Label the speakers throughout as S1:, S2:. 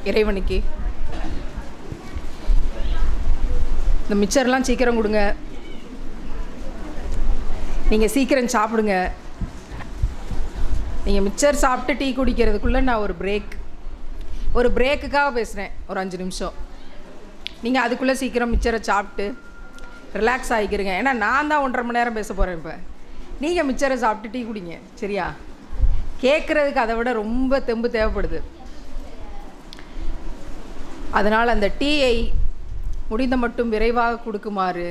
S1: இறைவனுக்கு. இந்த மிச்சர்லாம் சீக்கிரம் கொடுங்க, நீங்கள் சீக்கிரம் சாப்பிடுங்க. நீங்கள் மிச்சர் சாப்பிட்டு டீ குடிக்கிறதுக்குள்ளே நான் ஒரு பிரேக்குக்காக பேசுகிறேன், ஒரு 5 நிமிஷம். நீங்கள் அதுக்குள்ளே சீக்கிரம் மிச்சரை சாப்பிட்டு ரிலாக்ஸ் ஆகிக்கிறீங்க. ஏன்னா நான் தான் 1.5 மணி நேரம் பேச போகிறேன். இப்போ நீங்கள் மிச்சரை சாப்பிட்டு டீ குடிங்க, சரியா? கேட்குறதுக்கு அதை விட ரொம்ப தெம்பு தேவைப்படுது. அதனால் அந்த டீயை முடிந்த மட்டும் விரைவாக கொடுக்குமாறு,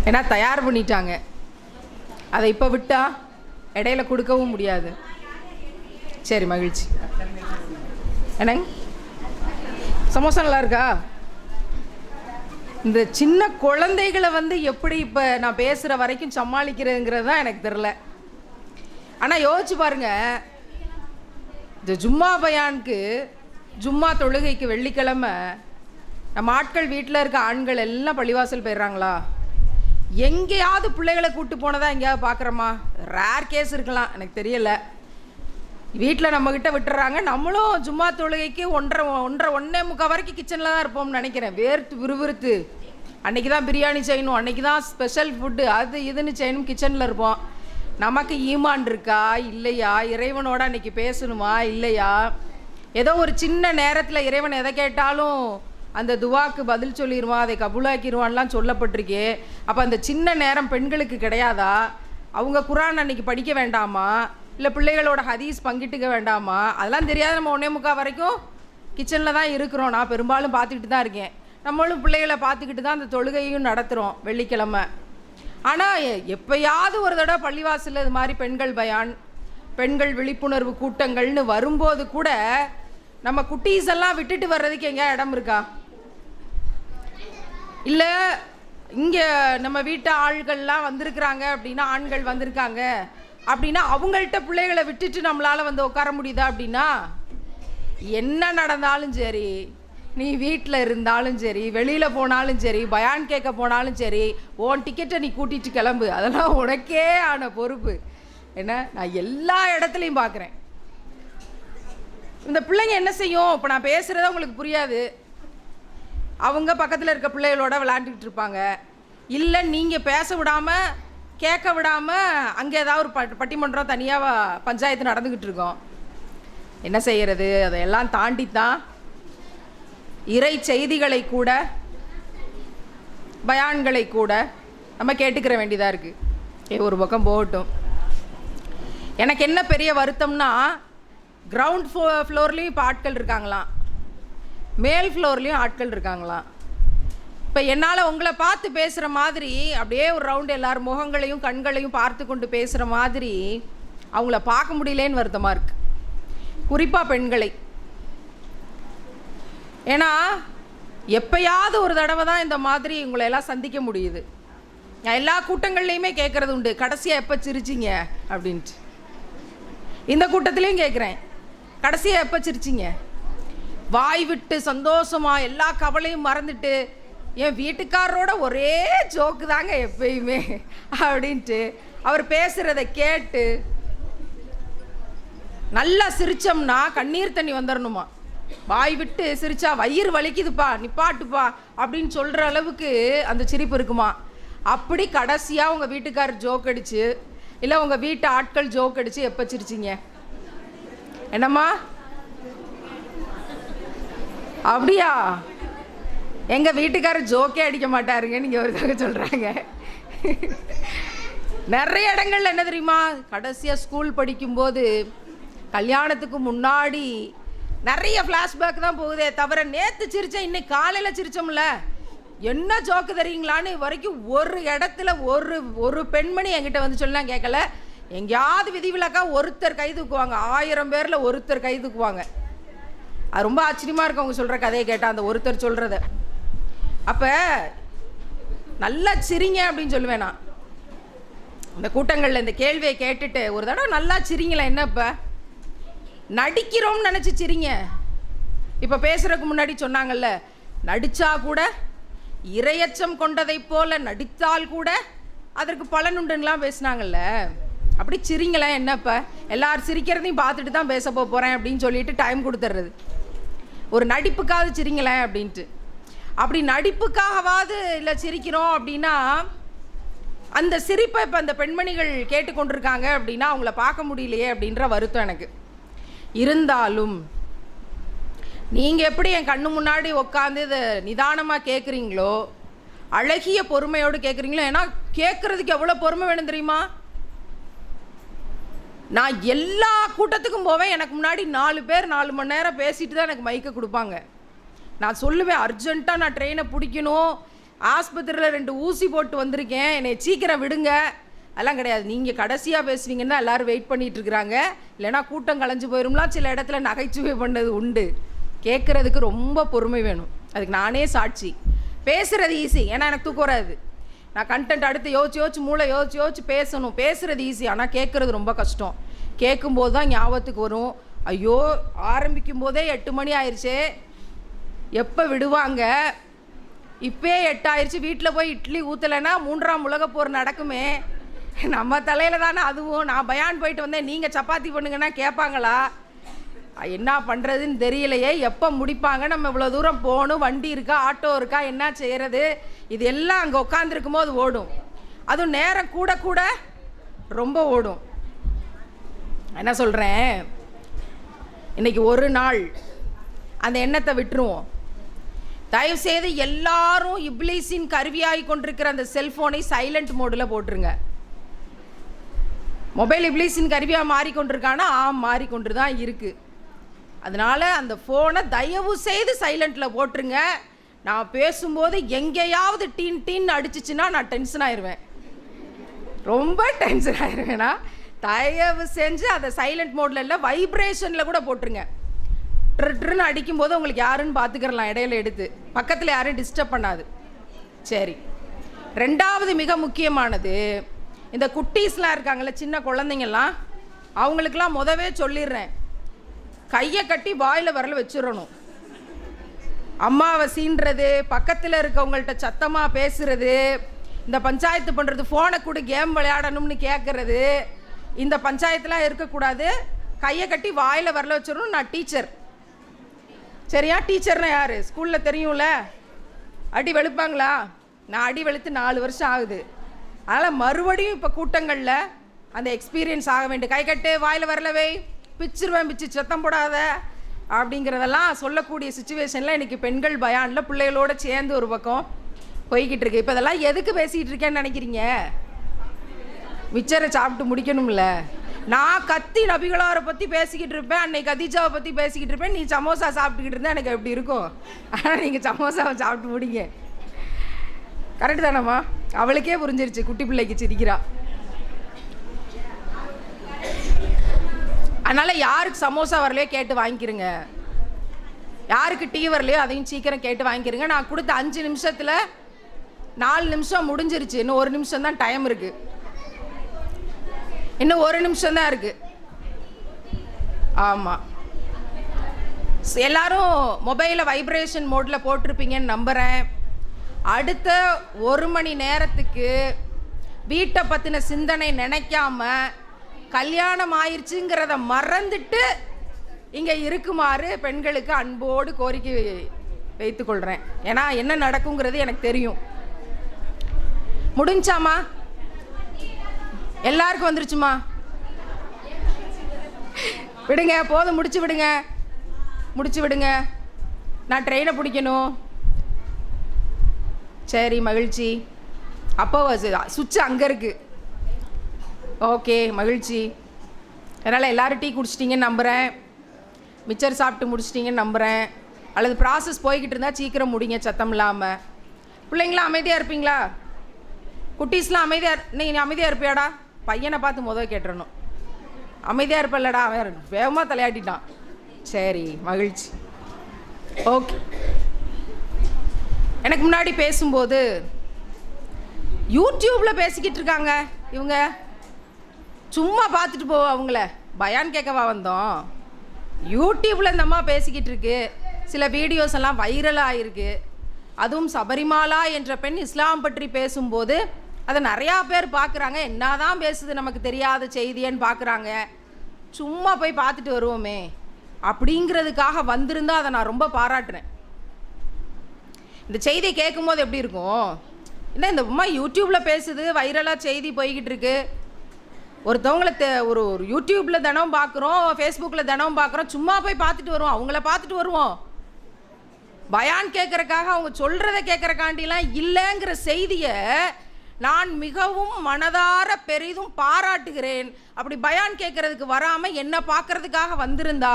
S1: ஏன்னா தயார் பண்ணிட்டாங்க. அதை இப்போ விட்டால் இடையில கொடுக்கவும் முடியாது. சரி, மகிழ்ச்சி. என்னங்க சமோசா நல்லா இருக்கா? இந்த சின்ன குழந்தைகளை எப்படி இப்போ நான் பேசுகிற வரைக்கும் சமாளிக்கிறதுங்கிறது தான் எனக்கு தெரில. ஆனால் யோசிச்சு பாருங்க, இந்த ஜும்மா பயானுக்கு, ஜும்மா தொழுகைக்கு வெள்ளிக்கிழமை நம்ம ஆட்கள் வீட்டில் இருக்க ஆண்கள் எல்லாம் பள்ளிவாசல் போயிடுறாங்களா? எங்கேயாவது பிள்ளைகளை கூப்பிட்டு போனதா எங்கேயாவது பார்க்குறோமா? ரேர் கேஸ் இருக்கலாம், எனக்கு தெரியலை. வீட்டில் நம்மக்கிட்ட விட்டுறாங்க. நம்மளும் ஜும்மா தொழுகைக்கு 1:30 வரைக்கும் கிச்சனில் தான் இருப்போம்னு நினைக்கிறேன். வேர்த்து விறுவிறுத்து அன்றைக்கி தான் பிரியாணி செய்யணும், அன்றைக்கி தான் ஸ்பெஷல் ஃபுட்டு, அது இதுன்னு செய்யணும், கிச்சனில் இருப்போம். நமக்கு ஈமான் இருக்கா இல்லையா? இறைவனோட அன்றைக்கி பேசணுமா இல்லையா? ஏதோ ஒரு சின்ன நேரத்தில் இறைவன் எதை கேட்டாலும் அந்த துவாக்கு பதில் சொல்லிடுவான், அதை கபூலாக்கிடுவான்லாம் சொல்லப்பட்டிருக்கே. அப்போ அந்த சின்ன நேரம் பெண்களுக்கு கிடையாதா? அவங்க குரான் அன்றைக்கி படிக்க வேண்டாமா? இல்லை பிள்ளைகளோட ஹதீஸ் பங்கிட்டுக்க வேண்டாமா? அதெல்லாம் தெரியாது. நம்ம 1:45 வரைக்கும் கிச்சனில் தான் இருக்கிறோம். நான் பெரும்பாலும் பார்த்துக்கிட்டு தான் இருக்கேன். நம்மளும் பிள்ளைகளை பார்த்துக்கிட்டு தான் அந்த தொழுகையும் நடத்துகிறோம் வெள்ளிக்கிழமை. ஆனால் எப்போயாவது ஒரு தடவை பள்ளிவாசலில் இது மாதிரி பெண்கள் பயான், பெண்கள் விழிப்புணர்வு கூட்டங்கள்னு வரும்போது கூட நம்ம குட்டீஸ் எல்லாம் விட்டுட்டு வர்றதுக்கு எங்கேயா இடம் இருக்கா? இல்லை இங்கே நம்ம வீட்டு ஆள்கள்லாம் வந்திருக்கிறாங்க அப்படின்னா, ஆண்கள் வந்திருக்காங்க அப்படின்னா அவங்கள்ட்ட பிள்ளைகளை விட்டுட்டு நம்மளால் உட்கார முடியுதா? அப்படின்னா என்ன நடந்தாலும் சரி, நீ வீட்டில் இருந்தாலும் சரி, வெளியில் போனாலும் சரி, பயான் கேட்க போனாலும் சரி, உன் டிக்கெட்டை நீ கூட்டிகிட்டு கிளம்பு. அதெல்லாம் உனக்கே ஆன பொறுப்பு. என்ன, நான் எல்லா இடத்துலையும் பார்க்குறேன். இந்த பிள்ளைங்க என்ன செய்யும்? இப்போ நான் பேசுகிறத உங்களுக்கு புரியாது. அவங்க பக்கத்தில் இருக்க பிள்ளைகளோட விளையாண்டுக்கிட்டு இருப்பாங்க. இல்லை நீங்கள் பேச விடாமல், கேட்க விடாமல், அங்கே ஏதாவது ஒரு பட்டிமன்றம் தனியாக பஞ்சாயத்து நடந்துக்கிட்டு இருக்கோம். என்ன செய்கிறது? அதையெல்லாம் தாண்டித்தான் இறை செய்திகளை கூட, பயான்களை கூட நம்ம கேட்டுக்கிற வேண்டியதாக இருக்குது. ஒரு பக்கம் போகட்டும். எனக்கு என்ன பெரிய வருத்தம்னா, கிரவுண்ட் ஃப்ளோர்லேயும் இப்போ ஆட்கள் இருக்காங்களாம், மேல் ஃப்ளோர்லேயும் ஆட்கள் இருக்காங்களாம். இப்போ என்னால் உங்களை பார்த்து பேசுகிற மாதிரி அப்படியே ஒரு ரவுண்டு எல்லாரும் முகங்களையும் கண்களையும் பார்த்து கொண்டு பேசுகிற மாதிரி அவங்கள பார்க்க முடியலேன்னு வருத்தமாக இருக்குது. குறிப்பாக பெண்களை. ஏன்னா எப்போயாவது ஒரு தடவை தான் இந்த மாதிரி உங்களை எல்லாம் சந்திக்க முடியுது. நான் எல்லா கூட்டங்கள்லையுமே கேட்குறது உண்டு, கடைசியாக எப்போ சிரிச்சிங்க அப்படின்ட்டு. இந்த கூட்டத்திலையும் கேட்குறேன், கடைசியாக எப்போ சிரிச்சிங்க? வாய் விட்டு சந்தோஷமாக எல்லா கவலையும் மறந்துட்டு, என் வீட்டுக்காரரோட ஒரே ஜோக்கு தாங்க எப்பயுமே அப்படின்ட்டு அவர் பேசுகிறத கேட்டு நல்லா சிரித்தோம்னா கண்ணீர் தண்ணி வந்துடணுமா. வாய் விட்டு சிரிச்சா வயிறு வலிக்குதுப்பா, நிப்பாட்டுப்பா அப்படின்னு சொல்கிற அளவுக்கு அந்த சிரிப்பு இருக்குமா. அப்படி கடைசியாக உங்கள் வீட்டுக்காரர் ஜோக் அடிச்சு, இல்லை உங்கள் வீட்டு ஆட்கள் ஜோக் அடித்து எப்போ சிரிச்சிங்க? என்னம்மா அப்படியா? எங்கள் வீட்டுக்காரர் ஜோக்கே அடிக்க மாட்டாருங்க, நீங்கள் ஒரு தடவை சொல்கிறாங்க. நிறைய இடங்கள்ல என்ன தெரியுமா, கடைசியாக ஸ்கூல் படிக்கும்போது, கல்யாணத்துக்கு முன்னாடி நிறைய ஃப்ளாஷ்பேக் தான் போகுதே தவிர, நேற்று சிரித்தேன் இன்னைக்கு காலையில் சிரித்தோம்ல, என்ன ஜோக்கு தெரியுங்களான்னு வரைக்கும் ஒரு இடத்துல ஒரு பெண்மணி என்கிட்ட வந்து சொல்லலாம் கேட்கல. எங்கேயாவது விதிவிலக்கா ஒருத்தர் கை தூக்குவாங்க, 1000 பேரில் ஒருத்தர் கை தூக்குவாங்க. அது ரொம்ப ஆச்சரியமாக இருக்கும் அவங்க சொல்கிற கதையை கேட்டால், அந்த ஒருத்தர் சொல்கிறத. அப்போ நல்லா சிரிங்க அப்படின்னு சொல்லுவேன் நான். இந்த கூட்டங்களில் இந்த கேள்வியை கேட்டுட்டு ஒரு தடவை நல்லா சிரிங்களேன். என்ன இப்போ நடிக்கிறோம்னு நினச்சி சிரிங்க. இப்போ பேசுகிறதுக்கு முன்னாடி சொன்னாங்கல்ல, நடித்தா கூட இரையச்சம் கொண்டதை போல நடித்தால் கூட அதற்கு பலன் உண்டுங்களாம் பேசினாங்கல்ல. அப்படி சிரிங்களேன், என்னப்போ எல்லாரும் சிரிக்கிறதையும் பார்த்துட்டு தான் பேச போகிறேன் அப்படின்னு சொல்லிட்டு டைம் கொடுத்துட்றது. ஒரு நடிப்புக்காவது சிரிங்களேன் அப்படின்ட்டு. அப்படி நடிப்புக்காகவாது இல்லை சிரிக்கிறோம் அப்படின்னா அந்த சிரிப்பை இப்போ அந்த பெண்மணிகள் கேட்டுக்கொண்டிருக்காங்க அப்படின்னா அவங்கள பார்க்க முடியலையே அப்படின்ற வருத்தம் எனக்கு. இருந்தாலும் நீங்கள் எப்படி என் கண்ணு முன்னாடி உட்காந்து இதை நிதானமாக கேட்குறீங்களோ, அழகிய பொறுமையோடு கேட்குறீங்களோ, ஏன்னா கேட்குறதுக்கு எவ்வளோ பொறுமை வேணும் தெரியுமா? நான் எல்லா கூட்டத்துக்கும் போவேன், எனக்கு முன்னாடி 4 பேர் 4 மணி நேரம் பேசிட்டு தான் எனக்கு மைக்கை கொடுப்பாங்க. நான் சொல்லுவேன், அர்ஜென்ட்டாக நான் ட்ரெயினை பிடிக்கணும், ஆஸ்பத்திரியில் 2 ஊசி போட்டு வந்திருக்கேன், என்னை சீக்கிரம் விடுங்க. அதெல்லாம் கிடையாது. நீங்கள் கடைசியாக பேசுவீங்கன்னா எல்லோரும் வெயிட் பண்ணிகிட்ருக்குறாங்க, இல்லைனா கூட்டம் கலைஞ்சு போயிடும்லாம் சில இடத்துல நகைச்சுவை பண்ணது உண்டு. கேட்குறதுக்கு ரொம்ப பொறுமை வேணும். அதுக்கு நானே சாட்சி. பேசுகிறது ஈஸி, ஏன்னா எனக்கு தூக்கம் வராது. நான் கண்டென்ட் அடுத்து யோசிச்சு மூளை யோசிச்சு பேசணும். பேசுகிறது ஈஸி, ஆனால் கேட்குறது ரொம்ப கஷ்டம். கேட்கும்போது தான் ஞாபகத்துக்கு வரும், ஐயோ ஆரம்பிக்கும் போதே 8 மணி ஆயிடுச்சே, எப்போ விடுவாங்க, இப்போயே 8 ஆயிடுச்சு, வீட்டில் போய் இட்லி ஊற்றலைன்னா 3ஆம் உலகப் போர் நடக்குமே, நம்ம தலையில் தானே அதுவும். நான் பயான் போயிட்டு வந்தேன், நீங்கள் சப்பாத்தி பண்ணுங்கன்னா கேட்பாங்களா? என்ன பண்ணுறதுன்னு தெரியலையே, எப்போ முடிப்பாங்க, நம்ம இவ்வளோ தூரம் போகணும், வண்டி இருக்கா, ஆட்டோ இருக்கா, என்ன செய்கிறது, இது எல்லாம் அங்கே உட்காந்துருக்கும் போது ஓடும். அதுவும் நேரம் கூட கூட ரொம்ப ஓடும். என்ன சொல்கிறேன், இன்றைக்கி ஒரு நாள் அந்த எண்ணத்தை விட்டுருவோம். தயவுசெய்து எல்லாரும் இப்லீஸின் கருவியாகி கொண்டிருக்கிற அந்த செல்ஃபோனை சைலண்ட் மோடில் போட்டுருங்க. மொபைல் இப்லீஸின் கருவியாக மாறிக்கொண்டிருக்கானா? மாறிக்கொண்டு தான் இருக்குது. அதனால் அந்த ஃபோனை தயவு செய்து சைலண்ட்டில் போட்டுருங்க. நான் பேசும்போது எங்கேயாவது டீன் அடிச்சிச்சுன்னா நான் டென்ஷன் ஆயிடுவேன், ரொம்ப டென்ஷன் ஆயிடுவேன்னா தயவு செஞ்சு அதை சைலண்ட் மோடில் இல்லை, வைப்ரேஷனில் கூட போட்டுருங்க. ட்ருன்னு அடிக்கும்போது உங்களுக்கு யாருன்னு பார்த்துக்கிறலாம், இடையில எடுத்து பக்கத்தில் யாரும் டிஸ்டர்ப் பண்ணாது. சரி, 2வது மிக முக்கியமானது, இந்த குட்டீஸ்லாம் இருக்காங்கள்ல, சின்ன குழந்தைங்கள்லாம், அவங்களுக்கெல்லாம் முதவே சொல்லிடுறேன், கையை கட்டி வாயில் வரல வச்சிடணும். அம்மாவை சீன்றது, பக்கத்தில் இருக்கவங்கள்ட்ட சத்தமாக பேசுகிறது, இந்த பஞ்சாயத்து பண்ணுறது, ஃபோனை கூட கேம் விளையாடணும்னு கேட்குறது, இந்த பஞ்சாயத்துலாம் இருக்கக்கூடாது. கையை கட்டி வாயில் வரல வச்சிடணும். நான் டீச்சர், சரியா? டீச்சர்னா யார்? ஸ்கூலில் தெரியும்ல, அடி வெளுப்பாங்களா? நான் அடி வெளுத்து 4 வருஷம் ஆகுது. அதனால் மறுபடியும் இப்போ கூட்டங்களில் அந்த எக்ஸ்பீரியன்ஸ் ஆக வேண்டும். கை கட்டு, வாயில் வரலவே, பிச்சிருவேன், பிச்சு சத்தம் போடாத அப்படிங்கிறதெல்லாம் சொல்லக்கூடிய சுச்சுவேஷனில் இன்றைக்கி பெண்கள் பயானில் பிள்ளைகளோடு சேர்ந்து ஒரு பக்கம் போய்கிட்டு இருக்கு. இப்போ இதெல்லாம் எதுக்கு பேசிகிட்டு இருக்கேன்னு நினைக்கிறீங்க? மிச்சரை சாப்பிட்டு முடிக்கணும்ல. நான் கத்தி நபிகளாரை பற்றி பேசிக்கிட்டு இருப்பேன், அன்னைக்கு கதீஜாவை பற்றி பேசிக்கிட்டு இருப்பேன், நீ சமோசா சாப்பிட்டுக்கிட்டு இருந்தால் எனக்கு எப்படி இருக்கும்? ஆனால் நீங்கள் சமோசாவை சாப்பிட்டு முடிங்க. கரெக்டு தானம்மா? அவளுக்கே புரிஞ்சிருச்சு, குட்டி பிள்ளைக்கு சிரிக்கிறா. அதனால் யாருக்கு சமோசா வரலையோ கேட்டு வாங்கிக்கிறங்க, யாருக்கு டீ வரலையோ அதையும் சீக்கிரம் கேட்டு வாங்கிக்கிறங்க. நான் கொடுத்த 5 நிமிஷத்தில் 4 நிமிஷம் முடிஞ்சிருச்சு, இன்னும் 1 நிமிஷம் தான் டைம் இருக்குது, இன்னும் 1 நிமிஷம் தான் இருக்குது. ஆமாம், எல்லாரும் மொபைலை வைப்ரேஷன் மோடில் போட்டிருப்பீங்கன்னு நம்புகிறேன். அடுத்த 1 மணி நேரத்துக்கு வீட்டை பற்றின சிந்தனை நினைக்காம, கல்யாணம் ஆயிடுச்சுங்கிறத மறந்துட்டு இங்கே இருக்குமாறு பெண்களுக்கு அன்போடு கோரிக்கை வைத்துக்கொள்கிறேன். ஏன்னா என்ன நடக்குங்கிறது எனக்கு தெரியும். முடிஞ்சாமா? எல்லாருக்கும் வந்துருச்சுமா? விடுங்க, போதும், முடிச்சு விடுங்க. நான் ட்ரெயினை பிடிக்கணும். சரி, மகிழ்ச்சி. அப்போ சுவிட்சு அங்கே இருக்குது. ஓகே, மகிழ்ச்சி. அதனால் எல்லோரும் டீ குடிச்சிட்டிங்கன்னு நம்புகிறேன், மிச்சர் சாப்பிட்டு முடிச்சிட்டிங்கன்னு நம்புகிறேன். அல்லது ப்ராசஸ் போய்கிட்டு இருந்தால் சீக்கிரம் முடிங்க, சத்தம் இல்லாமல். பிள்ளைங்களாம் அமைதியாக இருப்பீங்களா? குட்டீஸ்லாம் நீ அமைதியாக இருப்பியாடா? பையனை பார்த்து முதல் கேட்டுறணும். அமைதியாக இருப்பல்லடா, அவன் வேகமாக தலையாட்டிட்டான். சரி, மகிழ்ச்சி. ஓகே. எனக்கு முன்னாடி பேசும்போது யூடியூப்பில் பேசிக்கிட்டு இருக்காங்க இவங்க, சும்மா பார்த்துட்டு போவோம். அவங்கள பயான் கேட்கவா வந்தோம்? யூடியூப்பில் இந்த அம்மா பேசிக்கிட்டு இருக்கு. சில வீடியோஸ் எல்லாம் வைரலாக ஆகிருக்கு. அதுவும் சபரிமாலா என்ற பெண் இஸ்லாம் பற்றி பேசும்போது அதை நிறையா பேர் பார்க்குறாங்க. என்னதான் பேசுது நமக்கு தெரியாத செய்தியன்னு பார்க்குறாங்க. சும்மா போய் பார்த்துட்டு வருவோமே அப்படிங்கிறதுக்காக வந்திருந்தா அதை நான் ரொம்ப பாராட்டுறேன். இந்த செய்தியை கேட்கும்போது எப்படி இருக்கும், என்ன இந்த அம்மா யூடியூப்பில் பேசுது, வைரலாக செய்தி போய்கிட்டு இருக்கு, ஒருத்தவங்களை ஒரு யூடியூப்பில் தினம் பார்க்குறோம், ஃபேஸ்புக்கில் தினம் பார்க்குறோம், சும்மா போய் பார்த்துட்டு வருவோம், அவங்கள பார்த்துட்டு வருவோம். பயான் கேட்குறக்காக அவங்க சொல்கிறத கேட்குறக்காண்டிலாம் இல்லைங்கிற செய்தியை நான் மிகவும் மனதார பெரிதும் பாராட்டுகிறேன். அப்படி பயான் கேட்கறதுக்கு வராமல் என்ன பார்க்கறதுக்காக வந்திருந்தா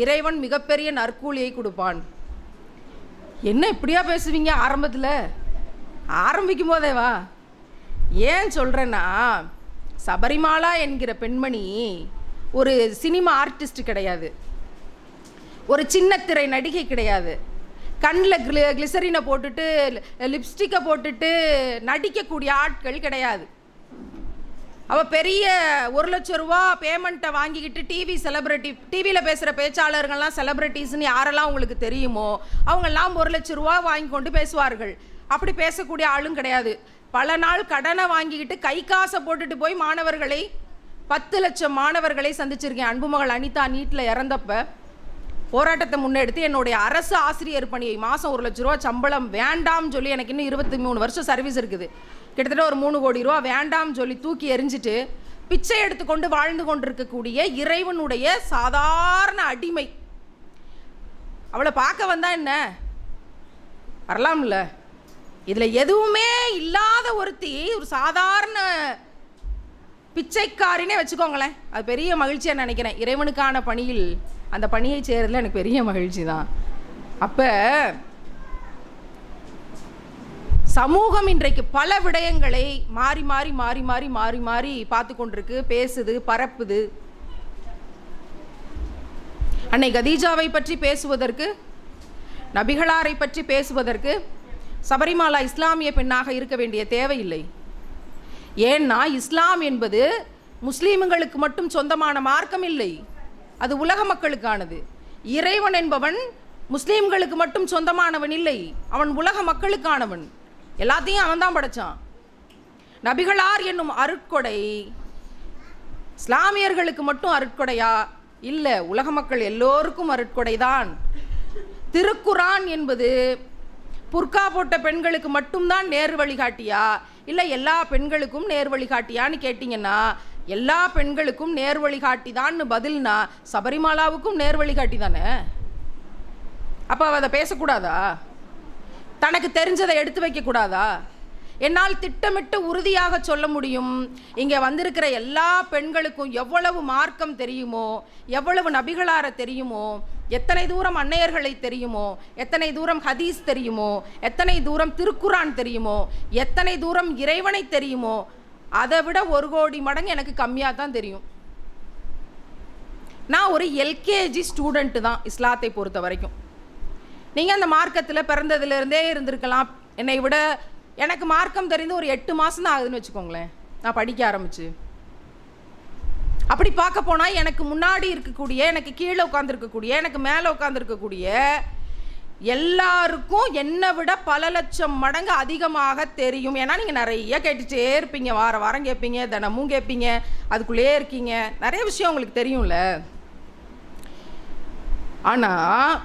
S1: இறைவன் மிகப்பெரிய நற்கூலியை கொடுப்பான். என்ன இப்படியா பேசுவீங்க ஆரம்பத்தில், ஆரம்பிக்கும் போதேவா? ஏன் சொல்கிறேன்னா, சபரிமாலா என்கிற பெண்மணி ஒரு சினிமா ஆர்டிஸ்ட் கிடையாது, ஒரு சின்னத்திரை நடிகை கிடையாது, கண்ணில் கிளிசரினை போட்டுட்டு லிப்ஸ்டிக்கை போட்டுட்டு நடிக்கக்கூடிய ஆட்கள் கிடையாது. அவள் பெரிய 1 லட்சம் ரூபா பேமெண்ட்டை வாங்கிக்கிட்டு டிவியில் பேசுகிற பேச்சாளர்கள்லாம் செலிப்ரிட்டிஸ்ன்னு யாரெல்லாம் உங்களுக்கு தெரியுமோ அவங்கெல்லாம் 1 லட்சம் ரூபா வாங்கி கொண்டு பேசுவார்கள். அப்படி பேசக்கூடிய ஆளும் கிடையாது. பல நாள் கடனை வாங்கிக்கிட்டு கை காசை போட்டுட்டு போய் மாணவர்களை 10 லட்சம் மாணவர்களை சந்திச்சிருக்கேன். அன்புமகள் அனிதா நீட்டில் இறந்தப்ப போராட்டத்தை முன்னெடுத்து என்னுடைய அரசு ஆசிரியர் பணியை மாதம் 1 லட்ச ரூபா சம்பளம் வேண்டாம்னு சொல்லி, எனக்கு இன்னும் 23 வருஷம் சர்வீஸ் இருக்குது, கிட்டத்தட்ட ஒரு 3 கோடி ரூபா வேண்டாம்னு சொல்லி தூக்கி எறிஞ்சிட்டு பிச்சை எடுத்துக்கொண்டு வாழ்ந்து கொண்டிருக்கக்கூடிய இறைவனுடைய சாதாரண அடிமை. அவளை பார்க்க வந்தா என்ன வரலாம்ல? இதில் எதுவுமே இல்லாத ஒருத்தி, ஒரு சாதாரண பிச்சைக்காரினே வச்சுக்கோங்களேன், அது பெரிய மகிழ்ச்சியாக நினைக்கிறேன். இறைவனுக்கான பணியில் அந்த பணியை செய்கிறதுல எனக்கு பெரிய மகிழ்ச்சி தான். அப்போ சமூகம் இன்றைக்கு பல விடயங்களை மாறி மாறி மாறி மாறி மாறி மாறி பார்த்து கொண்டிருக்கு, பேசுது, பரப்புது. அன்னை கதீஜாவை பற்றி பேசுவதற்கு, நபிகளாரை பற்றி பேசுவதற்கு சபரிமாலா இஸ்லாமிய பெண்ணாக இருக்க வேண்டிய தேவையில்லை. ஏன்னா இஸ்லாம் என்பது முஸ்லீம்களுக்கு மட்டும் சொந்தமான மார்க்கம் இல்லை, அது உலக மக்களுக்கானது. இறைவன் என்பவன் முஸ்லீம்களுக்கு மட்டும் சொந்தமானவன் இல்லை, அவன் உலக மக்களுக்கானவன். எல்லாத்தையும் அவன் தான் படைச்சான். நபிகளார் என்னும் அருட்கொடை இஸ்லாமியர்களுக்கு மட்டும் அருட்கொடையா? இல்லை, உலக மக்கள் எல்லோருக்கும் அருட்கொடைதான். திருக்குரான் என்பது புர்கா போட்ட பெண்களுக்கு மட்டும்தான் நேர் வழிகாட்டியா, இல்லை எல்லா பெண்களுக்கும் நேர் வழிகாட்டியான்னு கேட்டிங்கன்னா எல்லா பெண்களுக்கும் நேர் வழிகாட்டி தான்னு பதில்னா சபரிமாலாவுக்கும் நேர் வழிகாட்டி தானே. அப்போ அதை பேசக்கூடாதா? தனக்கு தெரிஞ்சதை எடுத்து வைக்கக்கூடாதா? என்னால் திட்டமிட்டு உறுதியாக சொல்ல முடியும், இங்கே வந்திருக்கிற எல்லா பெண்களுக்கும் எவ்வளவு மார்க்கம் தெரியுமோ, எவ்வளவு நபிகளார தெரியுமோ, எத்தனை தூரம் அன்னையர்களை தெரியுமோ, எத்தனை தூரம் ஹதீஸ் தெரியுமோ, எத்தனை தூரம் திருக்குரான் தெரியுமோ, எத்தனை தூரம் இறைவனை தெரியுமோ, அதை விட 1 கோடி மடங்கு எனக்கு கம்மியாக தான் தெரியும். நான் ஒரு எல்கேஜி ஸ்டூடெண்ட்டு தான் இஸ்லாத்தை பொறுத்த வரைக்கும். நீங்கள் அந்த மார்க்கத்தில் பிறந்ததுலேருந்தே இருந்திருக்கலாம். என்னை விட எனக்கு மார்க்கம் தெரிந்து ஒரு 8 மாதம் தான் ஆகுதுன்னு வச்சுக்கோங்களேன் நான் படிக்க ஆரம்பிச்சு. அப்படி பார்க்க போனால் எனக்கு முன்னாடி இருக்கக்கூடிய, எனக்கு கீழே உட்காந்துருக்கக்கூடிய, எனக்கு மேலே உட்காந்துருக்கக்கூடிய எல்லாருக்கும் என்னை விட பல லட்சம் மடங்கு அதிகமாக தெரியும். ஏன்னா நீங்கள் நிறைய கேட்டுகிட்டே இருப்பீங்க, வாரம் கேட்பீங்க, தினமும் கேட்பீங்க, அதுக்குள்ளேயே இருக்கீங்க, நிறைய விஷயம் உங்களுக்கு தெரியும்ல. ஆனால்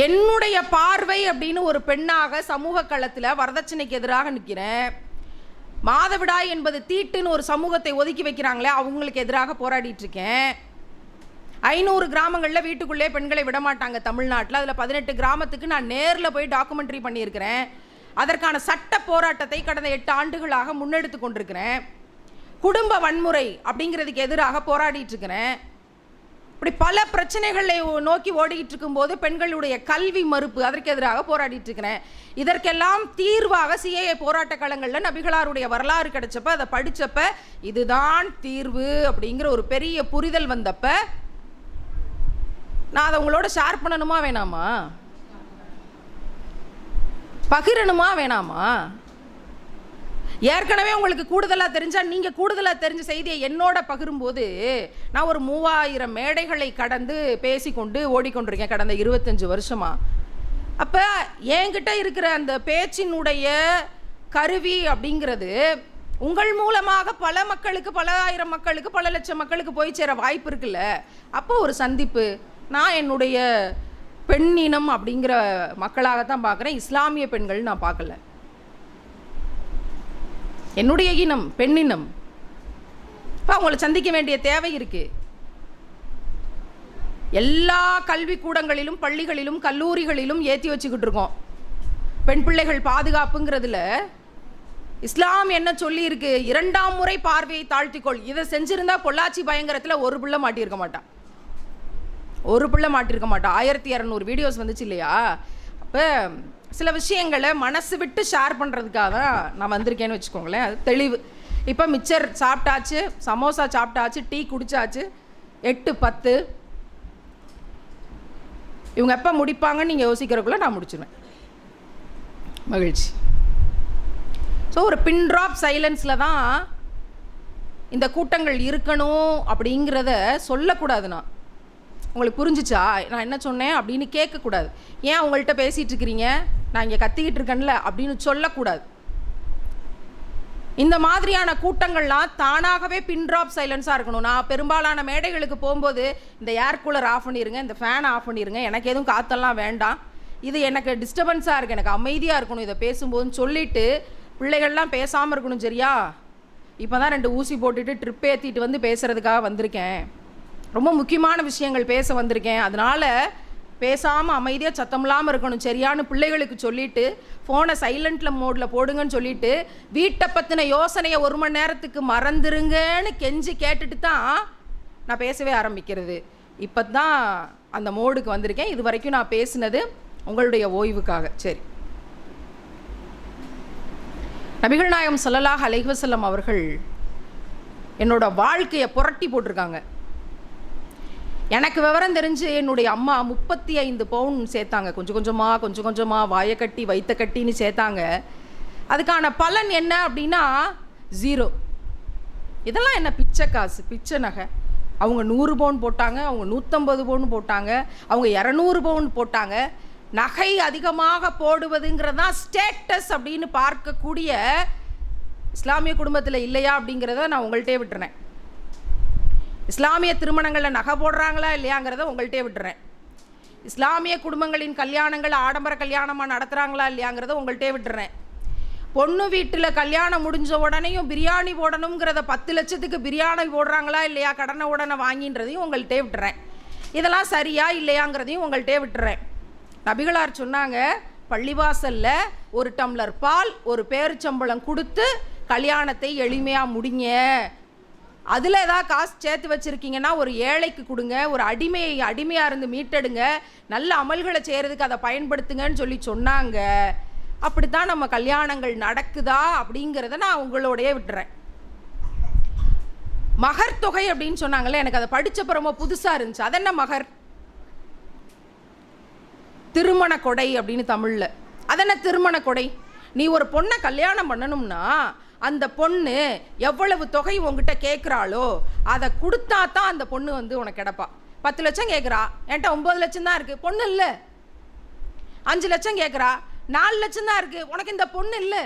S1: என்னுடைய பார்வை அப்படின்னு ஒரு பெண்ணாக சமூக களத்தில் வரதட்சணைக்கு எதிராக நிற்கிறேன். மாதவிடாய் என்பது தீட்டுன்னு ஒரு சமூகத்தை ஒதுக்கி வைக்கிறாங்களே, அவங்களுக்கு எதிராக போராடிட்டு இருக்கேன். 500 கிராமங்களில் வீட்டுக்குள்ளே பெண்களை விடமாட்டாங்க தமிழ்நாட்டில். அதில் 18 கிராமத்துக்கு நான் நேரில் போய் டாக்குமெண்ட்ரி பண்ணியிருக்கிறேன். அதற்கான சட்ட போராட்டத்தை கடந்த 8 ஆண்டுகளாக முன்னெடுத்து கொண்டிருக்கிறேன். குடும்ப வன்முறை அப்படிங்கிறதுக்கு எதிராக போராடிட்டு இருக்கிறேன். இப்படி பல பிரச்சனைகளை நோக்கி ஓடிக்கிட்டு இருக்கும்போது பெண்களுடைய கல்வி மறுப்பு, அதற்கு எதிராக போராடிட்டு இருக்கிறேன். இதற்கெல்லாம் தீர்வாக சிஏஏ போராட்ட களங்களில் நபிகளாருடைய வரலாறு கிடைச்சப்ப, அதை படித்தப்ப இதுதான் தீர்வு அப்படிங்கிற ஒரு பெரிய புரிதல் வந்தப்ப நான் அதை உங்களோட ஷேர் பண்ணணுமா வேணாமா? பகிரணுமா வேணாமா? ஏற்கனவே உங்களுக்கு கூடுதலாக தெரிஞ்சால் நீங்கள் கூடுதலாக தெரிஞ்ச செய்தியை என்னோட பகிரும்போது நான் ஒரு 3000 மேடைகளை கடந்து பேசிக்கொண்டு ஓடிக்கொண்டிருக்கேன் கடந்த 25 வருஷமாக. அப்போ என்கிட்ட இருக்கிற அந்த பேச்சினுடைய கருவி அப்படிங்கிறது உங்கள் மூலமாக பல மக்களுக்கு, பல ஆயிரம் மக்களுக்கு, பல லட்சம் மக்களுக்கு போய் சேர வாய்ப்பு இருக்குல்ல. அப்போ ஒரு சந்திப்பு. நான் என்னுடைய பெண்ணினம் அப்படிங்கிற மக்களாகத்தான் பார்க்குறேன். இஸ்லாமிய பெண்கள் நான் பார்க்கல. என்னுடைய இனம் பெண்ணினம். இப்போ அவங்கள சந்திக்க வேண்டிய தேவை இருக்கு. எல்லா கல்விக்கூடங்களிலும், பள்ளிகளிலும், கல்லூரிகளிலும் ஏற்றி வச்சுக்கிட்டு இருக்கோம். பெண் பிள்ளைகள் பாதுகாப்புங்கிறதுல இஸ்லாம் என்ன சொல்லி இருக்கு? 2ஆம் முறை பார்வையை தாழ்த்திக்கொள். இதை செஞ்சிருந்தா பொள்ளாச்சி பயங்கரத்தில் ஒரு பிள்ளை மாட்டியிருக்க மாட்டான். 1200 வீடியோஸ் வந்துச்சு இல்லையா? அப்போ சில விஷயங்களை மனசு விட்டு ஷேர் பண்ணுறதுக்காக தான் நான் வந்திருக்கேன்னு வச்சுக்கோங்களேன். அது தெளிவு. இப்போ மிச்சர் சாப்பிட்டாச்சு, சமோசா சாப்பிட்டாச்சு, டீ குடிச்சாச்சு, 8:10. இவங்க எப்போ முடிப்பாங்கன்னு நீங்கள் யோசிக்கிறதுக்குள்ளே நான் முடிச்சிடுவேன். மகிழ்ச்சி. ஸோ ஒரு பின் ட்ராப் சைலன்ஸில் தான் இந்த கூட்டங்கள் இருக்கணும் அப்படிங்கிறத சொல்லக்கூடாது. நான் உங்களுக்கு புரிஞ்சிச்சா நான் என்ன சொன்னேன் அப்படின்னு கேட்கக்கூடாது. ஏன் அவங்கள்ட்ட பேசிகிட்டு இருக்கிறீங்க, நான் இங்கே கத்திக்கிட்டு இருக்கேன்ல அப்படின்னு சொல்லக்கூடாது. இந்த மாதிரியான கூட்டங்கள்லாம் தானாகவே பின் ட்ராப் சைலன்ஸாக இருக்கணும். நான் பெரும்பாலான மேடைகளுக்கு போகும்போது இந்த ஏர் கூலர் ஆஃப் பண்ணிடுங்க, இந்த ஃபேன் ஆஃப் பண்ணிடுங்க, எனக்கு எதுவும் காற்றெல்லாம் வேண்டாம், இது எனக்கு டிஸ்டர்பன்ஸாக இருக்குது, எனக்கு அமைதியாக இருக்கணும் இதை பேசும்போதுன்னு சொல்லிவிட்டு பிள்ளைகள்லாம் பேசாமல் இருக்கணும். சரியா? இப்போ தான் 2 ஊசி போட்டுட்டு ட்ரிப் ஏற்றிட்டு வந்து பேசுகிறதுக்காக வந்திருக்கேன். ரொம்ப முக்கியமான விஷயங்கள் பேச வந்திருக்கேன். அதனால் பேசாமல் அமைதியாக சத்தம் இல்லாமல் இருக்கணும். சரியானு பிள்ளைகளுக்கு சொல்லிவிட்டு ஃபோனை சைலண்டில் மோடில் போடுங்கன்னு சொல்லிவிட்டு வீட்டை பற்றின யோசனையை 1 மணி நேரத்துக்கு மறந்துருங்கன்னு கெஞ்சி கேட்டுட்டு தான் நான் பேசவே ஆரம்பிக்கிறது. இப்போ தான் அந்த மோடுக்கு வந்திருக்கேன். இது வரைக்கும் நான் பேசினது உங்களுடைய ஓய்வுக்காக. சரி, நபிகள் நாயகம் ஸல்லல்லாஹு அலைஹி வஸல்லம் அவர்கள் என்னோட வாழ்க்கையை புரட்டி போட்டிருக்காங்க. எனக்கு விவரம் தெரிஞ்சு என்னுடைய அம்மா 35 பவுன் சேர்த்தாங்க. கொஞ்சம் கொஞ்சமாக வாயை கட்டி வைத்த கட்டின்னு சேர்த்தாங்க. அதுக்கான பலன் என்ன அப்படின்னா 0. இதெல்லாம் என்ன பிச்சை காசு, பிச்சை நகை. அவங்க 100 பவுன் போட்டாங்க, அவங்க 150 பவுன் போட்டாங்க, அவங்க 200 பவுன் போட்டாங்க. நகை அதிகமாக போடுவதுங்கிறதான் ஸ்டேட்டஸ் அப்படின்னு பார்க்கக்கூடிய இஸ்லாமிய குடும்பத்தில் இல்லையா அப்படிங்கிறத நான் உங்கள்கிட்டே விட்டுறேன். இஸ்லாமிய திருமணங்களில் நகை போடுறாங்களா இல்லையாங்கிறத உங்கள்கிட்டே விட்டுறேன். இஸ்லாமிய குடும்பங்களின் கல்யாணங்கள் ஆடம்பர கல்யாணமாக நடத்துகிறாங்களா இல்லையாங்கிறத உங்கள்கிட்டே விட்டுறேன். பொண்ணு வீட்டில் கல்யாணம் முடிஞ்ச உடனேயும் பிரியாணி போடணுங்கிறத 10 லட்சத்துக்கு பிரியாணி போடுறாங்களா இல்லையா கடனை உடனே வாங்கின்றதையும் உங்கள்கிட்டே விட்டுறேன். இதெல்லாம் சரியா இல்லையாங்கிறதையும் உங்கள்கிட்டே விட்டுறேன். நபிகளார் சொன்னாங்க, பள்ளிவாசலில் 1 டம்ளர் பால் 1 பேரிச்சம்பழம் கொடுத்து கல்யாணத்தை எளிமையாக முடிங்க. அதில் ஏதாவது காசு சேர்த்து வச்சுருக்கீங்கன்னா ஒரு ஏழைக்கு கொடுங்க, ஒரு அடிமையாக இருந்து மீட்டெடுங்க, நல்ல அமல்களை செய்கிறதுக்கு அதை பயன்படுத்துங்கன்னு சொல்லி சொன்னாங்க. அப்படி தான் நம்ம கல்யாணங்கள் நடக்குதா அப்படிங்கிறத நான் உங்களோடையே விட்டுறேன். மகர் தொகை அப்படின்னு சொன்னாங்கல்ல, எனக்கு அதை படித்தப்ப ரொம்ப புதுசாக இருந்துச்சு. அது என்ன மகர்? திருமண கொடை அப்படின்னு தமிழில். அதென்ன திருமண கொடை? நீ ஒரு பொண்ணை கல்யாணம் பண்ணணும்னா அந்த பொண்ணு எவ்வளவு தொகை உங்ககிட்ட கேட்குறாளோ அதை கொடுத்தா தான் அந்த பொண்ணு வந்து உனக்கு கிடப்பா. 10 லட்சம் கேட்குறா, என்கிட்ட 9 லட்சம் தான் இருக்குது, பொண்ணு இல்லை. 5 லட்சம் கேட்குறா, 4 லட்சம் தான் இருக்குது, உனக்கு இந்த பொண்ணு இல்லை.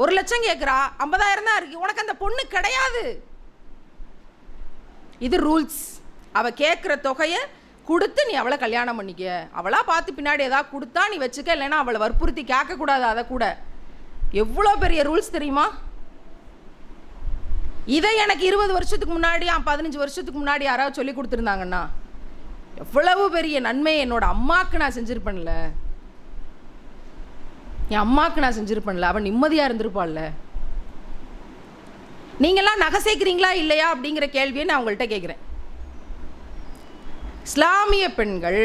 S1: 1 லட்சம் கேட்குறா, 50,000 தான் இருக்குது, உனக்கு அந்த பொண்ணு கிடையாது. இது ரூல்ஸ். அவள் கேட்குற தொகையை கொடுத்து நீ அவளை கல்யாணம் பண்ணிக்க. அவளா பார்த்து பின்னாடி ஏதாவது கொடுத்தா நீ வச்சுக்க, இல்லைன்னா அவளை வற்புறுத்தி கேட்கக்கூடாது. அதை கூட எவ்வளோ பெரிய ரூல்ஸ் தெரியுமா? இதை எனக்கு 20 வருஷத்துக்கு முன்னாடி 15 வருஷத்துக்கு முன்னாடி யாராவது சொல்லி கொடுத்துருந்தாங்கன்னா எவ்வளவு பெரிய நன்மையை என்னோட அம்மாவுக்கு நான் செஞ்சுருப்பேன்ல. என் அம்மாவுக்கு நான் செஞ்சுருப்பேன்ல, அவன் நிம்மதியாக இருந்திருப்பாள்ல. நீங்கள்லாம் நகை சேர்க்குறீங்களா இல்லையா அப்படிங்கிற கேள்வியை நான் உங்கள்கிட்ட கேட்குறேன். இஸ்லாமிய பெண்கள்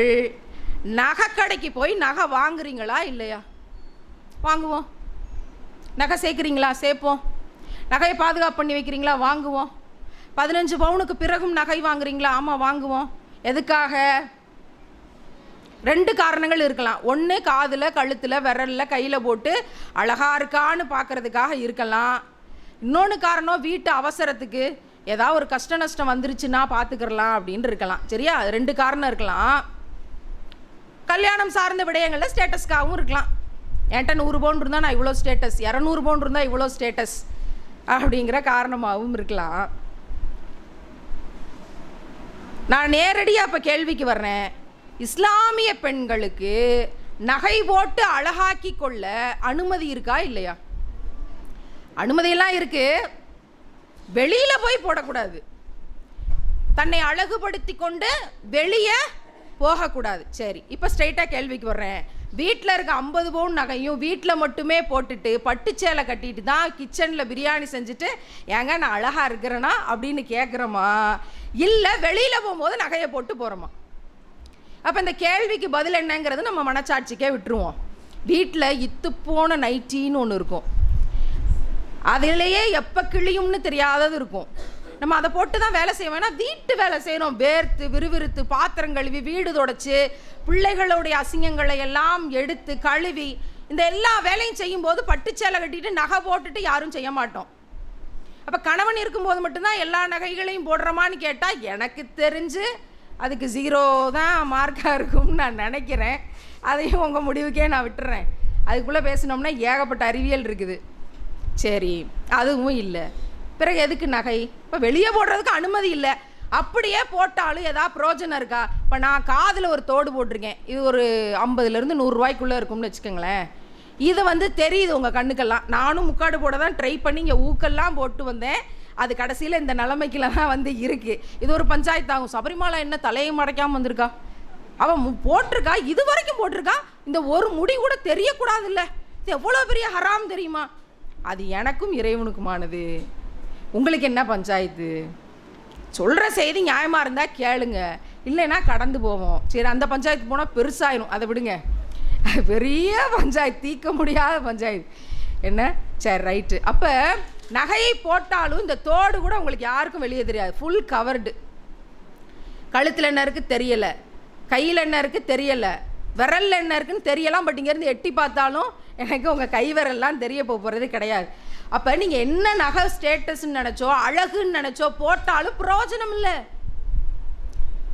S1: நகை கடைக்கு போய் நகை வாங்குறீங்களா இல்லையா? வாங்குவோம். நகை சேர்க்குறீங்களா? சேர்ப்போம். நகையை பாதுகாப்பு பண்ணி வைக்கிறீங்களா? வாங்குவோம். 15 பவுனுக்கு பிறகும் நகை வாங்குறீங்களா? ஆமாம், வாங்குவோம். எதுக்காக? 2 காரணங்கள் இருக்கலாம். ஒன்று, காதில், கழுத்தில், விரலில், கையில் போட்டு அழகாக இருக்கான்னு பார்க்குறதுக்காக இருக்கலாம். இன்னொன்று காரணம், வீட்டு அவசரத்துக்கு ஏதாவது ஒரு கஷ்ட நஷ்டம் வந்துருச்சுன்னா பார்த்துக்கிறலாம் அப்படின்னு இருக்கலாம். சரியா? 2 காரணம் இருக்கலாம். கல்யாணம் சார்ந்த விடயங்களில் ஸ்டேட்டஸ்க்காகவும் இருக்கலாம். என்கிட்ட 100 பவுன் இருந்தால் நான் இவ்வளோ ஸ்டேட்டஸ், 200 பவுன் இருந்தால் இவ்வளோ ஸ்டேட்டஸ் அப்படிங்கிற காரணமாகவும் இருக்கலாம். நான் நேரடியாக இப்போ கேள்விக்கு வர்றேன். இஸ்லாமிய பெண்களுக்கு நகை போட்டு அழகாக்கி கொள்ள அனுமதி இருக்கா இல்லையா? அனுமதியெல்லாம் இருக்கு. வெளியில் போய் போடக்கூடாது, தன்னை அழகுபடுத்தி கொண்டு வெளியே போகக்கூடாது. சரி, இப்போ ஸ்ட்ரைட்டாக கேள்விக்கு வர்றேன். வீட்டில் இருக்க 50 பவுன் நகையும் வீட்டில் மட்டுமே போட்டுட்டு பட்டுச்சேலை கட்டிட்டு தான் கிச்சனில் பிரியாணி செஞ்சுட்டு ஏங்க நான் அழகாக இருக்கிறேன்னா அப்படின்னு கேட்குறோமா, இல்லை வெளியில் போகும்போது நகையை போட்டு போகிறோமா? அப்போ இந்த கேள்விக்கு பதில் என்னங்கிறது நம்ம மனச்சாட்சிக்கே விட்டுருவோம். வீட்டில் இத்து போன நைட்டின்னு ஒன்று இருக்கும், அதிலேயே எப்போ கிளியும்னு தெரியாதது இருக்கும். நம்ம அதை போட்டு தான் வேலை செய்வோம். ஏன்னா வீட்டு வேலை செய்கிறோம், வேர்த்து விறுவிறுத்து பாத்திரம் கழுவி வீடு தொடச்சி பிள்ளைகளுடைய அசிங்கங்களை எல்லாம் எடுத்து கழுவி இந்த எல்லா வேலையும் செய்யும்போது பட்டுச்சேலை கட்டிட்டு நகை போட்டுட்டு யாரும் செய்ய மாட்டோம். அப்போ கணவன் இருக்கும்போது மட்டும்தான் எல்லா நகைகளையும் போடுறோமான்னு கேட்டால் எனக்கு தெரிஞ்சு அதுக்கு 0 தான் மார்க்காக இருக்கும்னு நான் நினைக்கிறேன். அதையும் உங்கள் முடிவுக்கே நான் விட்டுறேன். அதுக்குள்ளே பேசினோம்னா ஏகப்பட்ட அறிவியல் இருக்குது. சரி, அதுவும் இல்லை, பிறகு எதுக்கு நகை? இப்போ வெளியே போடுறதுக்கு அனுமதி இல்லை, அப்படியே போட்டாலும் ஏதாவது பிரோஜனம் இருக்கா? இப்போ நான் காதில் ஒரு தோடு போட்டிருக்கேன், இது ஒரு 50லேருந்து 100 ரூபாய்க்குள்ளே இருக்கும்னு வச்சுக்கோங்களேன். இது தெரியுது உங்கள் கண்ணுக்கெல்லாம். நானும் முக்காடு போட தான் ட்ரை பண்ணி இங்கே ஊக்கெல்லாம் போட்டு வந்தேன். அது கடைசியில் இந்த நிலைமைக்குள்ள தான் இருக்குது. இது ஒரு பஞ்சாயத்து ஆகும். சபரிமலை என்ன தலையை மறைக்காமல் வந்திருக்கா? அவன் போட்டிருக்கா, இது வரைக்கும் போட்டிருக்கா, இந்த ஒரு முடி கூட தெரியக்கூடாது. இல்லை, இது எவ்வளோ பெரிய ஹராம் தெரியுமா? அது எனக்கும் இறைவனுக்குமானது. உங்களுக்கு என்ன பஞ்சாயத்து? சொல்கிற செய்தி நியாயமாக இருந்தால் கேளுங்க, இல்லைன்னா கடந்து போவோம். சரி, அந்த பஞ்சாயத்து போனால் பெருசாயிரும், அதை விடுங்க. பெரிய பஞ்சாயத்து, தீர்க்க முடியாத பஞ்சாயத்து என்ன. சரி, ரைட்டு. அப்போ நகையை போட்டாலும் இந்த தோடு கூட உங்களுக்கு யாருக்கும் வெளியே தெரியாது, ஃபுல் கவர்டு. கழுத்தில் என்ன இருக்குது தெரியலை, கையில் என்ன இருக்குது தெரியலை, விரலில் என்ன இருக்குன்னு தெரியலாம். பட் இங்கேருந்து எட்டி பார்த்தாலும் எனக்கு உங்கள் கை விரல்லாம் தெரிய போகிறது கிடையாது. அப்போ நீங்கள் என்ன நகை ஸ்டேட்டஸ்ன்னு நினச்சோ அழகுன்னு நினச்சோ போட்டாலும் பிரயோஜனம் இல்லை,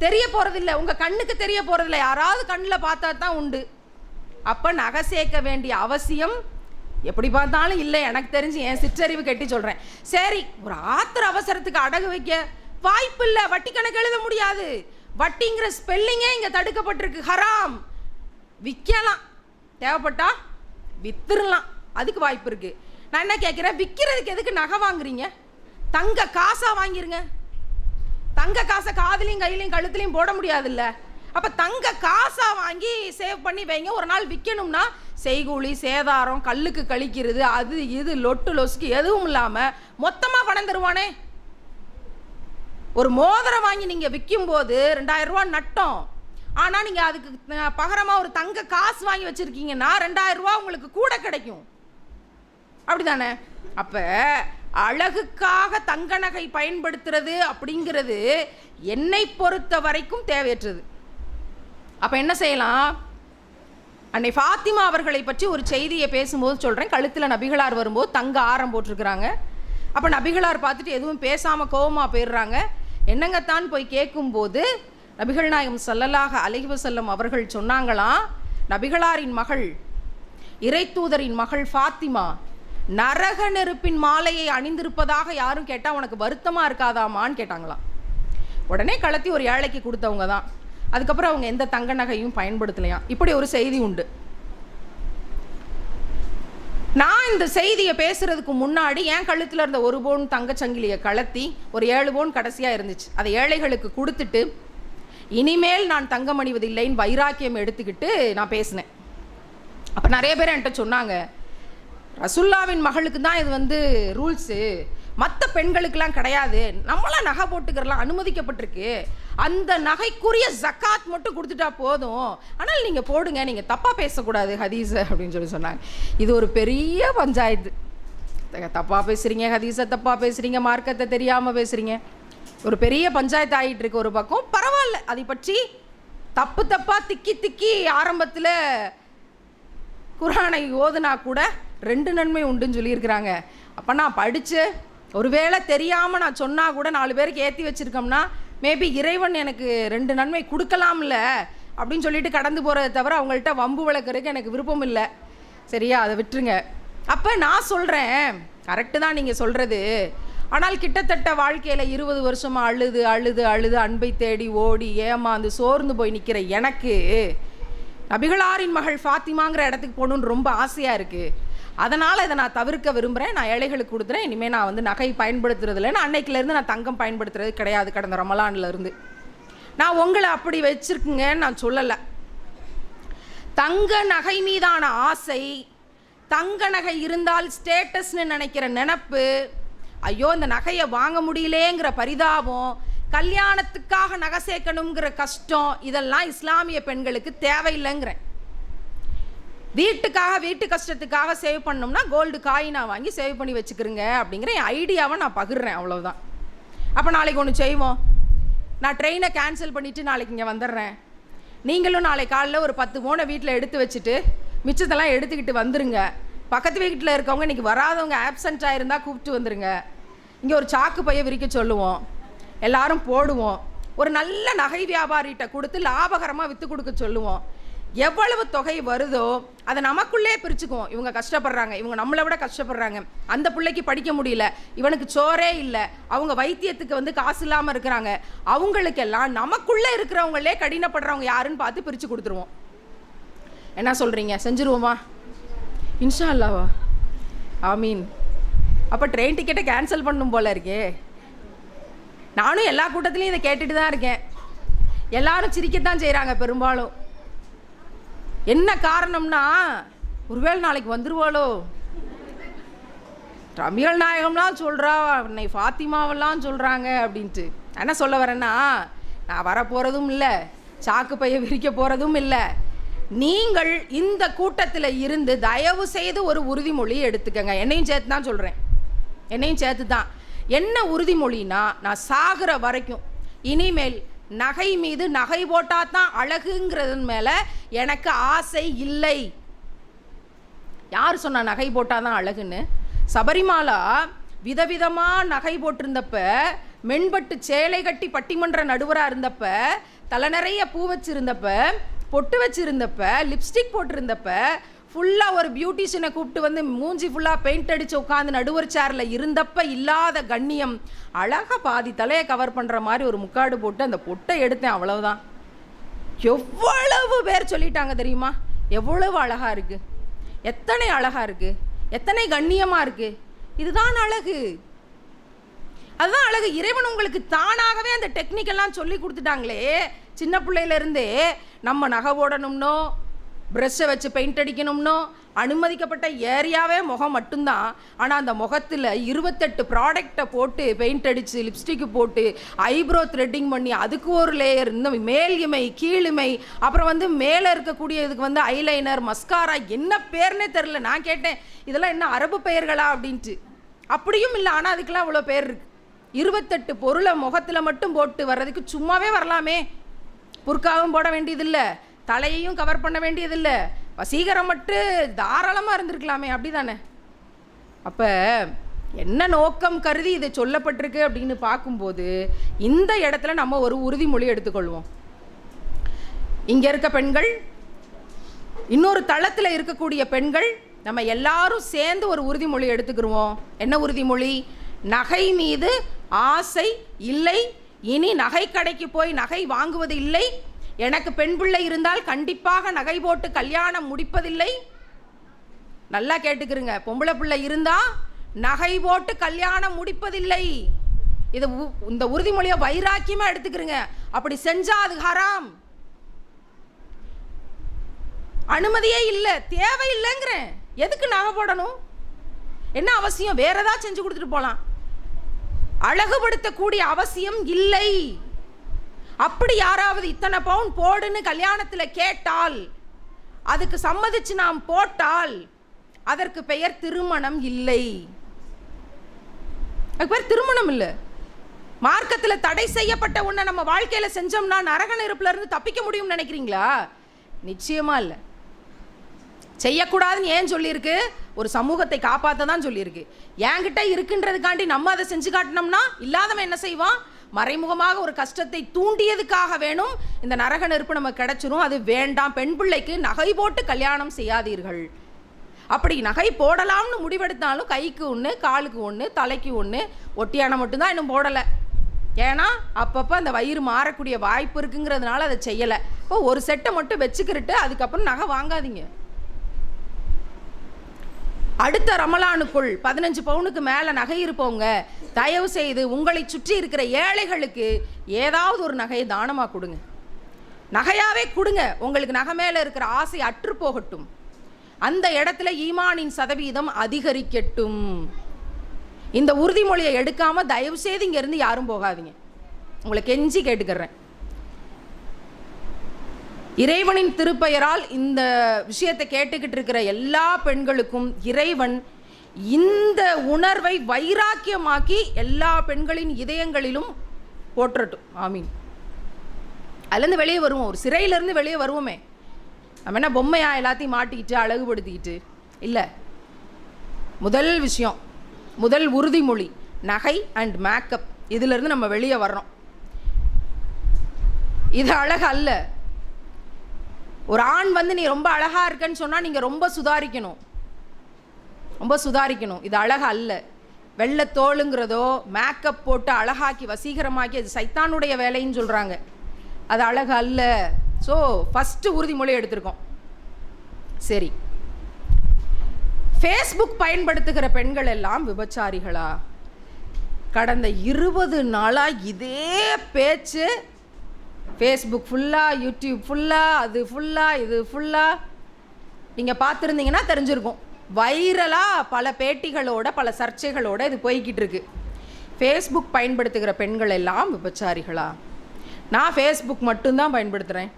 S1: தெரிய போகிறதில்லை, உங்கள் கண்ணுக்கு தெரிய போகிறதில்லை, யாராவது கண்ணில் பார்த்தா தான் உண்டு. அப்போ நகை சேர்க்க வேண்டிய அவசியம் எப்படி பார்த்தாலும் இல்லை. எனக்கு தெரிஞ்சு என் சிற்றறிவு கட்டி சொல்கிறேன். சரி, ஒரு ஆத்திர அவசரத்துக்கு அடகு வைக்க வாய்ப்பு இல்லை, வட்டி கணக்கு எழுத முடியாது, வட்டிங்கிற ஸ்பெல்லிங்கே இங்கே தடுக்கப்பட்டிருக்கு, ஹராம். விற்கலாம், தேவைப்பட்டா வித்துடலாம், அதுக்கு வாய்ப்பு இருக்குது. நான் என்ன கேட்குறேன், விற்கிறதுக்கு எதுக்கு நகை வாங்குறீங்க? தங்க காசாக வாங்கிருங்க. தங்க காசை காதுலையும் கையிலையும் கழுத்துலையும் போட முடியாதுல்ல. அப்போ தங்க காசாக வாங்கி சேவ் பண்ணி வைங்க. ஒரு நாள் விற்கணும்னா செய்கூலி சேதாரம், கல்லுக்கு கழிக்கிறது, அது இது லொட்டு லொசுக்கு எதுவும் இல்லாமல் மொத்தமாக பணம் தருவானே. ஒரு மோதிரம் வாங்கி நீங்கள் விற்கும்போது 2000 ரூபா நட்டம். ஆனால் நீங்கள் அதுக்கு பகரமாக ஒரு தங்க காசு வாங்கி வச்சுருக்கீங்கன்னா 2000 ரூபா உங்களுக்கு கூட கிடைக்கும், அப்படிதானே? அப்போ அழகுக்காக தங்க நகை பயன்படுத்துறது அப்படிங்கிறது என்னை பொறுத்த வரைக்கும் தேவையற்றது. அப்போ என்ன செய்யலாம்? அன்னை ஃபாத்திமா அவர்களை பற்றி ஒரு செய்தியை பேசும்போது சொல்கிறேன். கழுத்தில் நபிகளார் வரும்போது தங்க ஆரம் போட்டிருக்கிறாங்க. அப்போ நபிகளார் பார்த்துட்டு எதுவும் பேசாமல் கோவமாக போயிடுறாங்க. என்னங்கத்தான் போய் கேட்கும்போது நபிகள் நாயகம் ஸல்லல்லாஹு அலைஹி வஸல்லம் அவர்கள் சொன்னாங்களாம், நபிகளாரின் மகள் இறை தூதரின் மகள் ஃபாத்திமா நரக நெருப்பின் மாலையை அணிந்திருப்பதாக யாரும் கேட்டால் உனக்கு வருத்தமாக இருக்காதாமான்னு கேட்டாங்களாம். உடனே கலத்தி ஒரு ஏழைக்கு கொடுத்தவங்க தான். அதுக்கப்புறம் அவங்க எந்த தங்க நகையும் பயன்படுத்தலையாம். இப்படி ஒரு செய்தி உண்டு. நான் இந்த செய்தியை பேசுறதுக்கு முன்னாடி என் கழுத்தில் இருந்த 1 பவுன் தங்கச்சங்கிலியை கலத்தி ஒரு 7 பவுன் கடைசியாக இருந்துச்சு, அதை ஏழைகளுக்கு கொடுத்துட்டு இனிமேல் நான் தங்கம் அணிவதில்லைன்னு வைராக்கியம் எடுத்துக்கிட்டு நான் பேசினேன். அப்போ நிறைய பேர் என்கிட்ட சொன்னாங்க, ரசுல்லாவின் மகளுக்கு தான் இது ரூல்ஸு, மற்ற பெண்களுக்கெல்லாம் கிடையாது, நம்மளாம் நகை போட்டுக்கிறலாம் அனுமதிக்கப்பட்டிருக்கு, அந்த நகைக்குரிய ஜக்காத் மட்டும் கொடுத்துட்டா போதும், ஆனால் நீங்கள் போடுங்க, நீங்கள் தப்பாக பேசக்கூடாது ஹதீஸை அப்படின்னு சொன்னாங்க. இது ஒரு பெரிய பஞ்சாயத்து. தப்பாக பேசுகிறீங்க, ஹதீஸை தப்பாக பேசுகிறீங்க, மார்க்கத்தை தெரியாமல் பேசுகிறீங்க, ஒரு பெரிய பஞ்சாயத்து ஆகிட்டு இருக்கு. ஒரு பக்கம் பரவாயில்ல, அதை பற்றி தப்பாக திக்கி ஆரம்பத்தில் குர்ஆனை ஓதுனா கூட 2 நன்மை உண்டுன்னு சொல்லியிருக்கிறாங்க. அப்போ நான் படித்து ஒருவேளை தெரியாமல் நான் சொன்னால் கூட 4 பேருக்கு ஏற்றி வச்சுருக்கோம்னா மேபி இறைவன் எனக்கு 2 நன்மை கொடுக்கலாம்ல அப்படின்னு சொல்லிட்டு கடந்து போகிறத தவிர அவங்கள்ட்ட வம்பு வளர்க்குறதுக்கு எனக்கு விருப்பம் இல்லை. சரியா, அதை விட்டுருங்க. அப்போ நான் சொல்கிறேன், கரெக்டு தான் நீங்கள் சொல்கிறது. ஆனால் கிட்டத்தட்ட வாழ்க்கையில் 20 வருஷமாக அழுது அழுது அழுது அன்பை தேடி ஓடி ஏமாந்து சோர்ந்து போய் நிற்கிற எனக்கு நபிகளாரின் மகள் ஃபாத்திமாங்கிற இடத்துக்கு போகணுன்னு ரொம்ப ஆசையாக இருக்குது. அதனால் இதை நான் தவிர்க்க விரும்புகிறேன். நான் ஏழைகளுக்கு கொடுத்துறேன். இனிமேல் நான் வந்து நகை பயன்படுத்துறது இல்லைன்னு அன்னைக்கிலேருந்து நான் தங்கம் பயன்படுத்துறது கிடையாது. கடந்த ரமலான்லேருந்து நான் உங்களை அப்படி வச்சுருக்குங்கன்னு நான் சொல்லலை. தங்க நகை மீதான ஆசை, தங்க நகை இருந்தால் ஸ்டேட்டஸ்ன்னு நினைக்கிற நினப்பு, ஐயோ இந்த நகையை வாங்க முடியலேங்கிற பரிதாபம், கல்யாணத்துக்காக நகை சேர்க்கணுங்கிற கஷ்டம், இதெல்லாம் இஸ்லாமிய பெண்களுக்கு தேவையில்லைங்கிறேன். வீட்டுக்காக வீட்டு கஷ்டத்துக்காக சேவ் பண்ணோம்னா கோல்டு காயினா வாங்கி சேவ் பண்ணி வச்சுக்கிறேங்க அப்படிங்கிற என் ஐடியாவை நான் பகிர்றேன், அவ்வளோதான். அப்போ நாளைக்கு ஒன்று செய்வோம். நான் ட்ரெயினை கேன்சல் பண்ணிவிட்டு நாளைக்கு இங்கே வந்துடுறேன். நீங்களும் நாளை காலையில் ஒரு 10 பவுனை வீட்டில் எடுத்து வச்சுட்டு மிச்சத்தெல்லாம் எடுத்துக்கிட்டு வந்துருங்க. பக்கத்து வீட்டில் இருக்கவங்க இன்றைக்கி வராதவங்க ஆப்சண்ட்டாக இருந்தால் கூப்பிட்டு வந்துருங்க. இங்கே ஒரு சாக்கு பையை விரிக்க சொல்லுவோம், எல்லாரும் போடுவோம். ஒரு நல்ல நகை வியாபாரிகிட்ட கொடுத்து லாபகரமாக விற்று கொடுக்க சொல்லுவோம். எவ்வளவு தொகை வருதோ அதை நமக்குள்ளே பிரிச்சுக்குவோம். இவங்க கஷ்டப்படுறாங்க, இவங்க நம்மளை விட கஷ்டப்படுறாங்க, அந்த பிள்ளைக்கு படிக்க முடியல, இவனுக்கு சோறே இல்லை, அவங்க வைத்தியத்துக்கு வந்து காசு இல்லாமல் இருக்கிறாங்க, அவங்களுக்கெல்லாம் நமக்குள்ளே இருக்கிறவங்களே கடினப்படுறவங்க யாருன்னு பார்த்து பிரித்து கொடுத்துருவோம். என்ன சொல்கிறீங்க? செஞ்சுருவோமா? இன்ஷா அல்லாவா? ஆமீன். அப்போ ட்ரெயின் டிக்கெட்டை கேன்சல் பண்ணும் போல இருக்கே. நானும் எல்லா கூட்டத்துலேயும் இதை கேட்டுட்டு தான் இருக்கேன். எல்லாரும் சிரிக்கத்தான் செய்கிறாங்க பெரும்பாலும். என்ன காரணம்னா, ஒருவேளை நாளைக்கு வந்துருவாளோ, ரமியல் நாயகம்லாம் சொல்கிறா, அன்னை ஃபாத்திமாவெல்லாம் சொல்கிறாங்க அப்படின்ட்டு. என்ன சொல்ல வரேன்னா, நான் வரப்போகிறதும் இல்லை, சாக்கு பையை விரிக்க போகிறதும் இல்லை. நீங்கள் இந்த கூட்டத்தில் இருந்து தயவு செய்து ஒரு உறுதிமொழி எடுத்துக்கங்க. என்னையும் சேர்த்து தான் சொல்கிறேன், என்னையும் சேர்த்து தான். என்ன உறுதிமொழினா, நான் சாகிற வரைக்கும் இனிமேல் நகை மீது நகை போட்டால் தான் அழகுங்கிறது மேலே எனக்கு ஆசை இல்லை. யார் சொன்னா நகை போட்டால் தான் அழகுன்னு? சபரிமாலா விதவிதமாக நகை போட்டிருந்தப்ப, மென்பட்டு சேலை கட்டி பட்டிமன்ற நடுவராக இருந்தப்ப, தலை நிறைய பூ வச்சுருந்தப்ப, பொட்டு வச்சுருந்தப்ப, லிப்ஸ்டிக் போட்டிருந்தப்ப, ஃபுல்லாக ஒரு பியூட்டிஷியனை கூப்பிட்டு வந்து மூஞ்சி ஃபுல்லாக பெயிண்ட் அடித்து உட்காந்து நடுவர் சேரில் இருந்தப்ப இல்லாத கண்ணியம், அழகாக பாதி தலையை கவர் பண்ணுற மாதிரி ஒரு முக்காடு போட்டு அந்த பொட்டை எடுத்தேன், அவ்வளவுதான். எவ்வளவு பேர் சொல்லிட்டாங்க தெரியுமா, எவ்வளவு அழகாக இருக்குது, எத்தனை அழகாக இருக்குது, எத்தனை கண்ணியமாக இருக்குது. இதுதான் அழகு, அதுதான் அழகு. இறைவன் உங்களுக்கு தானாகவே அந்த டெக்னிக்கெல்லாம் சொல்லி கொடுத்துட்டாங்களே. சின்ன பிள்ளையிலேருந்தே நம்ம நகை போடணும்னோ, ப்ரெஷ்ஷை வச்சு பெயிண்ட் அடிக்கணும்னோ, அனுமதிக்கப்பட்ட ஏரியாவே முகம் மட்டும்தான். ஆனால் அந்த முகத்தில் 28 ப்ராடக்டை போட்டு பெயிண்ட் அடித்து லிப்ஸ்டிக்கு போட்டு ஐப்ரோ த்ரெட்டிங் பண்ணி அதுக்கு ஒரு லேயர், இந்த மேல் இமை கீழிமை, அப்புறம் வந்து மேலே இருக்கக்கூடிய இதுக்கு வந்து ஐலைனர் மஸ்காரா, என்ன பேர்னே தெரில. நான் கேட்டேன், இதெல்லாம் என்ன அரபு பெயர்களா அப்படின்ட்டு. அப்படியும் இல்லை, ஆனால் அதுக்கெல்லாம் அவ்வளோ பேர் இருக்குது. 28 பொருளை முகத்தில் மட்டும் போட்டு வர்றதுக்கு சும்மாவே வரலாமே. புர்காவும் போட வேண்டியதில்லை, தலையையும் கவர் பண்ண வேண்டியதில்லை, வசீகரம் மட்டும் தாராளமாக இருந்திருக்கலாமே, அப்படி தானே? அப்போ என்ன நோக்கம் கருதி இதை சொல்லப்பட்டிருக்கு அப்படின்னு பார்க்கும்போது இந்த இடத்துல நம்ம ஒரு உறுதிமொழி எடுத்துக்கொள்வோம். இங்கே இருக்க பெண்கள், இன்னொரு தளத்தில் இருக்கக்கூடிய பெண்கள், நம்ம எல்லாரும் சேர்ந்து ஒரு உறுதிமொழி எடுத்துக்கிடுவோம். என்ன உறுதிமொழி? நகை மீது ஆசை இல்லை, இனி நகை கடைக்கு போய் நகை வாங்குவது இல்லை, எனக்கு பெண் பிள்ளை இருந்தால் கண்டிப்பாக நகை போட்டு கல்யாணம் முடிப்பதில்லை. நல்லா கேட்டுக்கிறங்க, பொம்பளை பிள்ளை இருந்தா நகை போட்டு கல்யாணம் முடிப்பதில்லை. இது இந்த உறுதிமொழியை வைராக்கியமா எடுத்துக்கிறங்க. அப்படி செஞ்சா அது ஹராம், அனுமதியே இல்லை, தேவையில்லைங்கிறேன். எதுக்கு நகை போடணும்? என்ன அவசியம்? வேற ஏதாவது செஞ்சு கொடுத்துட்டு போகலாம். அழகுபடுத்தக்கூடிய அவசியம் இல்லை. அப்படி யாராவது இத்தனை பவுன் போடுன்னு கல்யாணத்தில் கேட்டால், அதுக்கு சம்மதிச்சு நாம் போட்டால், அதற்கு பெயர் திருமணம் இல்லை. அதுக்கு பேர் திருமணம் இல்லை. மார்க்கத்தில் தடை செய்யப்பட்ட ஒன்றை நம்ம வாழ்க்கையில் செஞ்சோம்னா நரக நெருப்புல இருந்து தப்பிக்க முடியும்னு நினைக்கிறீங்களா? நிச்சயமா இல்லை. செய்யக்கூடாதுன்னு ஏன் சொல்லியிருக்கு? ஒரு சமூகத்தை காப்பாற்ற தான் சொல்லியிருக்கு. என்கிட்ட இருக்குன்றதுக்காண்டி நம்ம அதை செஞ்சு காட்டினோம்னா இல்லாதவன் என்ன செய்வான்? மறைமுகமாக ஒரு கஷ்டத்தை தூண்டியதுக்காக வேணும் இந்த நரக நெருப்பு நமக்கு கிடைச்சிரும். அது வேண்டாம். பெண் பிள்ளைக்கு நகை போட்டு கல்யாணம் செய்யாதீர்கள். அப்படி நகை போடலாம்னு முடிவெடுத்தாலும் கைக்கு ஒன்று, காலுக்கு ஒன்று, தலைக்கு ஒன்று, ஒட்டியானம் மட்டும்தான் இன்னும் போடலை. ஏன்னா அப்பப்போ அந்த வயிறு மாறக்கூடிய வாய்ப்பு இருக்குங்கிறதுனால அதை செய்யலை. இப்போ ஒரு செட்டை மட்டும் வச்சுக்கிட்டு அதுக்கப்புறம் நகை வாங்காதீங்க. அடுத்த ரமலானுக்குள் 15 பவுனுக்கு மேலே நகை இருப்பவங்க தயவு செய்து உங்களை சுற்றி இருக்கிற ஏழைகளுக்கு ஏதாவது ஒரு நகையை தானமாக கொடுங்க. நகையாவே கொடுங்க. உங்களுக்கு நகை மேலே இருக்கிற ஆசை அற்று போகட்டும். அந்த இடத்துல ஈமானின் சதவீதம் அதிகரிக்கட்டும். இந்த உறுதிமொழியை எடுக்காம தயவு செய்து இங்கேருந்து யாரும் போகாதீங்க. உங்களை கெஞ்சி கேட்டுக்கிறேன். இறைவனின் திருப்பெயரால் இந்த விஷயத்தை கேட்டுக்கிட்டு இருக்கிற எல்லா பெண்களுக்கும் இறைவன் இந்த உணர்வை வைராக்கியமாக்கி எல்லா பெண்களின் இதயங்களிலும் போற்றட்டும். ஆமீன். அதுலேருந்து வெளியே வருவோம். ஒரு சிறையிலேருந்து வெளியே வருவோமே. நம்ம என்ன பொம்மையா எல்லாத்தையும் மாட்டிக்கிட்டு அழகுபடுத்திக்கிட்டு இல்லை. முதல் விஷயம், முதல் உறுதிமொழி நகை அண்ட் மேக்கப். இதிலிருந்து நம்ம வெளியே வர்றோம். இது அழகு அல்ல. ஒரு ஆண் வந்து நீ ரொம்ப அழகா இருக்கன்னு சொன்னா நீங்க ரொம்ப சுதாரிக்கணும், ரொம்ப சுதாரிக்கணும். இது அழகு அல்ல. வெள்ளை தோளுங்கிறதோ மேக்கப் போட்டு அழகாக்கி வசீகரமாக்கி அது சைத்தானுடைய வேலைன்னு சொல்றாங்க. அது அழகு அல்ல. ஸோ ஃபஸ்ட்டு உறுதிமொழி எடுத்திருக்கோம். சரி, ஃபேஸ்புக் பயன்படுத்துகிற பெண்கள் எல்லாம் விபச்சாரிகளா? கடந்த 20 நாளாக இதே பேச்சு. ஃபேஸ்புக் ஃபுல்லாக, யூடியூப் ஃபுல்லாக, அது ஃபுல்லாக, இது ஃபுல்லாக நீங்கள் பார்த்துருந்தீங்கன்னா தெரிஞ்சிருக்கும். வைரலாக பல பேட்டிகளோட பல சர்ச்சைகளோட இது போய்கிட்டு இருக்கு. ஃபேஸ்புக் பயன்படுத்துகிற பெண்கள் எல்லாம் விபச்சாரிகளா? நான் ஃபேஸ்புக் மட்டும்தான் பயன்படுத்துகிறேன்.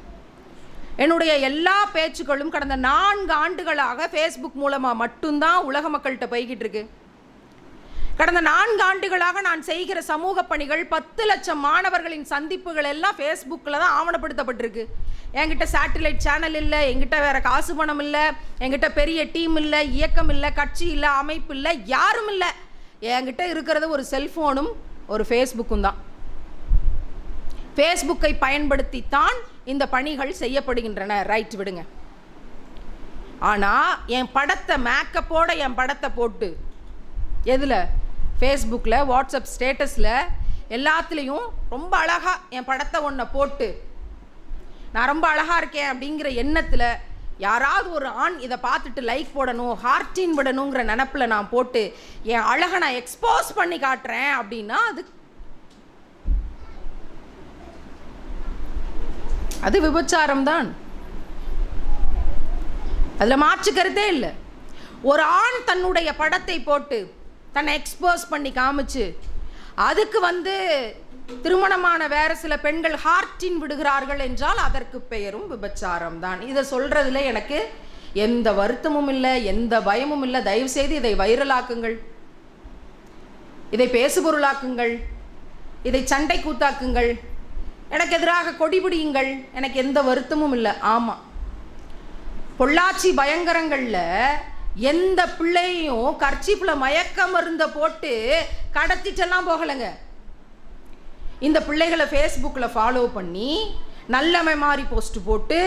S1: என்னுடைய எல்லா பேச்சுக்களும் கடந்த 4 ஆண்டுகளாக ஃபேஸ்புக் மூலமாக மட்டும்தான் உலக மக்கள்கிட்ட போய்கிட்டு இருக்கு. கடந்த 4 ஆண்டுகளாக நான் செய்கிற சமூக பணிகள் 10 லட்சம் மாணவர்களின் சந்திப்புகள் எல்லாம் ஃபேஸ்புக்கில் தான் ஆவணப்படுத்தப்பட்டிருக்கு. என்கிட்ட சேட்டலைட் சேனல் இல்லை, என்கிட்ட வேறு காசு பணம் இல்லை, என்கிட்ட பெரிய டீம் இல்லை, இயக்கம் இல்லை, கட்சி இல்லை, அமைப்பு இல்லை, யாரும் இல்லை. என்கிட்ட இருக்கிறது ஒரு செல்ஃபோனும் ஒரு ஃபேஸ்புக்கும் தான். ஃபேஸ்புக்கை பயன்படுத்தித்தான் இந்த பணிகள் செய்யப்படுகின்றன. ரைட், விடுங்க. ஆனால் என் படத்தை மேக்கப்போட என் படத்தை போட்டு எதில், ஃபேஸ்புக்கில், வாட்ஸ்அப் ஸ்டேட்டஸில் எல்லாத்துலேயும் ரொம்ப அழகாக என் படத்தை ஒன்றை போட்டு நான் ரொம்ப அழகாக இருக்கேன் அப்படிங்கிற எண்ணத்தில் யாராவது ஒரு ஆண் இதை பார்த்துட்டு லைக் போடணும், ஹார்ட்டின் விடணுங்கிற நினப்பில் நான் போட்டு என் அழகை நான் எக்ஸ்போஸ் பண்ணி காட்டுறேன் அப்படின்னா அது விபச்சாரம் தான். அதில் மாற்று கருத்தே இல்லை. ஒரு ஆண் தன்னுடைய படத்தை போட்டு தன்னை எக்ஸ்போஸ் பண்ணி காமிச்சு அதுக்கு திருமணமான வேறு சில பெண்கள் ஹார்ட்டின் விடுகிறார்கள் என்றால் அதற்கு பெயரும் விபச்சாரம் தான். இதை சொல்றதுல எனக்கு எந்த வருத்தமும் இல்லை, எந்த பயமும் இல்லை. தயவு செய்து இதை வைரலாக்குங்கள், இதை பேசுபொருளாக்குங்கள், இதை சண்டை கூத்தாக்குங்கள், எனக்கு எதிராக கொடிபிடியுங்கள். எனக்கு எந்த வருத்தமும் இல்லை. ஆமாம், பொள்ளாச்சி பயங்கரங்களில் எந்த பிள்ளையும் கர்ச்சீப்பில் மயக்க மருந்த போட்டு கடத்திட்டெல்லாம் போகலைங்க. இந்த பிள்ளைகளை ஃபேஸ்புக்கில் ஃபாலோ பண்ணி நல்லமை மாதிரி போஸ்ட் போட்டு,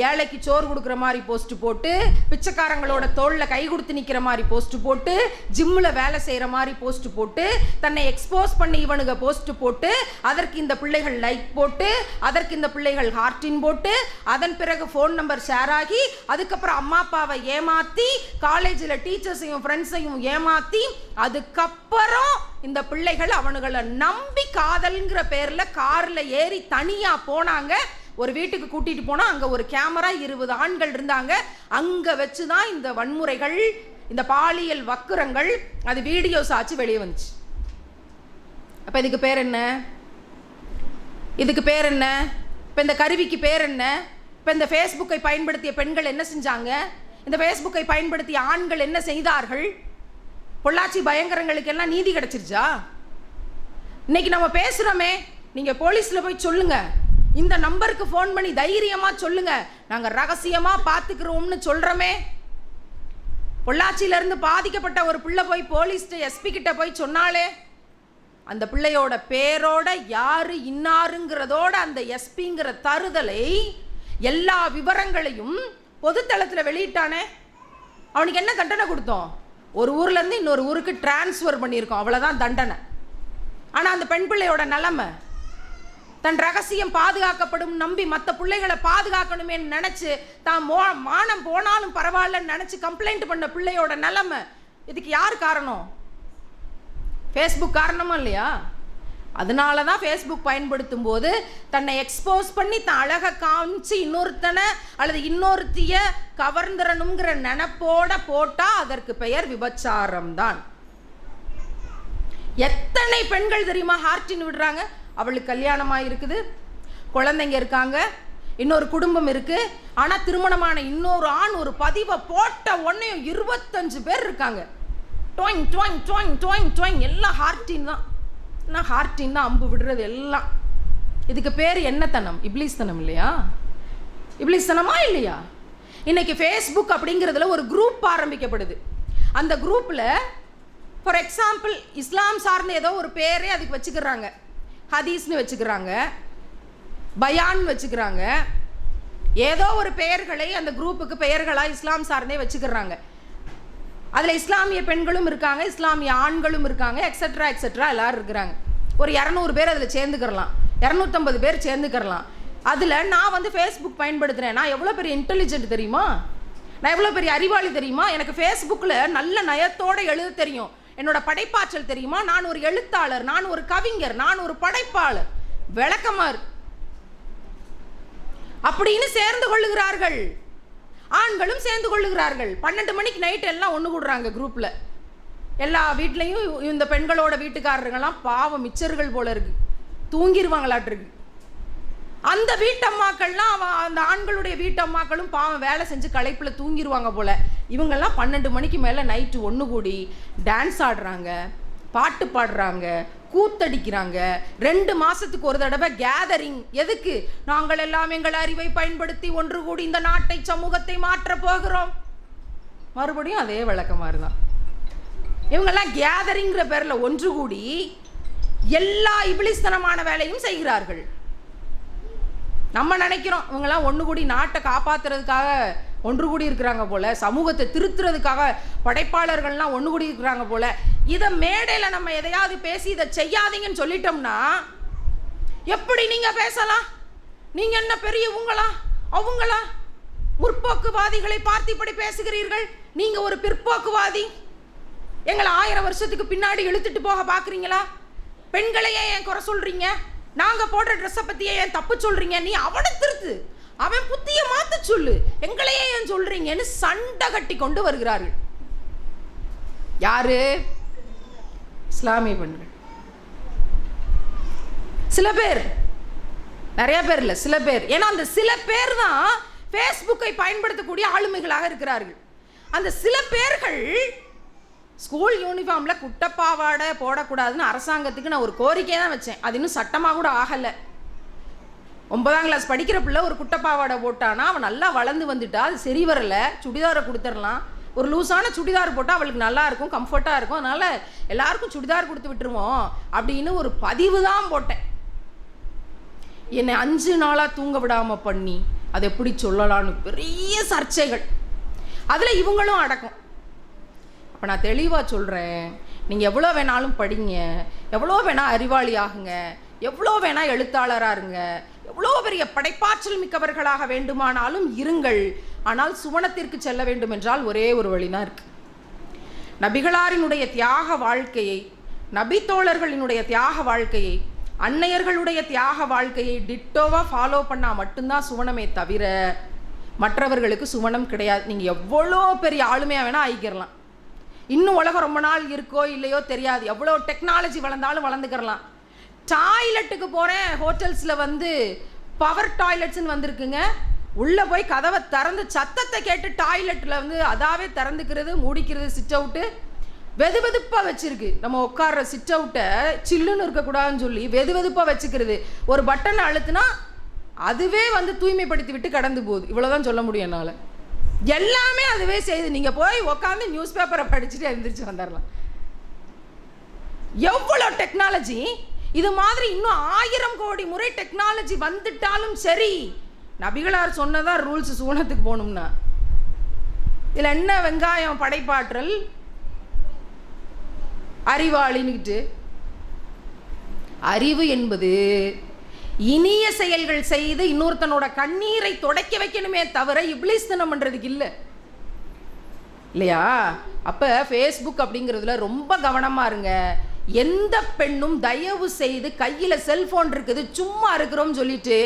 S1: ஏழைக்கு சோறு கொடுக்குற மாதிரி போஸ்ட் போட்டு, பிச்சைக்காரங்களோட தோளில் கை கொடுத்து நிற்கிற மாதிரி போஸ்ட் போட்டு, ஜிம்மில் வேலை செய்கிற மாதிரி போஸ்ட் போட்டு, தன்னை எக்ஸ்போஸ் பண்ணி இவனுங்க போஸ்ட் போட்டு, அதற்கு இந்த பிள்ளைகள் லைக் போட்டு, அதற்கு இந்த பிள்ளைகள் ஹார்ட்டின் போட்டு, அதன் பிறகு ஃபோன் நம்பர் ஷேர் ஆகி, அதுக்கப்புறம் அம்மா அப்பாவை ஏமாற்றி, காலேஜில் டீச்சர்ஸையும் ஃப்ரெண்ட்ஸையும் ஏமாற்றி, அதுக்கப்புறம் இந்த பிள்ளைகள் அவனுங்களை நம்பி காதல்ங்கிற பேரில் காரில் ஏறி தனியாக போனாங்க. ஒரு வீட்டுக்கு கூட்டிகிட்டு போனால் அங்கே ஒரு கேமரா, 20 ஆண்கள் இருந்தாங்க. அங்கே வச்சு தான் இந்த வன்முறைகள், இந்த பாலியல் வக்குரங்கள், அது வீடியோஸ் ஆச்சு வெளியே வந்துச்சு. அப்போ இதுக்கு பேர் என்ன? இதுக்கு பேர் என்ன? இப்போ இந்த கருவிக்கு பேர் என்ன? இப்போ இந்த ஃபேஸ்புக்கை பயன்படுத்திய பெண்கள் என்ன செஞ்சாங்க? இந்த ஃபேஸ்புக்கை பயன்படுத்திய ஆண்கள் என்ன செய்தார்கள்? பொள்ளாச்சி பயங்கரங்களுக்கு எல்லாம் நீதி கிடைச்சிருச்சா? இன்னைக்கு நம்ம பேசுகிறோமே, நீங்கள் போலீஸில் போய் சொல்லுங்க, இந்த நம்பருக்கு ஃபோன் பண்ணி தைரியமாக சொல்லுங்க, நாங்கள் ரகசியமாக பார்த்துக்கிறோம்னு சொல்கிறோமே. பொள்ளாச்சியிலேருந்து பாதிக்கப்பட்ட ஒரு பிள்ளை போய் போலீஸ்ட்டு எஸ்பி கிட்ட போய் சொன்னாலே, அந்த பிள்ளையோட பேரோட யாரு இன்னாருங்கிறதோட அந்த எஸ்பிங்கிற தருதலை எல்லா விவரங்களையும் பொதுத்தளத்தில் வெளியிட்டானே. அவனுக்கு என்ன தண்டனை கொடுத்தோம்? ஒரு ஊர்லேருந்து இன்னொரு ஊருக்கு டிரான்ஸ்ஃபர் பண்ணியிருக்கோம், அவ்வளோதான் தண்டனை. ஆனால் அந்த பெண் பிள்ளையோட நிலைமை, தன் ரகசியம் பாதுகாக்கப்படும் நம்பி மற்ற பிள்ளைகளை பாதுகாக்கணுமே நினச்சி தான் மானம் போனாலும் பரவாயில்லன்னு நினச்சி கம்ப்ளைண்ட் பண்ண பிள்ளையோட நிலைமை. இதுக்கு யார் காரணம்? ஃபேஸ்புக் காரணமா இல்லையா? அதனால தான் ஃபேஸ்புக் பயன்படுத்தும் போது தன்னை எக்ஸ்போஸ் பண்ணி தான் அழகை காமிச்சு இன்னொருத்தனை அல்லது இன்னொருத்திய கவர்ந்துடணுங்கிற நினைப்போட போட்டால் அதற்கு பெயர் விபச்சாரம் தான். எத்தனை பெண்கள் தெரியுமா ஹார்ட்டின் விடுறாங்க? அவளுக்கு கல்யாணமாக இருக்குது, குழந்தைங்க இருக்காங்க, இன்னொரு குடும்பம் இருக்கு, ஆனால் திருமணமான இன்னொரு ஆண் ஒரு பதிவை போட்ட உடனே 25 பேர் இருக்காங்க. Doing doing doing doing doing எல்லாம் ஹார்ட்டின் தான். நான் ஹார்ட்டின் தான் அம்பு விடுறது எல்லாம். இதுக்கு பேர் என்ன தனம்? இப்லீஸ் தனம் இல்லையா? இப்லீஸ் தனமா இல்லையா? இன்னைக்கு ஃபேஸ்புக் அப்படிங்கிறதுல ஒரு குரூப் ஆரம்பிக்கப்படுது. அந்த குரூப்பில் ஃபார் எக்ஸாம்பிள் இஸ்லாம் சார்ந்த ஏதோ ஒரு பேரே அதுக்கு வச்சுக்கிறாங்க. ஹதீஸ்னு வச்சுக்கிறாங்க, பயான் வச்சுக்கிறாங்க, ஏதோ ஒரு பெயர்களை அந்த குரூப்புக்கு பெயர்களாக இஸ்லாம் சார்ந்தே வச்சுக்கிறாங்க. அதில் இஸ்லாமிய பெண்களும் இருக்காங்க, இஸ்லாமிய ஆண்களும் இருக்காங்க, எக்ஸட்ரா எக்ஸட்ரா எல்லாரும் இருக்கிறாங்க. ஒரு 200 பேர் அதில் சேர்ந்துக்கிறலாம், 250 பேர் சேர்ந்துக்கிறலாம். அதில் நான் வந்து ஃபேஸ்புக் பயன்படுத்துகிறேன். நான் எவ்வளோ பெரிய இன்டெலிஜென்ட் தெரியுமா? நான் எவ்வளோ பெரிய அறிவாளி தெரியுமா? எனக்கு ஃபேஸ்புக்கில் நல்ல நயத்தோடு எழுத தெரியும், என்னோட படைப்பாற்றல் தெரியுமா? நான் ஒரு எழுத்தாளர், நான் ஒரு கவிஞர், நான் ஒரு படைப்பாளர், விளக்கமாறு அப்படின்னு சேர்ந்து கொள்ளுகிறார்கள். ஆண்களும் சேர்ந்து கொள்ளுகிறார்கள். 12 மணிக்கு நைட் எல்லாம் ஒன்று கூடுறாங்க குரூப்பில். எல்லா வீட்லேயும் இந்த பெண்களோட வீட்டுக்காரருங்கெல்லாம் பாவம் மிச்சர்கள் போல இருக்கு, தூங்கிடுவாங்களாட்டிருக்கு. அந்த வீட்டம்மாக்கள்லாம் அந்த ஆண்களுடைய வீட்டம்மாக்களும் பாவம் வேலை செஞ்சு களைப்பில் தூங்கிடுவாங்க போல. இவங்கெல்லாம் 12 மணிக்கு மேலே நைட்டு ஒன்று கூடி டான்ஸ் ஆடுறாங்க, பாட்டு பாடுறாங்க, கூத்தடிக்கிறாங்க. 2 மாசத்துக்கு ஒரு தடவை கேதரிங். எதுக்கு? நாங்கள் எல்லாம் எங்கள் அறிவை பயன்படுத்தி ஒன்று கூடி இந்த நாட்டை சமூகத்தை மாற்ற போகிறோம். மறுபடியும் அதே விளக்கமாறு தான். இவங்கெல்லாம் கேதரிங்கிற பேரில் ஒன்று கூடி எல்லா இபிலிஸ்தனமான வேலையும் செய்கிறார்கள். நம்ம நினைக்கிறோம் இவங்கெல்லாம் ஒன்று கூடி நாட்டை காப்பாற்றுறதுக்காக ஒன்று கூடி இருக்கிறாங்க போல, சமூகத்தை திருத்துறதுக்காக படைப்பாளர்கள்லாம் ஒன்று கூடி இருக்கிறாங்க போல. இதை மேடையில் நம்ம எதையாவது பேசி இதை செய்யாதீங்கன்னு சொல்லிட்டோம்னா எப்படி நீங்கள் பேசலாம்? நீங்கள் என்ன பெரியவங்களா அவங்களா? முற்போக்குவாதிகளை பார்த்து இப்படி பேசுகிறீர்கள். நீங்கள் ஒரு பிற்போக்குவாதி, எங்களை 1000 வருஷத்துக்கு பின்னாடி இழுத்துட்டு போக பார்க்குறீங்களா? பெண்களையே ஏன் குறை சொல்கிறீங்க? நாங்கள் போடுற ட்ரெஸ்ஸை பற்றியே ஏன் தப்பு சொல்கிறீங்க? நீ அவனை திருத்து, அவன் புத்திய மாத்த சொல்லு, எங்களையே ஏன் சொல்றீங்கன்னு சண்டை கட்டி கொண்டு வருகிறார்கள். யாரு? இஸ்லாமிய பெண்கள். சில பேர், நிறைய பேர் இல்லை, சில பேர். ஏன்னா அந்த சில பேர் தான் ஃபேஸ்புக்கை பயன்படுத்தக்கூடிய ஆளுமைகளாக இருக்கிறார்கள். அந்த சில பேர்கள் ஸ்கூல் யூனிஃபார்ம்ல குட்டப்பாவாடை போடக்கூடாதுன்னு அரசாங்கத்துக்கு நான் ஒரு கோரிக்கை தான் வச்சேன். அது இன்னும் சட்டமாக கூட ஆகலை. 9ஆம் கிளாஸ் படிக்கிற பிள்ளை ஒரு குட்டப்பாவாடை போட்டானா அவன் நல்லா வளர்ந்து வந்துட்டா, அது சரி வரல, சுடிதாரை கொடுத்துடலாம். ஒரு லூஸான சுடிதார் போட்டால் அவளுக்கு நல்லா இருக்கும், கம்ஃபர்ட்டாக இருக்கும், அதனால் எல்லாருக்கும் சுடிதார் கொடுத்து விட்டுருவோம் அப்படின்னு ஒரு பதிவு தான் போட்டேன். என்னை 5 நாளாக தூங்க விடாமல் பண்ணி அதை எப்படி சொல்லலான்னு பெரிய சர்ச்சைகள். அதில் இவங்களும் அடக்கம். அப்போ நான் தெளிவாக சொல்கிறேன், நீங்கள் எவ்வளோ வேணாலும் படிங்க, எவ்வளோ வேணால் அறிவாளி ஆகுங்க, எவ்வளோ வேணால் எழுத்தாளராக இருங்க, எவ்வளோ பெரிய படைப்பாற்றல் மிக்கவர்களாக வேண்டுமானாலும் இருங்கள். ஆனால் சுவனத்திற்கு செல்ல வேண்டும் என்றால் ஒரே ஒரு வழிதான் இருக்கு. நபிகளாரினுடைய தியாக வாழ்க்கையை, நபித்தோழர்களினுடைய தியாக வாழ்க்கையை, அன்னையர்களுடைய தியாக வாழ்க்கையை டிட்டோவாக ஃபாலோ பண்ணால் மட்டும்தான் சுவனமே தவிர மற்றவர்களுக்கு சுவனம் கிடையாது. நீங்கள் எவ்வளோ பெரிய ஆளுமையாக வேணால் ஆகிக்கிறலாம். இன்னும் உலகம் ரொம்ப நாள் இருக்கோ இல்லையோ தெரியாது, எவ்வளோ டெக்னாலஜி வளர்ந்தாலும் வளர்ந்துக்கிறலாம். டாய்லெட்டுக்கு போகிறேன், ஹோட்டல்ஸில் வந்து பவர் டாய்லெட்ஸ்ன்னு வந்திருக்குங்க. உள்ளே போய் கதவை திறந்து சத்தத்தை கேட்டு டாய்லெட்டில் வந்து அதாவே திறந்துக்கிறது, மூடிக்கிறது. சிட் அவுட்டு வெது வெதுப்பாக வச்சுருக்கு. நம்ம உட்கார்ற சிட் அவுட்டை சில்லுன்னு இருக்கக்கூடாதுன்னு சொல்லி வெது வெதுப்பாக வச்சுக்கிறது. ஒரு பட்டனை அழுத்துனா அதுவே வந்து தூய்மைப்படுத்தி விட்டு கடந்து போகுது. இவ்வளோதான் சொல்ல முடியும் என்னால். எல்லாமே அதுவே செய்யுது. நீங்கள் போய் உட்காந்து நியூஸ் பேப்பரை படிச்சுட்டு எழுந்திரிச்சு வந்துடலாம். எவ்வளோ டெக்னாலஜி! இது மாதிரி இன்னும் 1000 கோடி முறை டெக்னாலஜி வந்துட்டாலும் சரி, நபிகளார் சொன்னதான் ரூல்ஸ் சுவனத்துக்கு போகணும்னா. இதில் என்ன வெங்காயம் படைப்பாற்றல் அறிவாளின்னுக்கிட்டு. அறிவு என்பது இனிய செயல்கள் செய்து இன்னொருத்தனோட கண்ணீரை துடைக்க வைக்கணுமே தவிர இப்ளீஸ்தனம் பண்றதுக்கு இல்லை, இல்லையா? அப்ப ஃபேஸ்புக் அப்படிங்கிறதுல ரொம்ப கவனமா இருங்க. எந்த பெண்ணும் தயவு செய்து கையில செல்போன் இருக்குது சும்மா இருக்கிறோம் சொல்லிட்டு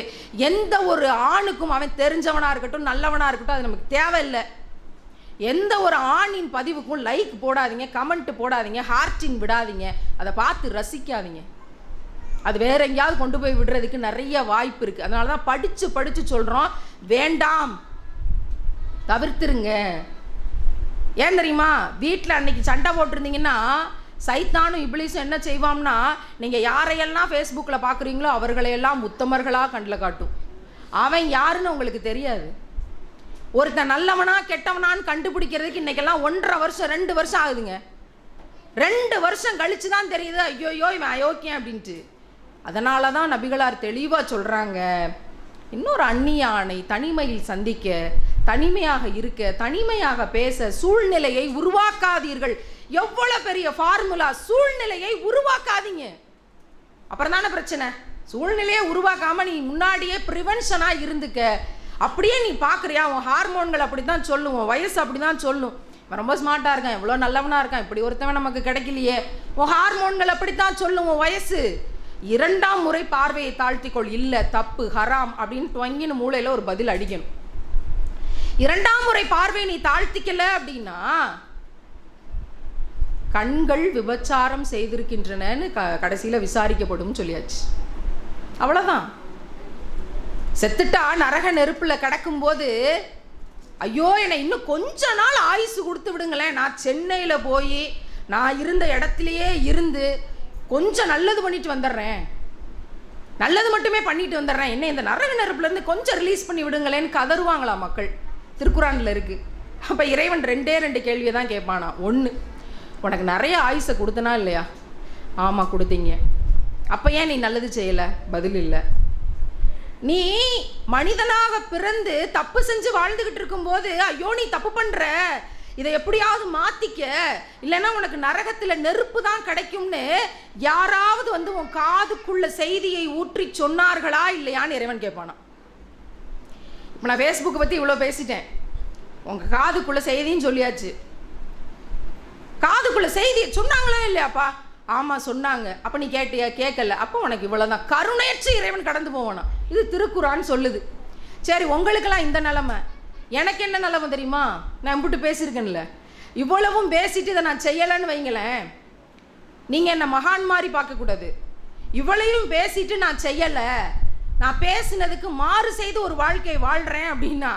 S1: எந்த ஒரு ஆணுக்கும், அவன் தெரிஞ்சவனா இருக்கட்டும் நல்லவனா இருக்கட்டும், அது நமக்கு தேவையில்லை. எந்த ஒரு ஆணின் பதிவுக்கும் லைக் போடாதீங்க, கமெண்ட் போடாதீங்க, ஹார்ட்டின் விடாதீங்க, அதை பார்த்து ரசிக்காதீங்க. அது வேற எங்கேயாவது கொண்டு போய் விடுறதுக்கு நிறைய வாய்ப்பு இருக்கு. அதனால தான் படிச்சு படிச்சு சொல்றோம், வேண்டாம், தவிர்த்துருங்க. ஏன் தெரியுமா? வீட்டில் அன்னைக்கு சண்டை போட்டிருந்தீங்கன்னா சைத்தானும் இப்ளீஸும் என்ன செய்வான்னா, நீங்க யாரையெல்லாம் ஃபேஸ்புக்கில் பார்க்குறீங்களோ அவர்களையெல்லாம் உத்தமர்களாக கண்ணில் காட்டும். அவன் யாருன்னு உங்களுக்கு தெரியாது. ஒருத்தன் நல்லவனா கெட்டவனான்னு கண்டுபிடிக்கிறதுக்கு இன்னைக்கெல்லாம் 1.5 வருஷம் 2 வருஷம் ஆகுதுங்க. 2 வருஷம் கழிச்சு தான் தெரியுது ஐயோயோ இவன் அயோக்கியம் அப்படின்ட்டு. அதனால தான் நபிகளார் தெளிவாக சொல்கிறாங்க, இன்னொரு அந்நிய ஆணை தனிமையில் சந்திக்க, தனிமையாக இருக்க, தனிமையாக பேச சூழ்நிலையை உருவாக்காதீர்கள். எவ்வளோ பெரிய ஃபார்முலா! சூழ்நிலையை உருவாக்காதீங்க. அப்புறம் தானே பிரச்சனை. சூழ்நிலையை உருவாக்காமல் நீ முன்னாடியே ப்ரிவென்ஷனாக இருந்துக்க. அப்படியே நீ பார்க்குறியா, உன் ஹார்மோன்கள் அப்படி தான் சொல்லும், உன் வயசு அப்படி தான் சொல்லும், ரொம்ப ஸ்மார்ட்டாக இருக்கான், எவ்வளோ நல்லவனாக இருக்கான், இப்படி ஒருத்தவன் நமக்கு கிடைக்கலையே, உன் ஹார்மோன்கள் அப்படி தான் சொல்லும், உன் வயசு. 2ஆம் முறை பார்வையை தாழ்த்திக்கொள், இல்லை தப்பு ஹராம் அப்படின்னு துவங்கின மூளையில் ஒரு பதில் அடிக்கணும். 2ஆம் முறை பார்வையை நீ தாழ்த்திக்கல அப்படின்னா கண்கள் விபச்சாரம் செய்திருக்கின்றனன்னு கடைசியில் விசாரிக்கப்படும் சொல்லியாச்சு. அவ்வளோதான். செத்துட்டா நரக நெருப்பில் கிடக்கும்போது ஐயோ என்னை இன்னும் கொஞ்ச நாள் ஆயுசு கொடுத்து விடுங்களேன், நான் சென்னையில் போய் நான் இருந்த இடத்துலையே இருந்து கொஞ்சம் நல்லது பண்ணிட்டு வந்துடுறேன், நல்லது மட்டுமே பண்ணிட்டு வந்துடுறேன், என்ன இந்த நரக நெருப்புலேருந்து கொஞ்சம் ரிலீஸ் பண்ணி விடுங்களேன்னு கதறுவாங்களா மக்கள். திருக்குறானில் இருக்குது. அப்போ இறைவன் 2 கேள்வியை தான் கேட்பானா. 1, உனக்கு நிறைய ஆயுசை கொடுத்தனா இல்லையா? ஆமாம் கொடுத்தீங்க. அப்போ ஏன் நீ நல்லது செய்யலை? பதில் இல்லை. நீ மனிதனாக பிறந்து தப்பு செஞ்சு வாழ்ந்துகிட்டு இருக்கும்போது ஐயோ நீ தப்பு பண்ற, இதை எப்படியாவது மாத்திக்க, இல்லைன்னா உனக்கு நரகத்தில் நெருப்பு தான் கிடைக்கும்னு யாராவது வந்து உன் காதுக்குள்ள செய்தியை ஊற்றி சொன்னார்களா இல்லையான்னு இறைவன் கேட்பானா. இப்போ நான் ஃபேஸ்புக்கை பற்றி இவ்வளோ பேசிட்டேன், உங்கள் காதுக்குள்ள செய்தின்னு சொல்லியாச்சு. காதுக்குள்ள செய்தியை சொன்னாங்களா இல்லையாப்பா? ஆமாம் சொன்னாங்க. அப்போ நீ கேட்டியா? கேட்கல. அப்போ உனக்கு இவ்வளோதான். கருணையற்ற இறைவன் கடந்து போவானா. இது திருக்குறான் சொல்லுது. சரி, உங்களுக்கெல்லாம் இந்த நிலைமை, எனக்கு என்ன நிலைமை தெரியுமா? நான் இப்படி பேசியிருக்கேன்ல, இவ்வளவும் பேசிட்டு இதை நான் செய்யலைன்னு வைங்களேன், நீங்கள் என்னை மகான் மாதிரி பார்க்கக்கூடாது. இவ்வளையும் பேசிட்டு நான் செய்யலை, நான் பேசினதுக்கு மாறு செய்து ஒரு வாழ்க்கை வாழ்கிறேன் அப்படின்னா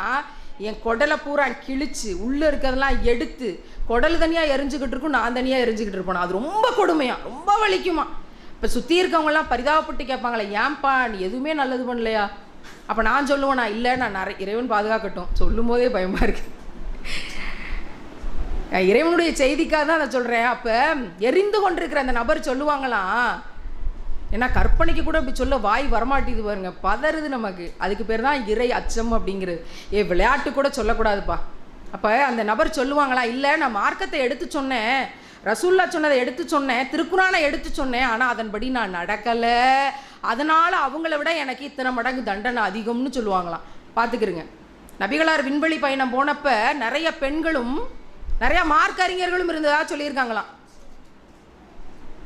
S1: என் குடலை பூரா கிழிச்சு உள்ளே இருக்கிறதெல்லாம் எடுத்து குடல் தனியாக எரிஞ்சுக்கிட்டு இருக்கும், நான் தனியாக எரிஞ்சுக்கிட்டு இருப்பேன். அது ரொம்ப கொடுமையாக, ரொம்ப வலிக்குமா. இப்போ சுற்றி இருக்கவங்கலாம் பரிதாபப்பட்டு கேட்பாங்களே, ஏன்பா நீ எதுவுமே நல்லது பண்ணலையா? அப்போ நான் சொல்லுவேன், நான் இல்லை, நான் இறைவன் பாதுகாக்கட்டும். சொல்லும் போதே பயமாக இருக்கு. இறைவனுடைய செய்திக்காக தான் அதை சொல்கிறேன். அப்போ எரிந்து கொண்டிருக்கிற அந்த நபர் சொல்லுவாங்களாம், ஏன்னா கற்பனைக்கு கூட அப்படி சொல்ல வாய் வரமாட்டேது பாருங்க, பதறுது நமக்கு. அதுக்கு பேர் தான் இறை அச்சம் அப்படிங்கிறது. விளையாட்டு கூட சொல்லக்கூடாதுப்பா. அப்போ அந்த நபர் சொல்லுவாங்களா, இல்லை நான் மார்க்கத்தை எடுத்து சொன்னேன், ரசூல்லா சொன்னதை எடுத்து சொன்னேன், திருக்குறானை எடுத்து சொன்னேன், ஆனால் அதன்படி நான் நடக்கலை, அதனால் அவங்கள விட எனக்கு இத்தனை மடங்கு தண்டனை அதிகம்னு சொல்லுவாங்களாம். பார்த்துக்கிறங்க. நபிகளார் விண்வெளி பயணம் போனப்போ நிறைய பெண்களும் நிறையா மார்க் அறிஞர்களும் இருந்ததா சொல்லியிருக்காங்களாம்.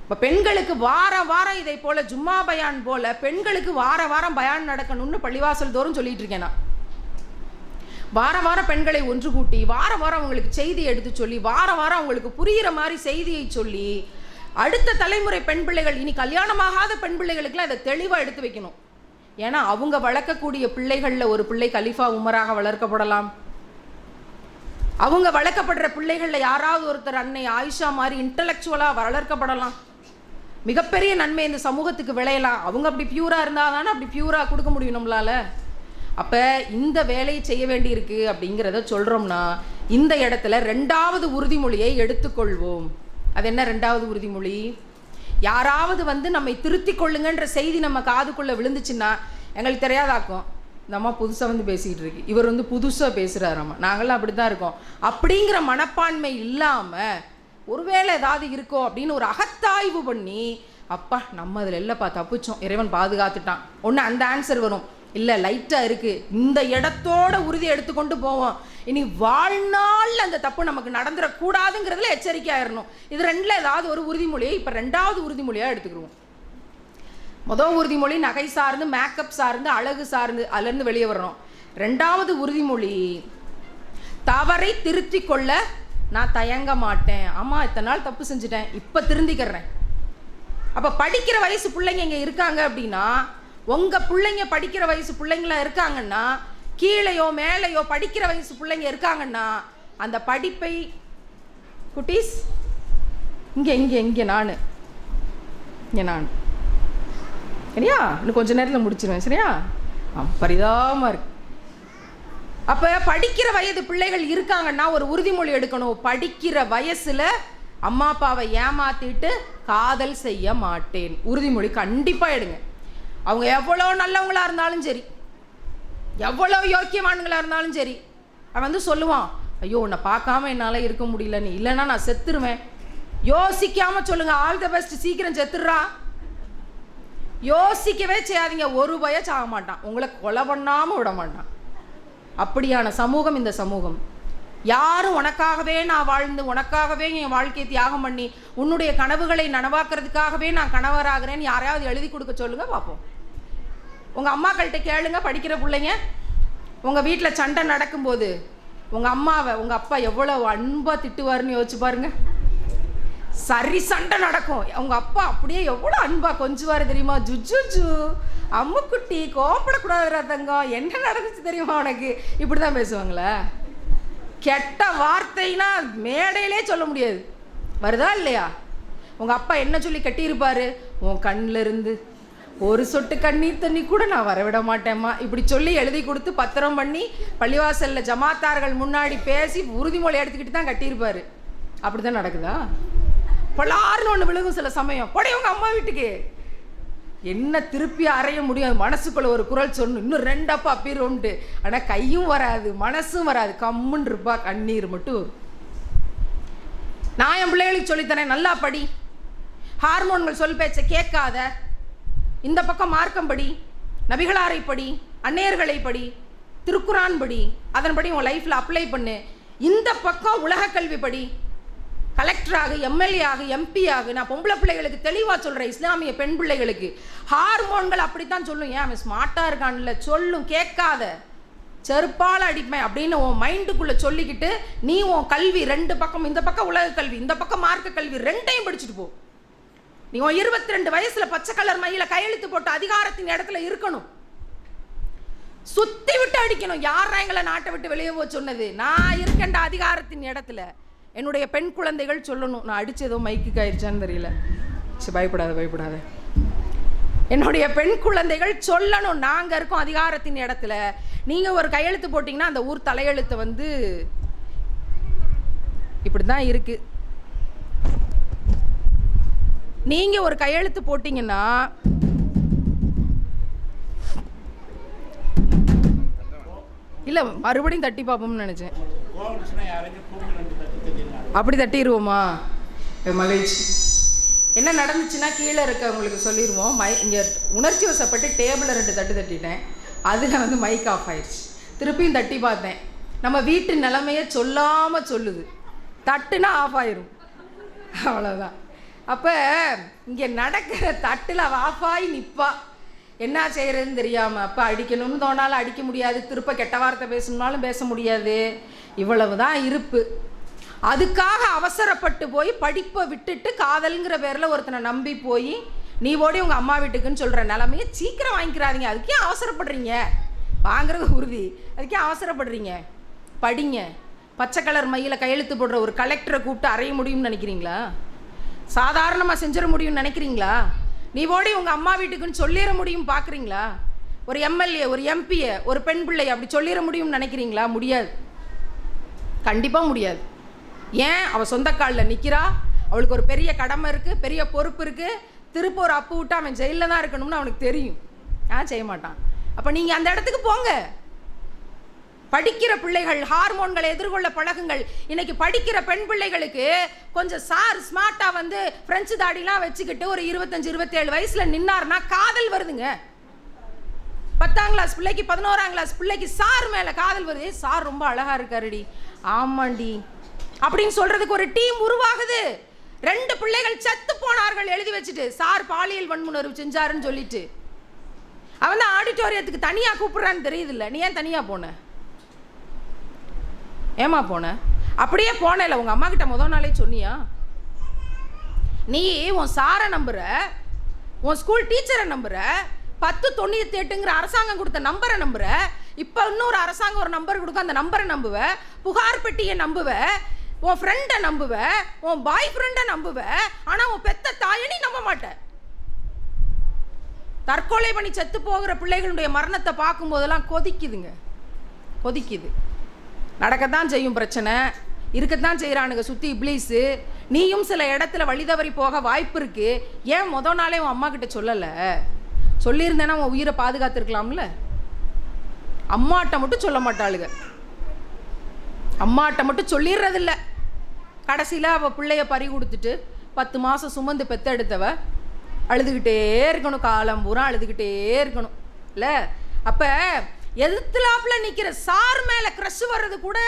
S1: இப்போ பெண்களுக்கு வாரம் வாரம் இதை போல் ஜும்மா பயான் போல் பெண்களுக்கு வாரம் பயான் நடக்கணும்னு பள்ளிவாசல் தோறும் சொல்லிட்டு இருக்கேன் நான். வாரம் பெண்களை ஒன்று கூட்டி வாரம் அவங்களுக்கு செய்தி எடுத்து சொல்லி வாரம் அவங்களுக்கு புரிகிற மாதிரி செய்தியை சொல்லி அடுத்த தலைமுறை பெண் பிள்ளைகள், இனி கல்யாணமாகாத பெண் பிள்ளைகளுக்கெல்லாம் இதை தெளிவாக எடுத்து வைக்கணும். ஏன்னா அவங்க வளர்க்கக்கூடிய பிள்ளைகளில் ஒரு பிள்ளை கலிஃபா உமராக வளர்க்கப்படலாம். அவங்க வளர்க்கப்படுற பிள்ளைகளில் யாராவது ஒருத்தர் அன்னை ஆயிஷா மாதிரி இன்டலெக்சுவலாக வளர்க்கப்படலாம். மிகப்பெரிய நன்மை இந்த சமூகத்துக்கு விளையலாம். அவங்க அப்படி பியூராக இருந்தால் தானே அப்படி பியூராக கொடுக்க முடியும் நம்மளால். அப்போ இந்த வேலையை செய்ய வேண்டியிருக்கு அப்படிங்கிறத சொல்கிறோம்னா இந்த இடத்துல 2வது உறுதிமொழியை எடுத்துக்கொள்வோம். அது என்ன 2வது உறுதிமொழி? யாராவது வந்து நம்மை திருத்தி கொள்ளுங்கன்ற செய்தி நம்ம காதுக்குள்ளே விழுந்துச்சுன்னா எங்களுக்கு தெரியாதாக்கும், இந்த அம்மா புதுசாக வந்து பேசிக்கிட்டு இருக்கு, இவர் வந்து புதுசாக பேசுகிறாராம்மா, நாங்களாம் அப்படி தான் இருக்கோம் அப்படிங்கிற மனப்பான்மை இல்லாமல் ஒருவேளை ஏதாவது இருக்கோ அப்படின்னு ஒரு அகத்தாய்வு பண்ணி, அப்பா நம்ம அதில் இல்லைப்பா தப்பிச்சோம், இறைவன் பாதுகாத்துட்டான், ஒன்று அந்த ஆன்சர் வரும். இல்லை லைட்டாக இருக்குது, இந்த இடத்தோட உறுதி எடுத்துக்கொண்டு போவோம், இனி வாழ்நாள் அந்த தப்பு நமக்கு நடந்துடக்கூடாதுங்கிறதுல எச்சரிக்கையாயிடணும். இது ரெண்டில் ஏதாவது ஒரு உறுதிமொழியை இப்போ ரெண்டாவது உறுதிமொழியாக எடுத்துக்கிடுவோம். முதல் உறுதிமொழி நகை சார்ந்து, மேக்கப் சார்ந்து, அழகு சார்ந்து, அதுலேருந்து வெளியே வரணும். ரெண்டாவது உறுதிமொழி தவறை திருத்தி கொள்ள நான் தயங்க மாட்டேன். அம்மா இத்தனை நாள் தப்பு செஞ்சுட்டேன், இப்போ திருந்திக்கிறேன். அப்போ படிக்கிற வயசு பிள்ளைங்க இங்கே இருக்காங்க அப்படின்னா, உங்கள் பிள்ளைங்க படிக்கிற வயசு பிள்ளைங்களா இருக்காங்கன்னா, கீழேயோ மேலேயோ படிக்கிற வயசு பிள்ளைங்க இருக்காங்கன்னா, அந்த படிப்பை குட்டீஸ் இங்கே இங்கே இங்கே நான் சரியா, இன்னும் கொஞ்சம் நேரத்தில் முடிச்சிருவேன் சரியா. பரிதாபமாக இருக்கு. அப்போ படிக்கிற வயது பிள்ளைகள் இருக்காங்கன்னா ஒரு உறுதிமொழி எடுக்கணும். படிக்கிற வயசில் அம்மா அப்பாவை ஏமாத்திட்டு காதல் செய்ய மாட்டேன். உறுதிமொழி கண்டிப்பாக எடுங்க. அவங்க எவ்வளோ நல்லவங்களாக இருந்தாலும் சரி, எவ்வளோ யோக்கியமானவங்களாக இருந்தாலும் சரி, அவன் வந்து சொல்லுவான், ஐயோ உன்னை பார்க்காம என்னால் இருக்க முடியல, நீ இல்லைன்னா நான் செத்துருவேன். யோசிக்காமல் சொல்லுங்கள், ஆல் த பெஸ்ட், சீக்கிரம் செத்துடுறா. யோசிக்கவே செய்யாதீங்க, ஒரு பயம் சாக மாட்டான், உங்களை கொலை பண்ணாமல் விட மாட்டான். அப்படியான சமூகம் இந்த சமூகம். யாரும் உனக்காகவே நான் வாழ்ந்து, உனக்காகவே என் வாழ்க்கையை தியாகம் பண்ணி, உன்னுடைய கனவுகளை நனவாக்குறதுக்காகவே நான் கணவராகிறேன்னு யாரையாவது எழுதி கொடுக்க சொல்லுங்க பார்ப்போம். உங்கள் அம்மாக்கள்கிட்ட கேளுங்க, படிக்கிற பிள்ளைங்க உங்கள் வீட்டில் சண்டை நடக்கும்போது உங்கள் அம்மாவை உங்கள் அப்பா எவ்வளோ அன்பாக திட்டுவாருன்னு யோசிச்சு பாருங்க. சரி சண்டை நடக்கும், அவங்க அப்பா அப்படியே எவ்வளோ அன்பாக கொஞ்சுவார் தெரியுமா, ஜுஜுஜு அம்முக்குட்டி கோப்படக்கூடாதுரா தங்கம், என்ன நடந்துச்சு தெரியுமா உனக்கு, இப்படி தான் பேசுவாங்களே. கெட்ட வார்த்தைனா மேடையிலே சொல்ல முடியாது, வருதா இல்லையா? உங்கள் அப்பா என்ன சொல்லி கட்டியிருப்பாரு, உன் கண்ணில் இருந்து ஒரு சொட்டு கண்ணீர் தண்ணி கூட நான் வரவிட மாட்டேம்மா, இப்படி சொல்லி எழுதி கொடுத்து பத்திரம் பண்ணி பள்ளிவாசலில் ஜமாத்தார்கள் முன்னாடி பேசி உறுதிமொழி எடுத்துக்கிட்டு தான் கட்டியிருப்பார். அப்படி தான் நடக்குதா? பலாருன்னு ஒன்று விழுகும் சில சமயம், போடே உங்கள் அம்மா வீட்டுக்கு, என்ன திருப்பி அறைய முடியும், மனசுக்குள்ள ஒரு குரல் சொல்லணும், இன்னும் ரெண்டப்பா அப்பீரோன்ட்டு, ஆனால் கையும் வராது மனசும் வராது, கம்முன்னு இருப்பா, கண்ணீர் மட்டும் வரும். நான் என் பிள்ளைகளுக்கு சொல்லித்தரேன், நல்லா படி, ஹார்மோன்கள் சொல் பேச்சை கேட்காத, இந்த பக்கம் மார்க்கம் படி, நபிகளாரை படி, அந்நேயர்களை படி, திருக்குரான் படி, அதன்படி உன் லைஃப்பில் அப்ளை பண்ணு, இந்த பக்கம் உலக கல்வி படி, கலெக்டராக, எம்எல்ஏ ஆக, எம்பி ஆக. நான் பொம்பளை பிள்ளைகளுக்கு தெளிவாக சொல்கிறேன், இஸ்லாமிய பெண் பிள்ளைகளுக்கு ஹார்மோன்கள் அப்படித்தான் சொல்லும். ஏன் அவன் ஸ்மார்ட்டாக இருக்கான்ல சொல்லும், கேட்காத, செருப்பால் அடிப்பேன் அப்படின்னு உன் மைண்டுக்குள்ளே சொல்லிக்கிட்டு நீ உன் கல்வி ரெண்டு பக்கம், இந்த பக்கம் உலக கல்வி, இந்த பக்கம் மார்க்க கல்வி, ரெண்டையும் படிச்சுட்டு போ. நீ உன் 22 வயசில் பச்சை கலர் மையில கையெழுத்து போட்டு அதிகாரத்தின் இடத்துல இருக்கணும், சுற்றி விட்டு அடிக்கணும். யாரா எங்களை நாட்டை விட்டு வெளியே போக சொன்னது? நான் இருக்கேன்டா அதிகாரத்தின் இடத்துல. என்னுடைய பெண் குழந்தைகள் சொல்லணும், நான் அடித்து ஏதோ மைக்கு ஆயிடுச்சான்னு தெரியல, சரி பயப்படாத. என்னுடைய பெண் குழந்தைகள் சொல்லணும், நாங்கள் இருக்கோம் அதிகாரத்தின் இடத்துல. நீங்கள் ஒரு கையெழுத்து போட்டிங்கன்னா அந்த ஊர் தலையெழுத்தை வந்து இப்படி தான் இருக்குது. நீங்கள் ஒரு கையெழுத்து போட்டிங்கன்னா இல்லை மறுபடியும் தட்டி பார்ப்போம்னு நினச்சேன். அப்படி தட்டிடுவோமா? மகிழ்ச்சி. என்ன நடந்துச்சுன்னா கீழே இருக்க உங்களுக்கு சொல்லிடுவோம். இங்கே உணர்ச்சி வசப்பட்டு டேபிளில் 2 தட்டு தட்டிட்டேன், அதில் வந்து மைக் ஆஃப் ஆயிடுச்சு. திருப்பியும் தட்டி பார்த்தேன், நம்ம வீட்டு நிலைமையை சொல்லாமல் சொல்லுது, தட்டுனா ஆஃப் ஆயிரும், அவ்வளோதான். அப்போ இங்கே நடக்கிற தட்டில் ஆஃப் ஆகி நிற்பா, என்ன செய்கிறதுன்னு தெரியாமல். அப்போ அடிக்கணும்னு தோணாலும் அடிக்க முடியாது, திருப்ப கெட்ட வார்த்தை பேசணுன்னாலும் பேச முடியாது, இவ்வளவு தான் இருப்பு. அதுக்காக அவசரப்பட்டு போய் படிப்பை விட்டுட்டு காதல்ங்கிற பேரில் ஒருத்தனை நம்பி போய் நீ ஓடி உங்கள் அம்மா வீட்டுக்குன்னு சொல்கிற நிலமையை சீக்கிரம் வாங்கிக்கிறாதீங்க. அதுக்கே அவசரப்படுறீங்க, வாங்குறது உறுதி, அதுக்கே அவசரப்படுறீங்க. படிங்க. பச்சை கலர் மையில் கையெழுத்து போடுற ஒரு கலெக்டரை கூப்பிட்டு அறைய முடியும்னு நினைக்கிறீங்களா? சாதாரணமாக செஞ்சிட முடியும்னு நினைக்கிறீங்களா? நீ ஓடி உங்கள் அம்மா வீட்டுக்குன்னு சொல்லிட முடியும் பார்க்குறீங்களா? ஒரு எம்எல்ஏ, ஒரு எம்பியை, ஒரு பெண் பிள்ளை அப்படி சொல்லிட முடியும்னு நினைக்கிறீங்களா? முடியாது, கண்டிப்பாக முடியாது. ஏன்? அவள் சொந்த காலில் நிற்கிறா, அவளுக்கு ஒரு பெரிய கடமை இருக்குது, பெரிய பொறுப்பு இருக்குது. திருப்ப ஒரு அப்பு விட்டு அவன் ஜெயிலில் தான் இருக்கணும்னு அவனுக்கு தெரியும், செய்ய மாட்டான். அப்போ நீங்கள் அந்த இடத்துக்கு போங்க. படிக்கிற பிள்ளைகள் ஹார்மோன்களை எதிர்கொள்ள பழகுங்கள். இன்னைக்கு படிக்கிற பெண் பிள்ளைகளுக்கு கொஞ்சம் ஸ்மார்ட்டாக வந்து பிரெஞ்சு தாடிலாம் வச்சுக்கிட்டு ஒரு 25-27 வயசில் நின்னார்னா காதல் வருதுங்க. 10ஆம் கிளாஸ் பிள்ளைக்கு 11ஆம் கிளாஸ் பிள்ளைக்கு சார் மேலே காதல் வருது. சார் ரொம்ப அழகாக இருக்காருடி, ஆமாண்டி அப்படின்னு சொல்றதுக்கு ஒரு டீம் உருவாகுது. 2 பிள்ளைகள் செத்து போனார்கள் எழுதி வச்சுட்டு, சார் பாலியல் வன்முணர்வு செஞ்சாருன்னு சொல்லிட்டு. அவன் தான் ஆடிட்டோரியத்துக்கு தனியாக கூப்பிடுறான்னு தெரியுது இல்லை. நீ ஏன் தனியாக போன? ஏமா போன? அப்படியே போனல உங்க அம்மா கிட்ட முதல் நாளே சொன்னியா? நீ உன் சாரை நம்புற, உன் ஸ்கூல் டீச்சரை நம்புற, 1098ங்கிற அரசாங்கம் கொடுத்த நம்பரை நம்புற. இப்போ இன்னொரு அரசாங்கம் ஒரு நம்பர் கொடுக்க, அந்த நம்பரை நம்புவ, புகார் பெட்டியை நம்புவ, உன் ஃப்ரெண்டை நம்புவ, உன் பாய் ஃப்ரெண்டை நம்புவ. ஆனா உன் பெத்த தாயை நீ நம்ப மாட்ட. தற்கொலை பண்ணி செத்து போகிற பிள்ளைகளுடைய மரணத்தை பார்க்கும் போதெல்லாம் கொதிக்குதுங்க, கொதிக்குது. நடக்கத்தான் செய்யும் பிரச்சனை, இருக்கத்தான் செய்கிறானுங்க சுற்றி இப்ளீஸு. நீயும் சில இடத்துல வழி தவறி போக வாய்ப்பு இருக்கு. ஏன் முதல் நாளே உன் அம்மா கிட்ட சொல்லலை? சொல்லியிருந்தேன்னா உன் உயிரை பாதுகாத்துருக்கலாம்ல. அம்மாட்ட மட்டும் சொல்ல மாட்டாளுங்க, அம்மாட்ட மட்டும் சொல்லிடுறதில்ல. கடைசியில் அவள் பிள்ளைய பறி கொடுத்துட்டு 10 மாதம் சுமந்து பெத்தெடுத்தவ அழுதுகிட்டே இருக்கணும், காலம் பூரா அழுதுகிட்டே இருக்கணும் இல்லை? அப்போ எதிர்த்துலாப்புல நிற்கிற சார் மேலே க்ரஷ் வர்றது கூட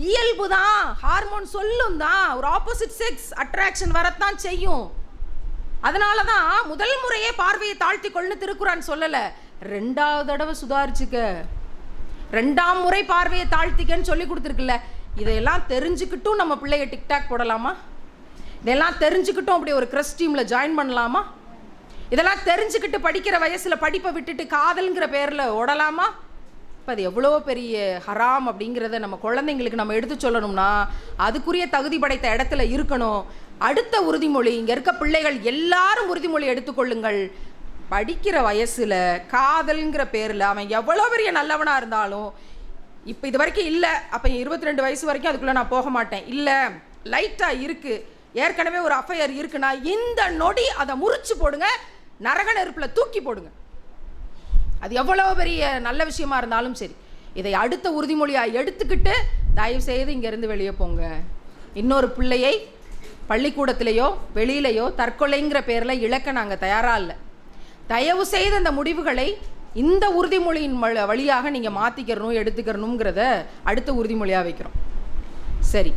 S1: இயல்பு தான், ஹார்மோன் சொல்லும் தான். ஒரு ஆப்போசிட் செக்ஸ் அட்ராக்ஷன் வரத்தான் செய்யும். அதனால தான் முதல் முறையே பார்வையை தாழ்த்தி கொள்ளுன்னு திருக்குறான் சொல்லலை. 2வது தடவை சுதாரிச்சுக்க, 2ஆம் முறை பார்வையை தாழ்த்திக்கன்னு சொல்லி கொடுத்துருக்குல்ல. இதையெல்லாம் தெரிஞ்சுக்கிட்டும் நம்ம பிள்ளைய டிக்டாக் போடலாமா? இதெல்லாம் தெரிஞ்சுக்கிட்டும் அப்படி ஒரு க்ரஷ் டீமில் ஜாயின் பண்ணலாமா? இதெல்லாம் தெரிஞ்சுக்கிட்டு படிக்கிற வயசில் படிப்பை விட்டுட்டு காதல்ங்கிற பேரில் ஓடலாமா? இப்போ அது எவ்வளோ பெரிய ஹராம் அப்படிங்கிறத நம்ம குழந்தைங்களுக்கு நம்ம எடுத்து சொல்லணும்னா அதுக்குரிய தகுதி படைத்த இடத்துல இருக்கணும். அடுத்த உறுதிமொழி, இங்கே இருக்க பிள்ளைகள் எல்லாரும் உறுதிமொழி எடுத்துக்கொள்ளுங்கள். படிக்கிற வயசில் காதல்ங்கிற பேரில் அவன் எவ்வளோ பெரிய நல்லவனாக இருந்தாலும், இப்போ இது வரைக்கும் இல்லை, அப்போ 22 வயசு வரைக்கும் அதுக்குள்ளே நான் போக மாட்டேன், இல்லை லைட்டாக இருக்குது, ஏற்கனவே ஒரு அஃபையர் இருக்குன்னா இந்த நொடி அதை முறிச்சு போடுங்க, நரக நெருப்பில் தூக்கி போடுங்க. அது எவ்வளோ பெரிய நல்ல விஷயமா இருந்தாலும் சரி, இதை அடுத்த உறுதிமொழியாக எடுத்துக்கிட்டு தயவு செய்து இங்கேருந்து வெளியே போங்க. இன்னொரு பிள்ளையை பள்ளிக்கூடத்திலேயோ வெளியிலையோ தற்கொலைங்கிற பேரில் இழக்க நாங்கள் தயாராக இல்லை. தயவு செய்து அந்த முடிவுகளை இந்த உறுதிமொழியின் வழியாக நீங்கள் மாற்றிக்கிறணும், எடுத்துக்கிறணுங்கிறத அடுத்த உறுதிமொழியாக வைக்கிறோம். சரி,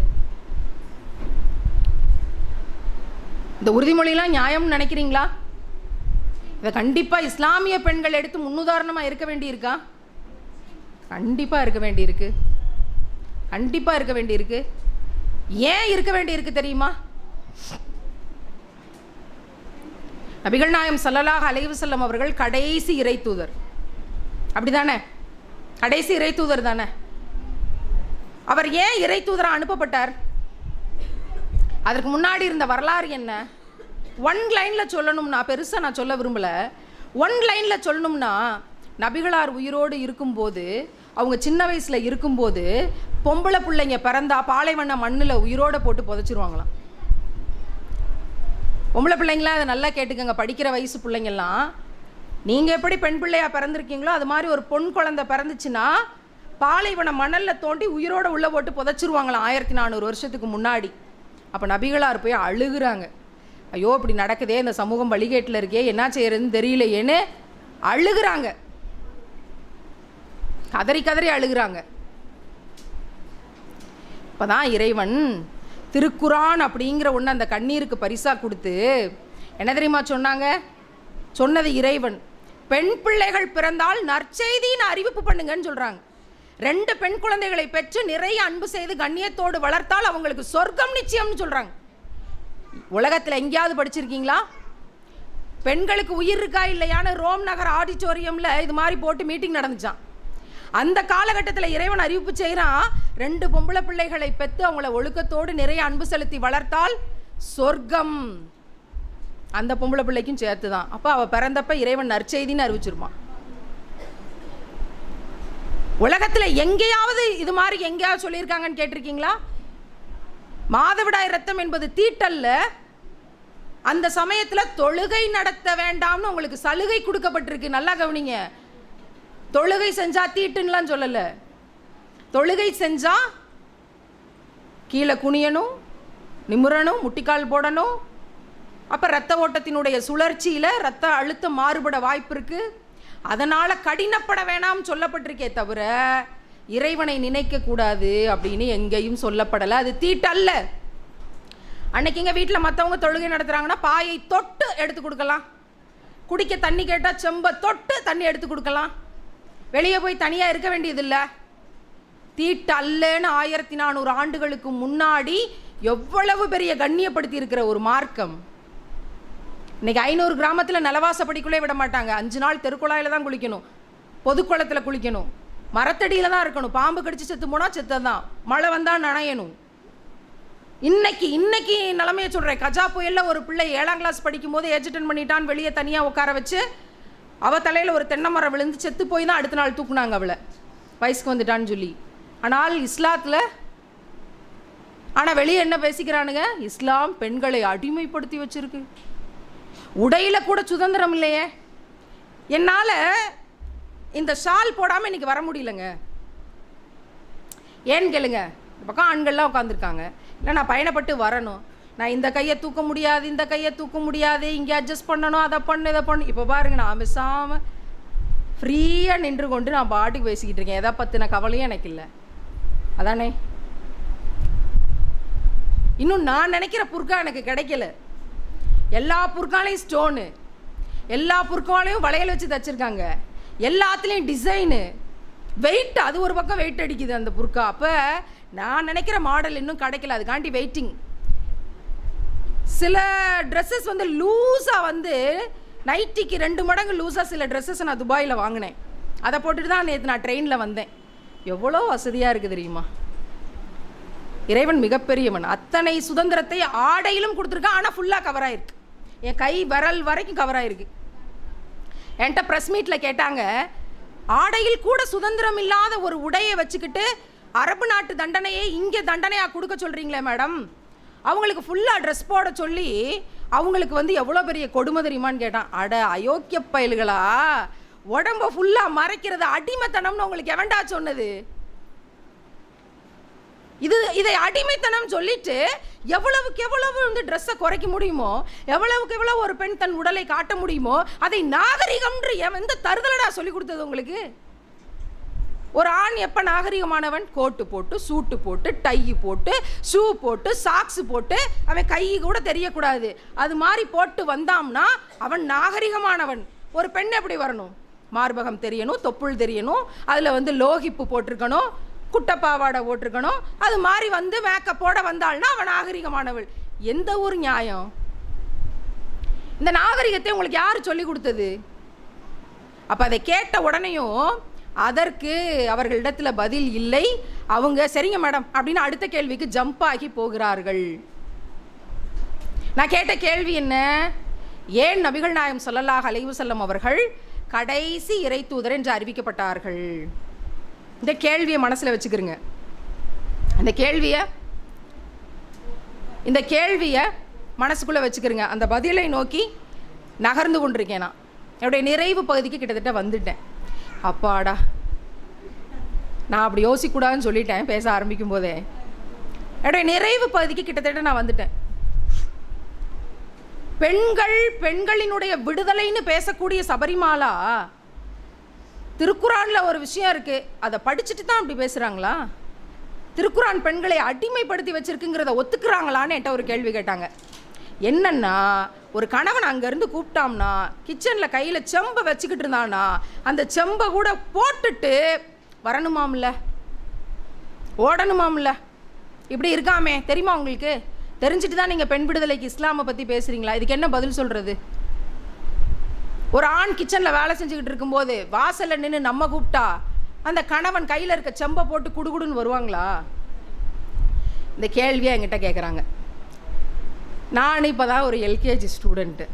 S1: இந்த உறுதிமொழியெல்லாம் நியாயம்னு நினைக்கிறீங்களா? இதை கண்டிப்பாக இஸ்லாமிய பெண்கள் எடுத்து முன்னுதாரணமாக இருக்க வேண்டியிருக்கா? கண்டிப்பாக இருக்க வேண்டியிருக்கு, கண்டிப்பாக இருக்க வேண்டியிருக்கு. ஏன் இருக்க வேண்டியிருக்கு தெரியுமா? நபிகள் நாயகம் ஸல்லல்லாஹு அலைஹி வஸல்லம் அவர்கள் கடைசி இறை தூதர், அப்படிதானே? கடைசி இறை தூதர் தானே. அவர் ஏன் இறை தூதராக அனுப்பப்பட்டார்? அதற்கு முன்னாடி இருந்த வரலாறு என்ன? 1 லைனில் சொல்லணும்னா, பெருசாக நான் சொல்ல விரும்பலை, 1 லைனில் சொல்லணும்னா, நபிகளார் உயிரோடு இருக்கும்போது, அவங்க சின்ன வயசில் இருக்கும்போது பொம்பளை பிள்ளைங்க பிறந்தா பாலைவண்ண மண்ணில் உயிரோடு போட்டு புதைச்சிருவாங்களாம். பொம்பளை பிள்ளைங்களாம் அதை நல்லா கேட்டுக்கங்க, படிக்கிற வயசு பிள்ளைங்கள்லாம். நீங்கள் எப்படி பெண் பிள்ளையாக பிறந்திருக்கீங்களோ அது மாதிரி ஒரு பொன் குழந்தை பிறந்துச்சுன்னா பாலைவன மணலில் தோண்டி உயிரோடு உள்ளே போட்டு புதைச்சிருவாங்களாம் 1400 வருஷத்துக்கு முன்னாடி. அப்போ நபிகளார் போய் அழுகுறாங்க, ஐயோ இப்படி நடக்குதே, இந்த சமூகம் வழிகேட்டில் இருக்கே, என்ன செய்யறதுன்னு தெரியலையேன்னு அழுகுறாங்க, கதறி கதறி அழுகுறாங்க. இப்போதான் இறைவன் திருக்குரான் அப்படிங்கிற ஒன்று அந்த கண்ணீருக்கு பரிசாக கொடுத்து என்ன தெரியுமா சொன்னாங்க? சொன்னது இறைவன், பெண் பிள்ளைகள் பிறந்தால் நற்செய்தின்னு அறிவிப்பு பண்ணுங்கன்னு சொல்கிறாங்க. 2 பெண் குழந்தைகளை பெற்று நிறைய அன்பு செய்து கண்ணியத்தோடு வளர்த்தால் அவங்களுக்கு சொர்க்கம் நிச்சயம்னு சொல்கிறாங்க. உலகத்தில் எங்கேயாவது படிச்சிருக்கீங்களா? பெண்களுக்கு உயிர் இருக்கா இல்லையான்னு ரோம் நகர் ஆடிட்டோரியமில் இது மாதிரி போட்டு மீட்டிங் நடந்துச்சான். அந்த காலகட்டத்தில் இறைவன் அறிவிப்பு செய்கிறான், 2 பொம்பளை பிள்ளைகளை பெற்று அவங்கள ஒழுக்கத்தோடு நிறைய அன்பு செலுத்தி வளர்த்தால் சொர்க்கம் அந்த பொம்பளை பிள்ளைக்கும் சேர்த்து தான். அப்போ அவள் பிறந்தப்ப இறைவன் நற்செய்தின்னு அறிவிச்சிருப்பான். உலகத்தில் எங்கேயாவது இது மாதிரி எங்கேயாவது சொல்லியிருக்காங்கன்னு கேட்டிருக்கீங்களா? மாதவிடாய் ரத்தம் என்பது தீட்டல்ல, அந்த சமயத்தில் தொழுகை நடத்த வேண்டாம்னு உங்களுக்கு சலுகை கொடுக்கப்பட்டிருக்கு. நல்லா கவனிங்க, தொழுகை செஞ்சா தீட்டுன்னெலாம் சொல்லலை. தொழுகை செஞ்சா கீழே குனியணும், நிமிரணும், முட்டிக்கால் போடணும். அப்போ இரத்த ஓட்டத்தினுடைய சுழற்சியில் இரத்த அழுத்தம் மாறுபட வாய்ப்பு இருக்குது. அதனால் கடினப்பட வேணாம் சொல்லப்பட்டிருக்கே தவிர இறைவனை நினைக்கக்கூடாது அப்படின்னு எங்கேயும் சொல்லப்படலை. அது தீட்டல்ல. அன்னைக்கு எங்கள் வீட்டில் மற்றவங்க தொழுகை நடத்துகிறாங்கன்னா பாயை தொட்டு எடுத்து கொடுக்கலாம், குடிக்க தண்ணி கேட்டால் செம்பை தொட்டு தண்ணி எடுத்து கொடுக்கலாம், வெளியே போய் தனியாக இருக்க வேண்டியதில்லை. தீட்டல்லன்னு 1400 ஆண்டுகளுக்கு முன்னாடி எவ்வளவு பெரிய கண்ணியப்படுத்தி இருக்கிற ஒரு மார்க்கம். இன்னைக்கு 500 கிராமத்தில் நிலவாசப்படிக்குள்ளே விட மாட்டாங்க. 5 நாள் தெருக்குழாயில் தான் குளிக்கணும், பொதுக்குளத்தில் குளிக்கணும், மரத்தடியில் தான் இருக்கணும். பாம்பு கடிச்சு செத்து போனால் செத்ததான், மழை வந்தால் நனையணும். இன்னைக்கு நிலைமையை சொல்கிறேன். கஜா புயலில் ஒரு பிள்ளை 7ஆம் கிளாஸ் படிக்கும் போது ஏஜிட்டன் பண்ணிட்டான், வெளியே தனியாக உட்கார வச்சு அவள் தலையில் ஒரு தென்னை மரம் விழுந்து செத்து போய் தான் அடுத்த நாள் தூக்குனாங்க அவளை, வயசுக்கு வந்துட்டான்னு சொல்லி. ஆனால் இஸ்லாத்தில் வெளியே என்ன பேசிக்கிறானுங்க? இஸ்லாம் பெண்களை அடிமைப்படுத்தி வச்சிருக்கு, உடையில் கூட சுதந்திரம் இல்லையே. என்னால் இந்த ஷால் போடாமல் இன்னைக்கு வர முடியலங்க. ஏன்னு கேளுங்க, இந்த பக்கம் ஆண்கள்லாம் உட்காந்துருக்காங்க, இல்லை நான் பயணப்பட்டு வரணும், நான் இந்த கையை தூக்க முடியாது, இந்த கையை தூக்க முடியாது, இங்கே அட்ஜஸ்ட் பண்ணணும், அதை பண்ணு இதை பண்ணு. இப்போ பாருங்க, நான் மிஸ்ஸாமல் ஃப்ரீயாக நின்று கொண்டு நான் பாட்டுக்கு பேசிக்கிட்டு இருக்கேன். எதை பற்றின கவலையும் எனக்கு இல்லை. அதானே? இன்னும் நான் நினைக்கிற புர்கா எனக்கு கிடைக்கல. எல்லா புர்காலையும் ஸ்டோனு, எல்லா புர்காலையும் வளையல் வச்சு தச்சிருக்காங்க, எல்லாத்துலேயும் டிசைனு, வெயிட், அது ஒரு பக்கம் வெயிட் அடிக்குது அந்த புர்கா. அப்போ நான் நினைக்கிற மாடல் இன்னும் கிடைக்கல, அதுக்காண்டி வெயிட்டிங். சில ட்ரெஸ்ஸஸ் வந்து லூஸாக வந்து நைட்டிக்கு 2 மடங்கு லூஸாக சில ட்ரெஸ்ஸஸ் நான் துபாயில் வாங்கினேன். அதை போட்டுட்டு தான் நேற்று நான் ட்ரெயினில் வந்தேன். எவ்வளோ வசதியாக இருக்குது தெரியுமா? இறைவன் மிகப்பெரியவன். அத்தனை சுதந்திரத்தை ஆடையிலும் கொடுத்துருக்கான். ஆனால் ஃபுல்லாக கவராக இருக்கு, என் கை விரல் வரைக்கும் கவராக இருக்கு. என்கிட்ட ப்ரெஸ் மீட்டில் கேட்டாங்க, ஆடையில் கூட சுதந்திரம் இல்லாத ஒரு உடையை வச்சுக்கிட்டு அரபு நாட்டு தண்டனையை இங்கே தண்டனையாக கொடுக்க சொல்கிறீங்களே மேடம், அவங்களுக்கு ஃபுல்லாக ட்ரெஸ் போட சொல்லி அவங்களுக்கு வந்து எவ்வளோ பெரிய கொடுமை தெரியுமான்னு கேட்டான். அட அயோக்கிய பயல்களா, உடம்ப ஃபுல்லாக மறைக்கிறது அடிமைத்தனம்னு உங்களுக்கு எவன்டா சொன்னது? இதை அடிமைத்தனம் சொல்லிட்டு எவ்வளவுக்கு எவ்வளவு வந்து ட்ரெஸ்ஸை குறைக்க முடியுமோ, எவ்வளவுக்கு எவ்வளவு ஒரு பெண் தன் உடலை காட்ட முடியுமோ அதை நாகரிகம்ன்று எந்த தருதலடா சொல்லி கொடுத்தது உங்களுக்கு? ஒரு ஆண் எப்போ நாகரிகமானவன்? கோட்டு போட்டு, சூட்டு போட்டு, டை போட்டு, ஷூ போட்டு, சாக்ஸ் போட்டு, அவன் கை கூட தெரியக்கூடாது, அது மாதிரி போட்டு வந்தாம்னா அவன் நாகரிகமானவன். ஒரு பெண் எப்படி வரணும்? மார்பகம் தெரியணும், தொப்புள் தெரியணும், அதில் வந்து லோகிப்பு போட்டிருக்கணும், குட்டப்பாவாடை போட்டிருக்கணும், அது மாதிரி வந்து மேக்கப்போட வந்தாள்னா அவன் நாகரிகமானவள். எந்த ஒரு நியாயம்? இந்த நாகரிகத்தை உங்களுக்கு யார் சொல்லி கொடுத்தது? அப்போ அதை கேட்ட உடனேயும் அதற்கு அவர்களிடத்தில் பதில் இல்லை. அவங்க சரிங்க மேடம் அப்படின்னு அடுத்த கேள்விக்கு ஜம்ப் ஆகி போகிறார்கள். நான் கேட்ட கேள்வி என்ன? ஏன் நபிகள் நாயகம் ஸல்லல்லாஹு அலைஹி வஸல்லம் அவர்கள் கடைசி இறை தூதர் என்று அறிவிக்கப்பட்டார்கள்? இந்த கேள்வியை மனசில் வச்சுக்கிறங்க. இந்த கேள்வியை மனசுக்குள்ளே வச்சுக்கிறங்க. அந்த பதிலை நோக்கி நகர்ந்து கொண்டிருக்கேன். நான் என்னுடைய நிறைவு பகுதிக்கு கிட்டத்தட்ட வந்துட்டேன். அப்பாடா, நான் அப்படி யோசிக்கூடாதுன்னு சொல்லிட்டேன் பேச ஆரம்பிக்கும் போதே. என்னுடைய நிறைவு பகுதிக்கு கிட்டத்தட்ட நான் வந்துட்டேன். பெண்களினுடைய விடுதலைன்னு பேசக்கூடிய சபரிமாலா, திருக்குரானில் ஒரு விஷயம் இருக்குது, அதை படிச்சுட்டு தான் அப்படி பேசுகிறாங்களா? திருக்குரான் பெண்களை அடிமைப்படுத்தி வச்சிருக்குங்கிறத ஒத்துக்கிறாங்களான்னு என்கிட்ட ஒரு கேள்வி கேட்டாங்க. என்னன்னா, ஒரு கணவன் அங்கேருந்து கூப்பிட்டாம்னா கிச்சனில் கையில் செம்பை வச்சுக்கிட்டு இருந்தான்னா அந்த செம்பை கூட போட்டுட்டு வரணுமாம்ல, ஓடணுமாம்ல. இப்படி இருக்காமே தெரியுமா உங்களுக்கு? தெரிஞ்சுட்டு தான் நீங்கள் பெண் விடுதலைக்கு இஸ்லாமை பற்றி பேசுகிறீங்களா? இதுக்கு என்ன பதில் சொல்கிறது? ஒரு ஆண் கிச்சனில் வேலை செஞ்சுக்கிட்டு இருக்கும்போது வாசலில் நின்று நம்ம கூப்பிட்டா அந்த கணவன் கையில் இருக்க செம்பை போட்டு குடுகுடுன்னு வருவாங்களா? இந்த கேள்வியை என்கிட்ட கேட்குறாங்க. நான் இப்போ தான் ஒரு எல்கேஜி ஸ்டூடெண்ட்டு,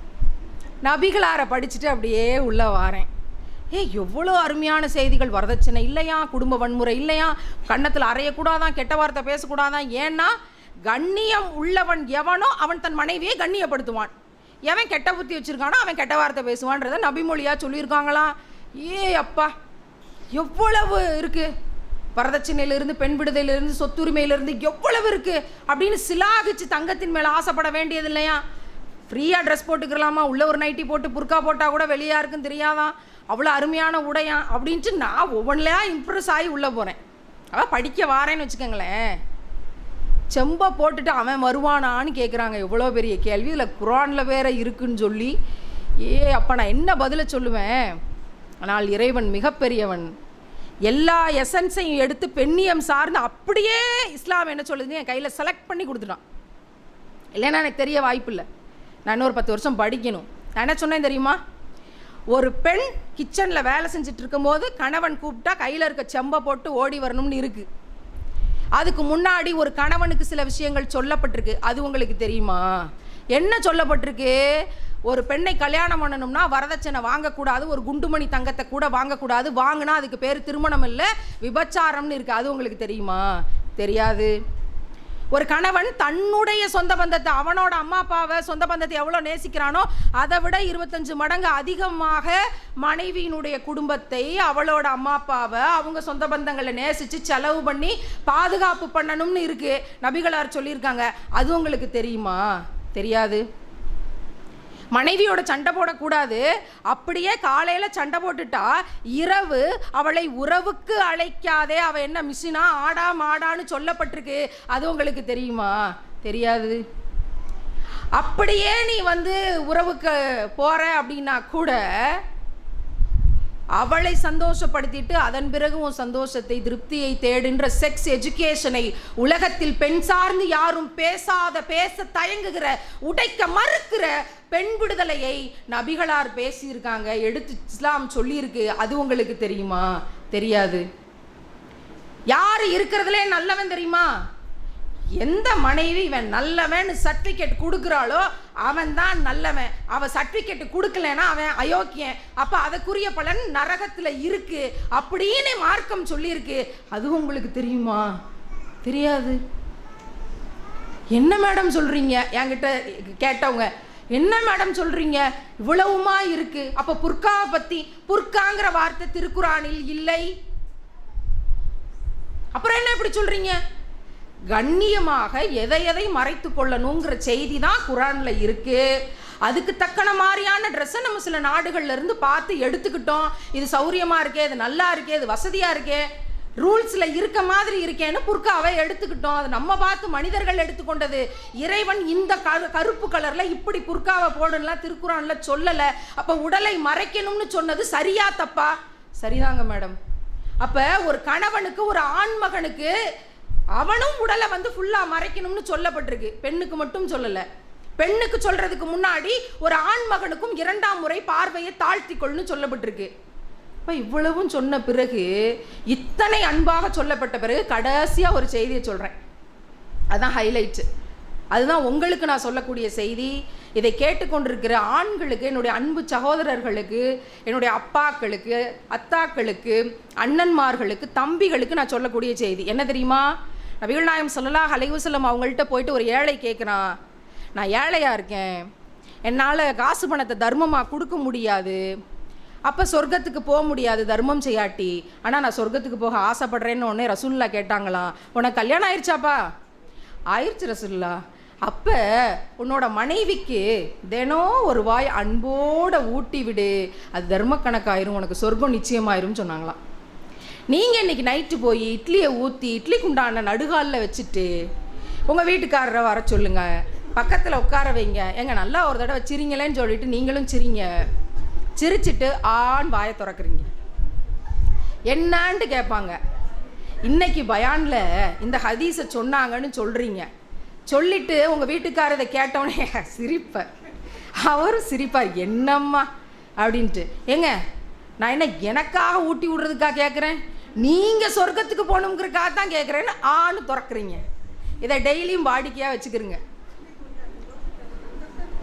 S1: நபிகளாரை படிச்சுட்டு அப்படியே உள்ளே வாரேன். எவ்வளோ அருமையான செய்திகள்! வரதட்சணை இல்லையா, குடும்ப வன்முறை இல்லையா, கன்னத்தில் அறையக்கூடாதான், கெட்ட வார்த்தை பேசக்கூடாதான். ஏன்னா கண்ணியம் உள்ளவன் எவனோ அவன் தன் மனைவியை கண்ணியப்படுத்துவான், எவன் கெட்ட புத்தி வச்சுருக்கானோ அவன் கெட்ட வார்த்தை பேசுவான்றதை நபிமொழியாக சொல்லியிருக்காங்களா? அப்பா, எவ்வளவு இருக்குது, வரதட்சணையிலிருந்து, பெண் விடுதலையிலிருந்து, சொத்துரிமையிலிருந்து எவ்வளவு இருக்குது அப்படின்னு சிலாகிச்சு தங்கத்தின் மேலே ஆசைப்பட வேண்டியது இல்லையா? ஃப்ரீயாக ட்ரெஸ் போட்டுக்கலாமா, உள்ள ஒரு நைட்டி போட்டு புர்கா போட்டால் கூட வெளியாக இருக்குன்னு தெரியாதான், அவ்வளோ அருமையான உடையான் அப்படின்ட்டு நான் ஒவ்வொன்றிலையா இம்ப்ரெஸ் ஆகி உள்ளே போகிறேன். அவள் படிக்க வாரேன்னு வச்சுக்கோங்களேன், செம்பை போட்டுட்டு அவன் வருவானான்னு கேட்குறாங்க. எவ்வளோ பெரிய கேள்வி, இதில் குரானில் வேற இருக்குன்னு சொல்லி அப்போ நான் என்ன பதிலை சொல்லுவேன்? ஆனால் இறைவன் மிகப்பெரியவன். எல்லா எசன்ஸையும் எடுத்து பெண்ணியம் சார்ந்து அப்படியே இஸ்லாம் என்ன சொல்லுது என் கையில் செலக்ட் பண்ணி கொடுத்துட்டான். இல்லைன்னா எனக்கு தெரிய வாய்ப்பு இல்லை. நான் இன்னொரு 10 வருஷம் படிக்கணும். நான் என்ன சொன்னேன் தெரியுமா? ஒரு பெண் கிச்சனில் வேலை செஞ்சுட்டு இருக்கும்போது கணவன் கூப்பிட்டா கையில் இருக்க செம்பை போட்டு ஓடி வரணும்னு இருக்குது. அதுக்கு முன்னாடி ஒரு கணவனுக்கு சில விஷயங்கள் சொல்லப்பட்டிருக்கு. அது உங்களுக்கு தெரியுமா? என்ன சொல்லப்பட்டிருக்கு? ஒரு பெண்ணை கல்யாணம் பண்ணணும்னா வரதட்சணை வாங்கக்கூடாது, ஒரு குண்டுமணி தங்கத்தை கூட வாங்கக்கூடாது, வாங்கினா அதுக்கு பேர் திருமணம் இல்லை, விபச்சாரம்னு இருக்குது. அது உங்களுக்கு தெரியுமா? தெரியாது. ஒரு கணவன் தன்னுடைய சொந்த பந்தத்தை, அவனோட அம்மா அப்பாவை, சொந்த பந்தத்தை எவ்வளோ நேசிக்கிறானோ அதை விட 25 மடங்கு அதிகமாக மனைவியினுடைய குடும்பத்தை, அவளோட அம்மா அப்பாவை, அவங்க சொந்த பந்தங்களை நேசித்து செலவு பண்ணி பாதுகாப்பு பண்ணணும்னு இருக்குது. நபிகளார் சொல்லியிருக்காங்க. அது உங்களுக்கு தெரியுமா? தெரியாது. மனைவியோட சண்டை போடக்கூடாது, அப்படியே காலையில் சண்டை போட்டுட்டா இரவு அவளை உறவுக்கு அழைக்காதே, அவள் என்ன மிஷினா ஆடா மாடான்னு சொல்லப்பட்டிருக்கு. அது உங்களுக்கு தெரியுமா? தெரியாது. அப்படியே நீ உறவுக்கு போற அப்படின்னா கூட அவளை சந்தோஷப்படுத்திட்டு அதன் பிறகு உன் சந்தோஷத்தை, திருப்தியை தேடுன்ற செக்ஸ் எஜுகேஷனை உலகத்தில் பெண் சார்ந்து யாரும் பேச தயங்குகிற, உடைக்க மறுக்கிற பெண் விடுதலையை நபிகளார் பேசியிருக்காங்க, எடுத்து இஸ்லாம் சொல்லியிருக்கு. அது உங்களுக்கு தெரியுமா? தெரியாது. யார் இருக்கிறதுலே நல்லவன் தெரியுமா? எந்த மனைவி இவன் நல்லவன் சர்டிஃபிகேட் கொடுக்குறாளோ அவன் தான் நல்லவன். அவன் சர்டிஃபிகேட் கொடுக்கலன்னா அவன் அயோக்கியன். அப்போ அதுக்குரிய பலன் நரகத்தில் இருக்கு அப்படின்னு மார்க்கம் சொல்லியிருக்கு. அது உங்களுக்கு தெரியுமா? தெரியாது. என்ன மேடம் சொல்றீங்க? என்கிட்ட கேட்டவங்க, என்ன மேடம் சொல்றீங்க, இவ்வளவுமா இருக்கு? அப்போ புர்காவை பத்தி, புர்காங்கிற வார்த்தை திருக்குறானில் இல்லை, அப்புறம் என்ன இப்படி சொல்றீங்க? கண்ணியமாக எதை மறைத்து கொள்ளணுங்கிற செய்தி தான் குரான்ல இருக்கு. அதுக்கு தக்கன மாதிரியான ட்ரெஸ்ஸை நம்ம சில நாடுகள்ல இருந்து பார்த்து எடுத்துக்கிட்டோம். இது சௌரியமா இருக்கே, இது நல்லா இருக்கே, இது வசதியா இருக்கே, ரூல்ஸ்ல இருக்க மாதிரி இருக்கேன்னு புர்காவை எடுத்துக்கிட்டோம். அது நம்ம பார்த்து மனிதர்கள் எடுத்துக்கொண்டது. இறைவன் இந்த கருப்பு கலர்ல இப்படி புர்காவை போடலாம் திருக்குறான்ல சொல்லல. அப்ப உடலை மறைக்கணும்னு சொன்னது சரியா தப்பா? சரிதாங்க மேடம். அப்ப ஒரு கணவனுக்கு, ஒரு ஆண் மகனுக்கு அவனும் உடலை ஃபுல்லா மறைக்கணும்னு சொல்லப்பட்டிருக்கு. பெண்ணுக்கு மட்டும் சொல்லல. பெண்ணுக்கு சொல்றதுக்கு முன்னாடி ஒரு ஆண் மகனுக்கும் 2ஆம் முறை பார்வையை தாழ்த்திக்கொள்னு சொல்லப்பட்டிருக்கு. இப்போ இவ்வளவும் சொன்ன பிறகு, இத்தனை அன்பாக சொல்லப்பட்ட பிறகு கடைசியா ஒரு செய்தியை சொல்றேன். அதான் ஹைலைட். அதுதான் உங்களுக்கு நான் சொல்லக்கூடிய செய்தி. இதை கேட்டுக்கொண்டிருக்கிற ஆண்களுக்கு, என்னுடைய அன்பு சகோதரர்களுக்கு, என்னுடைய அப்பாக்களுக்கு, அத்தாக்களுக்கு, அண்ணன்மார்களுக்கு, தம்பிகளுக்கு நான் சொல்லக்கூடிய செய்தி என்ன தெரியுமா? நபிகள் நாயகம் ஸல்லல்லாஹு அலைஹி வஸல்லம் அவங்கள்ட்ட போயிட்டு ஒரு ஏழை கேட்குறான், நான் ஏழையாக இருக்கேன், என்னால் காசு பணத்தை தர்மமாக கொடுக்க முடியாது, அப்போ சொர்க்கத்துக்கு போக முடியாது தர்மம் செய்யாட்டி, ஆனால் நான் சொர்க்கத்துக்கு போக ஆசைப்படுறேன்னு உடனே ரசூலுல்லாஹ் கேட்டாங்களாம், உனக்கு கல்யாணம் ஆயிடுச்சாப்பா? ஆயிடுச்சு ரசூலுல்லாஹ். அப்போ உன்னோட மனைவிக்கு தினம் ஒரு வாய் அன்போடு ஊட்டி விடு, அது தர்ம கணக்காயிரும், உனக்கு சொர்க்கம் நிச்சயமாயிரும் சொன்னாங்களாம். நீங்கள் இன்றைக்கி நைட்டு போய் இட்லியை ஊற்றி இட்லி குண்டான நடுகாலில் வச்சுட்டு உங்கள் வீட்டுக்காரரை வர சொல்லுங்கள், பக்கத்தில் உட்கார வைங்க, எங்க நல்லா ஒரு தடவை சிரிங்களேன்னு சொல்லிட்டு நீங்களும் சிரிங்க. சிரிச்சிட்டு ஆண் வாயை திறக்குறீங்க, என்னான்ட்டு கேட்பாங்க. இன்னைக்கு பயானில் இந்த ஹதீஸை சொன்னாங்கன்னு சொல்கிறீங்க, சொல்லிட்டு உங்கள் வீட்டுக்காரரை கேட்டோன்னே சிரிப்பார், அவரும் சிரிப்பார், என்னம்மா அப்படின்ட்டு. ஏங்க நான் என்ன எனக்காக ஊட்டி விடுறதுக்காக கேட்குறேன், நீங்கள் சொர்க்கத்துக்கு போகணுங்கிறக்காக தான் கேட்குறேன்னு ஆணு திறக்குறீங்க. இதை டெய்லியும் வாடிக்கையாக வச்சுக்கிறீங்க.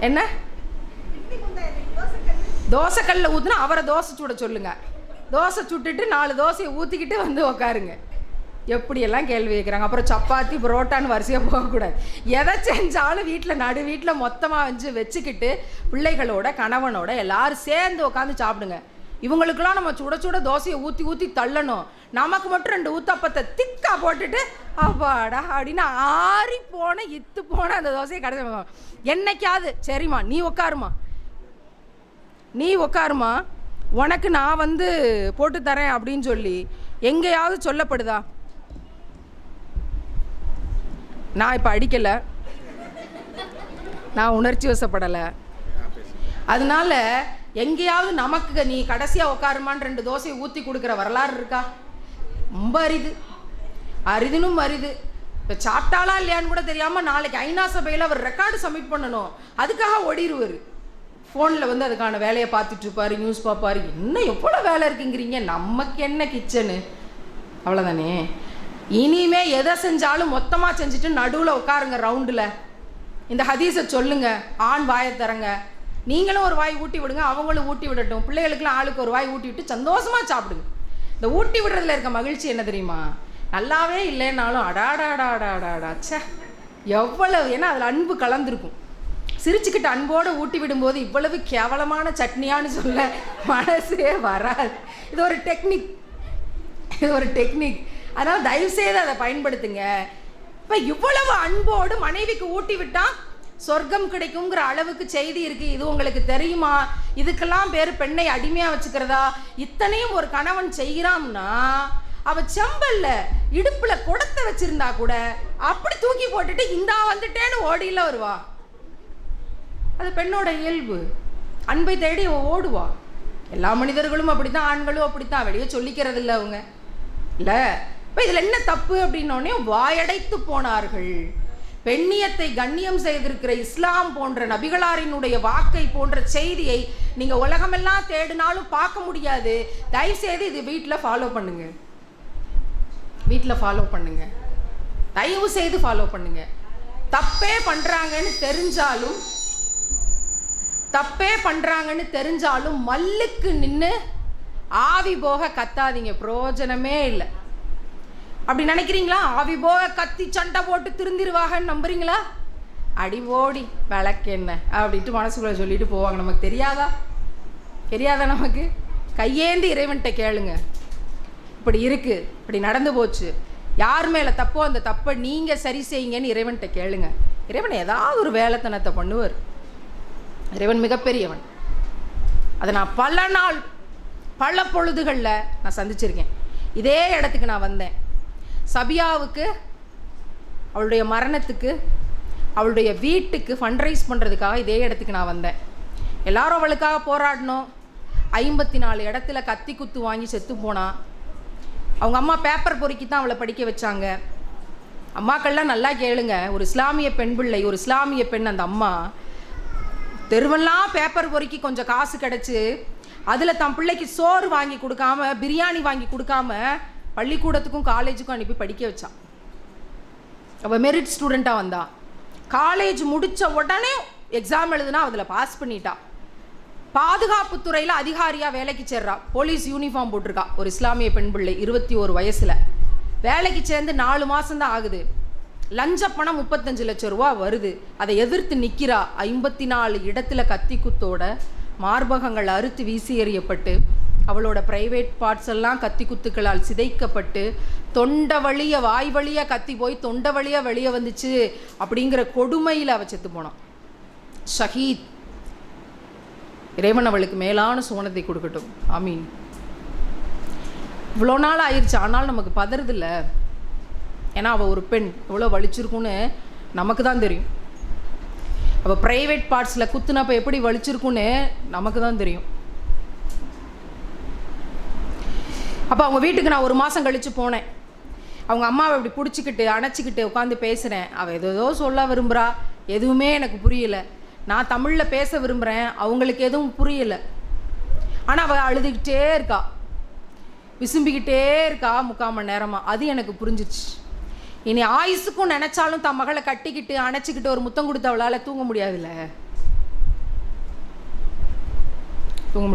S1: என்ன தோசைக்கல்ல ஊற்றுனா அவரை தோசை சுட சொல்லுங்க, தோசை சுட்டுட்டு 4 தோசையை ஊற்றிக்கிட்டு உக்காருங்க. எப்படியெல்லாம் கேள்வி கேட்குறாங்க. அப்புறம் சப்பாத்தி புரோட்டான்னு வரிசையாக போகக்கூடாது. எதை செஞ்சாலும் வீட்டில் மொத்தமாக வச்சுக்கிட்டு பிள்ளைகளோட கணவனோட எல்லாரும் சேர்ந்து உட்காந்து சாப்பிடுங்க. இவங்களுக்கெல்லாம் நம்ம சுட சுட தோசையை ஊற்றி ஊற்றி தள்ளணும், நமக்கு மட்டும் 2 ஊத்தப்பத்தை திக்கா போட்டுட்டு அப்பாடா அப்படின்னு ஆறி போன இத்து போன அந்த தோசையை கடைசி என்னைக்காவது சரிம்மா நீ உக்காருமா உனக்கு நான் வந்து போட்டு தரேன் அப்படின்னு சொல்லி எங்கேயாவது சொல்லப்படுதா? நான் இப்போ அடிக்கலை, நான் உணர்ச்சி வசப்படலை. அதனால எங்கேயாவது நமக்கு நீ கடைசியாக உட்காருமான்னு 2 தோசையை ஊற்றி கொடுக்குற வரலாறு இருக்கா? ரொம்ப அரிதுனும் அரிது. இப்போ சாப்பிட்டாலா இல்லையான்னு கூட தெரியாமல் நாளைக்கு ஐநா சபையில் அவர் ரெக்கார்டு சப்மிட் பண்ணணும், அதுக்காக ஓடிடுவார். ஃபோனில் வந்து அதுக்கான வேலையை பார்த்துட்டு இருப்பார், நியூஸ் பார்ப்பார். என்ன எவ்வளோ வேலை இருக்குங்கிறீங்க, நமக்கு என்ன கிச்சனு, அவ்வளோதானே. இனிமே எதை செஞ்சாலும் மொத்தமாக செஞ்சுட்டு நடுவில் உட்காருங்க ரவுண்டில். இந்த ஹதீஸை சொல்லுங்க, ஆண் வாயை தரங்க, நீங்களும் ஒரு வாய் ஊட்டி விடுங்க, அவங்களும் ஊட்டி விடட்டும், பிள்ளைகளுக்குலாம் ஆளுக்கு ஒரு வாய் ஊட்டி விட்டு சந்தோஷமாக சாப்பிடுங்க. இந்த ஊட்டி விடுறதுல இருக்க மகிழ்ச்சி என்ன தெரியுமா? நல்லாவே இல்லைன்னாலும் அடாடாடாடாடாச்சே எவ்வளவு, ஏன்னா அதில் அன்பு கலந்துருக்கும். சிரிச்சுக்கிட்டு அன்போடு ஊட்டி விடும்போது இவ்வளவு கேவலமான சட்னியான்னு சொல்ல மனசே வராது. இது ஒரு டெக்னிக். அதனால் தயவுசெய்து அதை பயன்படுத்துங்க. இப்போ இவ்வளவு அன்போடு மனைவிக்கு ஊட்டி விட்டால் சொர்க்கம் கிடைக்குங்கிற அளவுக்கு செய்தி இருக்குது. இது உங்களுக்கு தெரியுமா? இதுக்கெல்லாம் பேர் பெண்ணை அடிமையாக வச்சுக்கிறதா? இத்தனையும் ஒரு கணவன் செய்கிறான்னா அவள் செம்பல்ல இடுப்பில் குடத்தை வச்சிருந்தா கூட அப்படி தூக்கி போட்டுட்டு இந்தா வந்துட்டேன்னு ஓடியில் வருவா. அது பெண்ணோட இயல்பு. அன்பை தேடி ஓடுவா. எல்லா மனிதர்களும் அப்படித்தான், ஆண்களும் அப்படித்தான், வெளியே சொல்லிக்கிறது இல்லை அவங்க இல்லை. இப்போ இதில் என்ன தப்பு அப்படின்னோடனே வாயடைத்து போனார்கள். பெண்ணியத்தை கண்ணியம் செய்திருக்கிற இஸ்லாம் போன்ற நபிகளாரினுடைய வாக்கை போன்ற செய்தியை நீங்கள் உலகமெல்லாம் தேடினாலும் பார்க்க முடியாது. தயவுசெய்து இது வீட்டில் ஃபாலோ பண்ணுங்க, தயவு செய்து ஃபாலோ பண்ணுங்க. தப்பே பண்ணுறாங்கன்னு தெரிஞ்சாலும் மல்லுக்கு நின்று ஆவி போக கத்தாதீங்க, பிரயோஜனமே இல்லை. அப்படி நினைக்கிறீங்களா? ஆவி போக கத்தி சண்டை போட்டு திருந்திருவாங்கன்னு நம்புறீங்களா? அடி ஓடி விளக்கு என்ன அப்படின்ட்டு மனசுக்குள்ள சொல்லிட்டு போவாங்க. நமக்கு தெரியாதா? நமக்கு கையேந்தி இறைவன்கிட்ட கேளுங்க, இப்படி இருக்கு, இப்படி நடந்து போச்சு, யார் மேலே தப்போ அந்த தப்பை நீங்கள் சரி செய்யுங்கன்னு இறைவன்கிட்ட கேளுங்க. இறைவன் ஏதாவது ஒரு வேலைத்தனத்தை பண்ணுவார். இறைவன் மிகப்பெரியவன். அதை நான் பல பொழுதுகளில் நான் சந்திச்சிருக்கேன். இதே இடத்துக்கு நான் வந்தேன். சபியாவுக்கு அவளுடைய மரணத்துக்கு அவளுடைய வீட்டுக்கு ஃபண்ட்ரைஸ் பண்ணுறதுக்காக இதே இடத்துக்கு நான் வந்தேன். எல்லாரும் அவளுக்காக போராடணும். 54 இடத்துல கத்தி குத்து வாங்கி செத்து போனா. அவங்க அம்மா பேப்பர் பொறுக்கி தான் அவளை படிக்க வச்சாங்க. அம்மாக்கள்லாம் நல்லா கேளுங்க, ஒரு இஸ்லாமிய பெண் பிள்ளை, ஒரு இஸ்லாமிய பெண், அந்த அம்மா தெருவெல்லாம் பேப்பர் பொறுக்கி கொஞ்சம் காசு கிடச்சி அதில் தன் பிள்ளைக்கு சோறு வாங்கி கொடுக்காம, பிரியாணி வாங்கி கொடுக்காம பள்ளிக்கூடத்துக்கும் காலேஜுக்கும் அனுப்பி படிக்க வச்சான். அவள் மெரிட் ஸ்டூடெண்ட்டாக வந்தா. காலேஜ் முடித்த உடனே எக்ஸாம் எழுதுனா அதில் பாஸ் பண்ணிட்டா. பாதுகாப்புத்துறையில் அதிகாரியாக வேலைக்கு சேர்றா. போலீஸ் யூனிஃபார்ம் போட்டிருக்கா. ஒரு இஸ்லாமிய பெண் பிள்ளை 21 வயசில் வேலைக்கு சேர்ந்து 4 மாதம்தான் ஆகுது. லஞ்ச பணம் 35 லட்சம் ரூபா வருது. அதை எதிர்த்து நிற்கிறா. 54 இடத்துல கத்தி குத்தோட மார்பகங்கள் அறுத்து வீசி எறியப்பட்டு, அவளோட ப்ரைவேட் பார்ட்ஸ் எல்லாம் கத்தி குத்துக்களால் சிதைக்கப்பட்டு, தொண்டை வழிய வாய் வழியாக கத்தி போய் தொண்டை வழியாக வெளியே வந்துச்சு அப்படிங்கிற கொடுமையில் அவள் செத்து போனான். ஷஹீத். இறைவன் அவளுக்கு மேலான சுவனத்தை கொடுக்கட்டும். ஆமீன். இவ்வளோ நாள் ஆயிடுச்சு, ஆனாலும் நமக்கு பதறதில்ல. ஏன்னா அவள் ஒரு பெண், எவ்வளோ வலிச்சிருக்குன்னு நமக்கு தான் தெரியும். அவள் ப்ரைவேட் பார்ட்ஸில் குத்துனப்போ எப்படி வலிச்சிருக்குன்னு நமக்கு தான் தெரியும். அப்போ அவங்க வீட்டுக்கு நான் 1 மாதம் கழித்து போனேன். அவங்க அம்மாவை இப்படி பிடிச்சிக்கிட்டு அணைச்சிக்கிட்டு உட்காந்து பேசுகிறேன். அவள் ஏதோ சொல்ல விரும்புகிறா, எதுவுமே எனக்கு புரியலை. நான் தமிழில் பேச விரும்புகிறேன், அவங்களுக்கு எதுவும் புரியலை. ஆனால் அவள் அழுதுகிட்டே இருக்கா, விசும்பிக்கிட்டே இருக்கா 3/4 மணி நேரமாக. அது எனக்கு புரிஞ்சிச்சு. இனி ஆயுசுக்கும் நினச்சாலும் தன் மகளை கட்டிக்கிட்டு அணைச்சிக்கிட்டு ஒரு முத்தம் கொடுத்து அவளால் தூங்க முடியாதுல்ல, தூங்க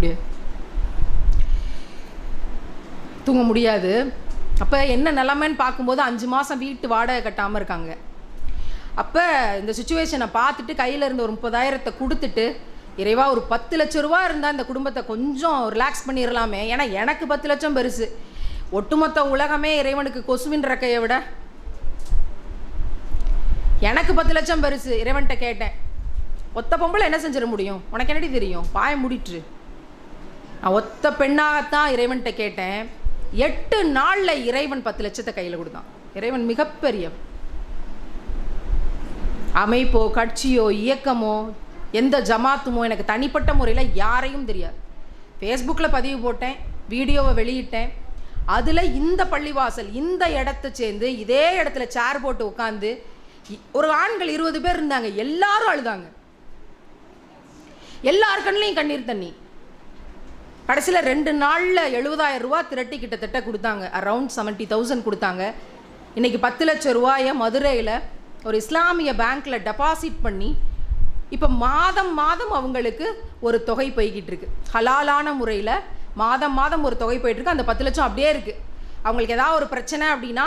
S1: முடியாது. அப்போ என்ன நிலைமைன்னு பார்க்கும்போது 5 மாதம் வீட்டு வாடகை கட்டாமல் இருக்காங்க. அப்போ இந்த சுச்சுவேஷனை பார்த்துட்டு கையில் இருந்த ஒரு 30,000 கொடுத்துட்டு இறைவா ஒரு 10 லட்சம் ரூபா இருந்தால் இந்த குடும்பத்தை கொஞ்சம் ரிலாக்ஸ் பண்ணிடலாமே. ஏன்னா எனக்கு 10 லட்சம் பெருசு. ஒட்டுமொத்த உலகமே இறைவனுக்கு கொசுவின் ரெக்கையை விட எனக்கு 10 லட்சம் பெருசு. இறைவன்கிட்ட கேட்டேன், ஒத்த பொம்பளை என்ன செஞ்சிட முடியும், உனக்கு என்னடி தெரியும், பாய முடிட்டு. நான் ஒத்த பெண்ணாகத்தான் இறைவன்கிட்ட கேட்டேன். 8 நாளில் இறைவன் 10 லட்சத்தை கையில் கொடுத்தான். இறைவன் மிகப்பெரிய அமைப்போ கட்சியோ இயக்கமோ எந்த ஜமாத்துமோ எனக்கு தனிப்பட்ட முறையில் யாரையும் தெரியாது. ஃபேஸ்புக்கில் பதிவு போட்டேன், வீடியோவை வெளியிட்டேன். அதில் இந்த பள்ளிவாசல் இந்த இடத்த சேர்ந்து இதே இடத்துல சேர் போட்டு உட்காந்து ஒரு ஆண்கள் 20 பேர் இருந்தாங்க. எல்லாரும் அழுதாங்க, எல்லார் கண்ணிலையும் கண்ணீர் தண்ணி. கடைசியில் 2 நாளில் 70,000 ரூபா திரட்டி கிட்டத்தட்ட கொடுத்தாங்க. அரவுண்ட் 70,000 கொடுத்தாங்க. இன்றைக்கி 10 லட்சம் ரூபாயை மதுரையில் ஒரு இஸ்லாமிய பேங்க்கில் டெபாசிட் பண்ணி இப்போ மாதம் மாதம் அவங்களுக்கு ஒரு தொகை போய்கிட்டு இருக்கு. ஹலாலான முறையில் மாதம் மாதம் ஒரு தொகை போயிட்டுருக்கு. அந்த 10 லட்சம் அப்படியே இருக்குது. அவங்களுக்கு ஏதாவது ஒரு பிரச்சனை அப்படின்னா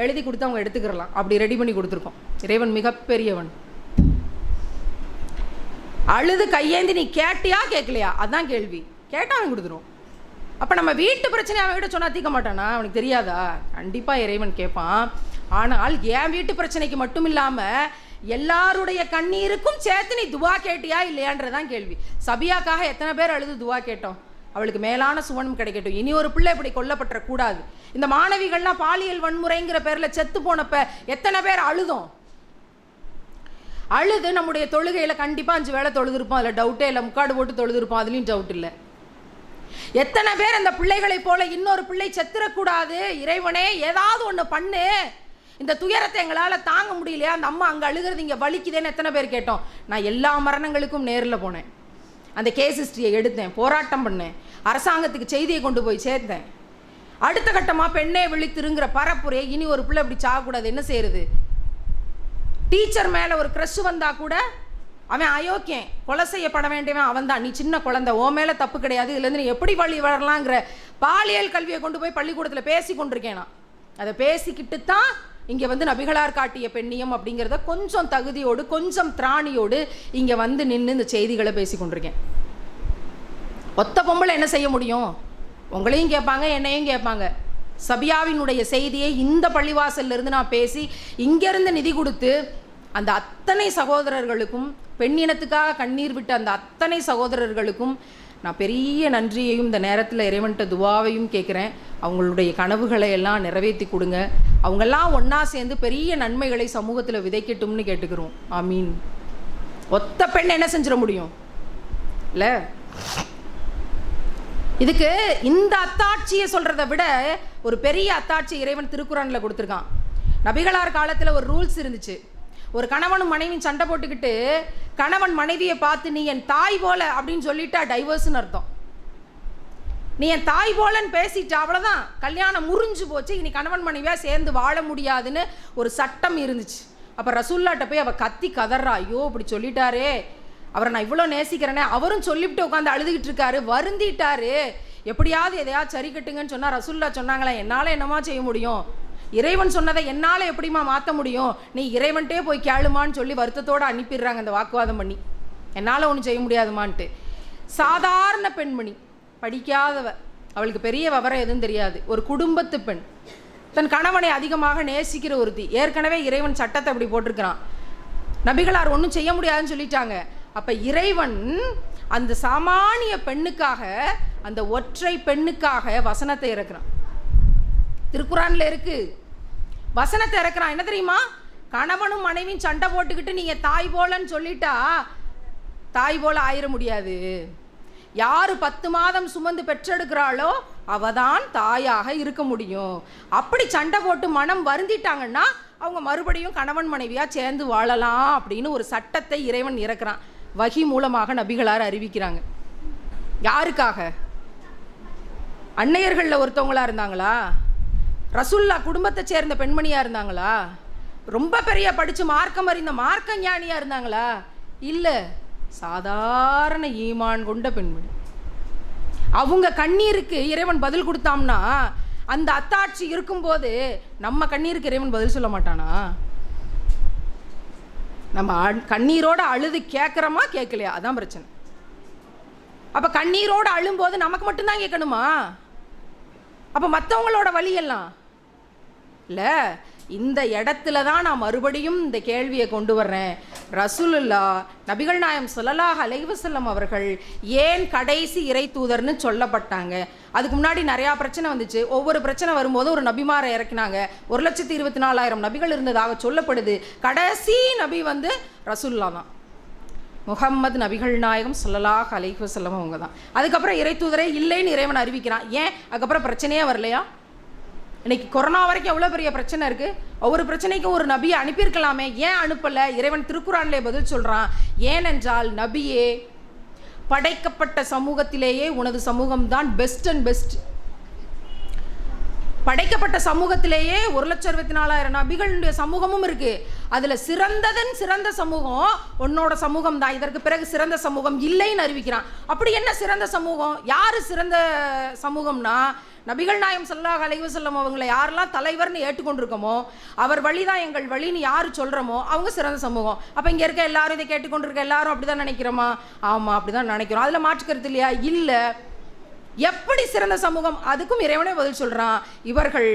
S1: எழுதி கொடுத்து அவங்க எடுத்துக்கிறலாம். அப்படி ரெடி பண்ணி கொடுத்துருக்கோம். இறைவன் மிகப்பெரியவன். அழுது கையேந்தி நீ கேட்டியா கேட்கலையா அதான் கேள்வி. கேட்டால் அவன் கொடுத்துரும். அப்போ நம்ம வீட்டு பிரச்சனை அவன்கிட்ட சொன்னால் தீர்க்க மாட்டானா? அவனுக்கு தெரியாதா? கண்டிப்பாக இறைவன் கேட்பான். ஆனால் என் வீட்டு பிரச்சனைக்கு மட்டும் இல்லாமல் எல்லாருடைய கண்ணீருக்கும் சேர்த்து நீ துவா கேட்டியா இல்லையான்றதான் கேள்வி. சபியாக்காக எத்தனை பேர் அழுது துவா கேட்டோம். அவளுக்கு மேலான சுவனம் கிடைக்கட்டும், இனி ஒரு பிள்ளை இப்படி கொல்லப்பட்டக்கூடாது. இந்த மாணவிகள்லாம் பாலியல் வன்முறைங்கிற பேரில் செத்து போனப்ப எத்தனை பேர் அழுதோம். அழுது நம்முடைய தொழுகையில் கண்டிப்பாக 5 வேளை தொழுதுருப்போம், அதில் டவுட்டே இல்லை. முக்காடு போட்டு தொழுதுருப்போம், அதுலேயும் டவுட் இல்லை. எத்தனை பேர் அந்த பிள்ளைகளை போல இன்னொரு பிள்ளை செத்துறக்கூடாது, இறைவனே ஏதாவது ஒன்று பண்ணு, இந்த துயரத்தை எங்களால் தாங்க முடியலையா, அந்த அம்மா அங்கே அழுகிறது இங்கே வலிக்குதேன்னு எத்தனை பேர் கேட்டோம். நான் எல்லா மரணங்களுக்கும் நேரில் போனேன், அந்த கேஸ் ஹிஸ்ட்ரியை எடுத்தேன், போராட்டம் பண்ணேன், அரசாங்கத்துக்கு செய்தியை கொண்டு போய் சேர்த்தேன். அடுத்த கட்டமாக பெண்ணே விழித்திருங்கிற பரப்புரை. இனி ஒரு பிள்ளை இப்படி சாகக்கூடாது, என்ன செய்யறது? டீச்சர் மேலே ஒரு க்ரஷ் வந்தால் கூட அவன் அயோக்கியன், கொலை செய்யப்பட வேண்டியவன் அவன் தான். நீ சின்ன குழந்தை, ஓ மேலே தப்பு கிடையாது, இதுலேருந்து நீ எப்படி வழி வரலாங்கிற பாலியல் கல்வியை கொண்டு போய் பள்ளிக்கூடத்தில் பேசி கொண்டிருக்கேன். நான் அதை பேசிக்கிட்டு தான் இங்கே வந்து நபிகளார் காட்டிய பெண்ணியம் அப்படிங்கிறத கொஞ்சம் தகுதியோடு கொஞ்சம் திராணியோடு இங்கே வந்து நின்று இந்த செய்திகளை பேசி கொண்டிருக்கேன். ஒத்த பொம்பளை என்ன செய்ய முடியும்? உங்களையும் கேட்பாங்க, என்னையும் கேட்பாங்க. சபியாவினுடைய செய்தியை இந்த பள்ளிவாசல்லிருந்து நான் பேசி இங்கேருந்து நிதி கொடுத்து அந்த அத்தனை சகோதரர்களுக்கும், பெண்ணினத்துக்காக கண்ணீர் விட்ட அந்த அத்தனை சகோதரர்களுக்கும் நான் பெரிய நன்றியையும் இந்த நேரத்தில் இறைவன்கிட்ட துவாவையும் கேட்குறேன். அவங்களுடைய கனவுகளை எல்லாம் நிறைவேற்றி கொடுங்க. அவங்கெல்லாம் ஒன்றா சேர்ந்து பெரிய நன்மைகளை சமூகத்தில் விதைக்கட்டும்னு கேட்டுக்கிறோம். ஆமீன். ஒத்த பெண் என்ன செஞ்சிட முடியும் இல்லை? இதுக்கு இந்த அத்தாட்சியை சொல்கிறத விட ஒரு பெரிய அத்தாட்சி இறைவன் திருக்குறானில் கொடுத்துருக்கான். நபிகளார் காலத்தில் ஒரு ரூல்ஸ் இருந்துச்சு. ஒரு கணவனும் மனைவியும் சண்டை போட்டுக்கிட்டு கணவன் மனைவியை பார்த்து நீ என் தாய் போல அப்படின்னு சொல்லிட்டா டைவர்ஸ்னு அர்த்தம். நீ என் தாய் போலன்னு பேசிட்டா அவ்வளோதான், கல்யாணம் முறிஞ்சு போச்சு, இனி கணவன் மனைவியாக சேர்ந்து வாழ முடியாதுன்னு ஒரு சட்டம் இருந்துச்சு. அப்போ ரசூல்லாட்ட போய் அவள் கத்தி கதறா, ஐயோ இப்படி சொல்லிட்டாரே, அவரை நான் இவ்வளோ நேசிக்கிறேனே, அவரும் சொல்லிவிட்டு உட்காந்து அழுதுகிட்டு இருக்காரு, வருந்திட்டாரு, எப்படியாவது எதையாவது சரி கட்டுங்கன்னு சொன்னால் ரசூல்லா சொன்னாங்களே, என்னால் என்னமா செய்ய முடியும், இறைவன் சொன்னதை என்னால் எப்படிமா மாற்ற முடியும், நீ இறைவன்ட்டே போய் கேளுமான்னு சொல்லி வருத்தத்தோடு அனுப்பிடுறாங்க அந்த வாக்குவாதம் பண்ணி. என்னால் ஒன்றும் செய்ய முடியாதுமான்ட்டு. சாதாரண பெண்மணி, படிக்காதவ, அவளுக்கு பெரிய விவரம் எதுவும் தெரியாது, ஒரு குடும்பத்து பெண், தன் கணவனை அதிகமாக நேசிக்கிற ஒருத்தி. ஏற்கனவே இறைவன் சட்டத்தை அப்படி போட்டிருக்கிறான். நபிகளார் ஒன்றும் செய்ய முடியாதுன்னு சொல்லிட்டாங்க. அப்போ இறைவன் அந்த சாமானிய பெண்ணுக்காக, அந்த ஒற்றை பெண்ணுக்காக வசனத்தை இறக்குறான். திருக்குறானில் இருக்கு, வசனத்தை இறக்குறான். என்ன தெரியுமா? கணவனும் மனைவியும் சண்டை போட்டுக்கிட்டு நீங்கள் தாய் போலன்னு சொல்லிட்டா தாய் போல ஆயிட முடியாது. யார் 10 மாதம் சுமந்து பெற்றெடுக்கிறாளோ அவதான் தாயாக இருக்க முடியும். அப்படி சண்டை போட்டு மனம் வருந்திட்டாங்கன்னா அவங்க மறுபடியும் கணவன் மனைவியாக சேர்ந்து வாழலாம் அப்படின்னு ஒரு சட்டத்தை இறைவன் இறக்குறான். வகி மூலமாக நபிகளார் அறிவிக்கிறாங்க. யாருக்காக? அன்னையர்களில் ஒருத்தவங்களா இருந்தாங்களா? ரசூல்லா குடும்பத்தை சேர்ந்த பெண்மணியாக இருந்தாங்களா? ரொம்ப பெரிய படித்து மார்க்கம் அறிந்த மார்க்க ஞானியாக இருந்தாங்களா? இல்லை, சாதாரண ஈமான் கொண்ட பெண்மணி. அவங்க கண்ணீருக்கு இறைவன் பதில் கொடுத்தாம்னா அந்த அத்தாட்சி இருக்கும்போது நம்ம கண்ணீருக்கு இறைவன் பதில் சொல்ல மாட்டானா? நம்ம கண்ணீரோட அழுது கேட்குறோமா கேட்கலையா? அதான் பிரச்சனை. அப்போ கண்ணீரோடு அழும்போது நமக்கு மட்டும்தான் கேட்கணுமா? அப்போ மற்றவங்களோட வழியெல்லாம் இல்லை. இந்த இடத்துல தான் நான் மறுபடியும் இந்த கேள்வியை கொண்டு வர்றேன். ரசூலுல்லாஹ் நபிகள் நாயம் ஸல்லல்லாஹு அலைஹி வஸல்லம் அவர்கள் ஏன் கடைசி இறை தூதர்னு சொல்லப்பட்டாங்க? அதுக்கு முன்னாடி நிறையா பிரச்சனை வந்துச்சு. ஒவ்வொரு பிரச்சனை வரும்போது ஒரு நபிமாரை இறக்கினாங்க. 1,24,000 நபிகள் இருந்ததாக சொல்லப்படுது. கடைசி நபி வந்து ரசூலுல்லாஹ் தான், முஹம்மது நபிகள் நாயகம் ஸல்லல்லாஹு அலைஹி வஸல்லம் அவங்க தான். அதுக்கப்புறம் இறை தூதரே இல்லைன்னு இறைவன் அறிவிக்கிறான். ஏன்? அதுக்கப்புறம் பிரச்சனையே வரலையா? இன்னைக்கு கொரோனா வரைக்கும் எவ்வளோ பெரிய பிரச்சனை இருக்குது. ஒவ்வொரு பிரச்சனைக்கும் ஒரு நபியை அனுப்பியிருக்கலாமே, ஏன் அனுப்பலை? இறைவன் திருக்குறான்லே பதில் சொல்கிறான். ஏனென்றால் நபியே, படைக்கப்பட்ட சமூகத்திலேயே உனது சமூகம்தான் பெஸ்ட் அண்ட் பெஸ்ட். படைக்கப்பட்ட சமூகத்திலேயே 1,24,000 நபிகளுடைய சமூகமும் இருக்குது. அதில் சிறந்த சமூகம் உன்னோட சமூகம் தான். இதற்கு பிறகு சிறந்த சமூகம் இல்லைன்னு அறிவிக்கிறான். அப்படி என்ன சிறந்த சமூகம்? யார் சிறந்த சமூகம்னா, நபிகள் நாயம் ஸல்லல்லாஹு அலைஹி வஸல்லம் அவங்களை யாரெல்லாம் தலைவர்னு ஏற்றுக்கொண்டிருக்கோமோ, அவர் வழி தான் எங்கள் வழின்னு யார் சொல்கிறோமோ அவங்க சிறந்த சமூகம். அப்போ இங்கே இருக்க எல்லாரும், இதை கேட்டுக்கொண்டிருக்க எல்லாரும் அப்படி தான் நினைக்கிறோமா? ஆமாம், அப்படி தான் நினைக்கிறோம். அதில் மாற்றுக்கிறது இல்லையா? இல்லை. எப்படி சிறந்த சமூகம்? அதுக்கும் இறைவனே பதில் சொல்கிறான். இவர்கள்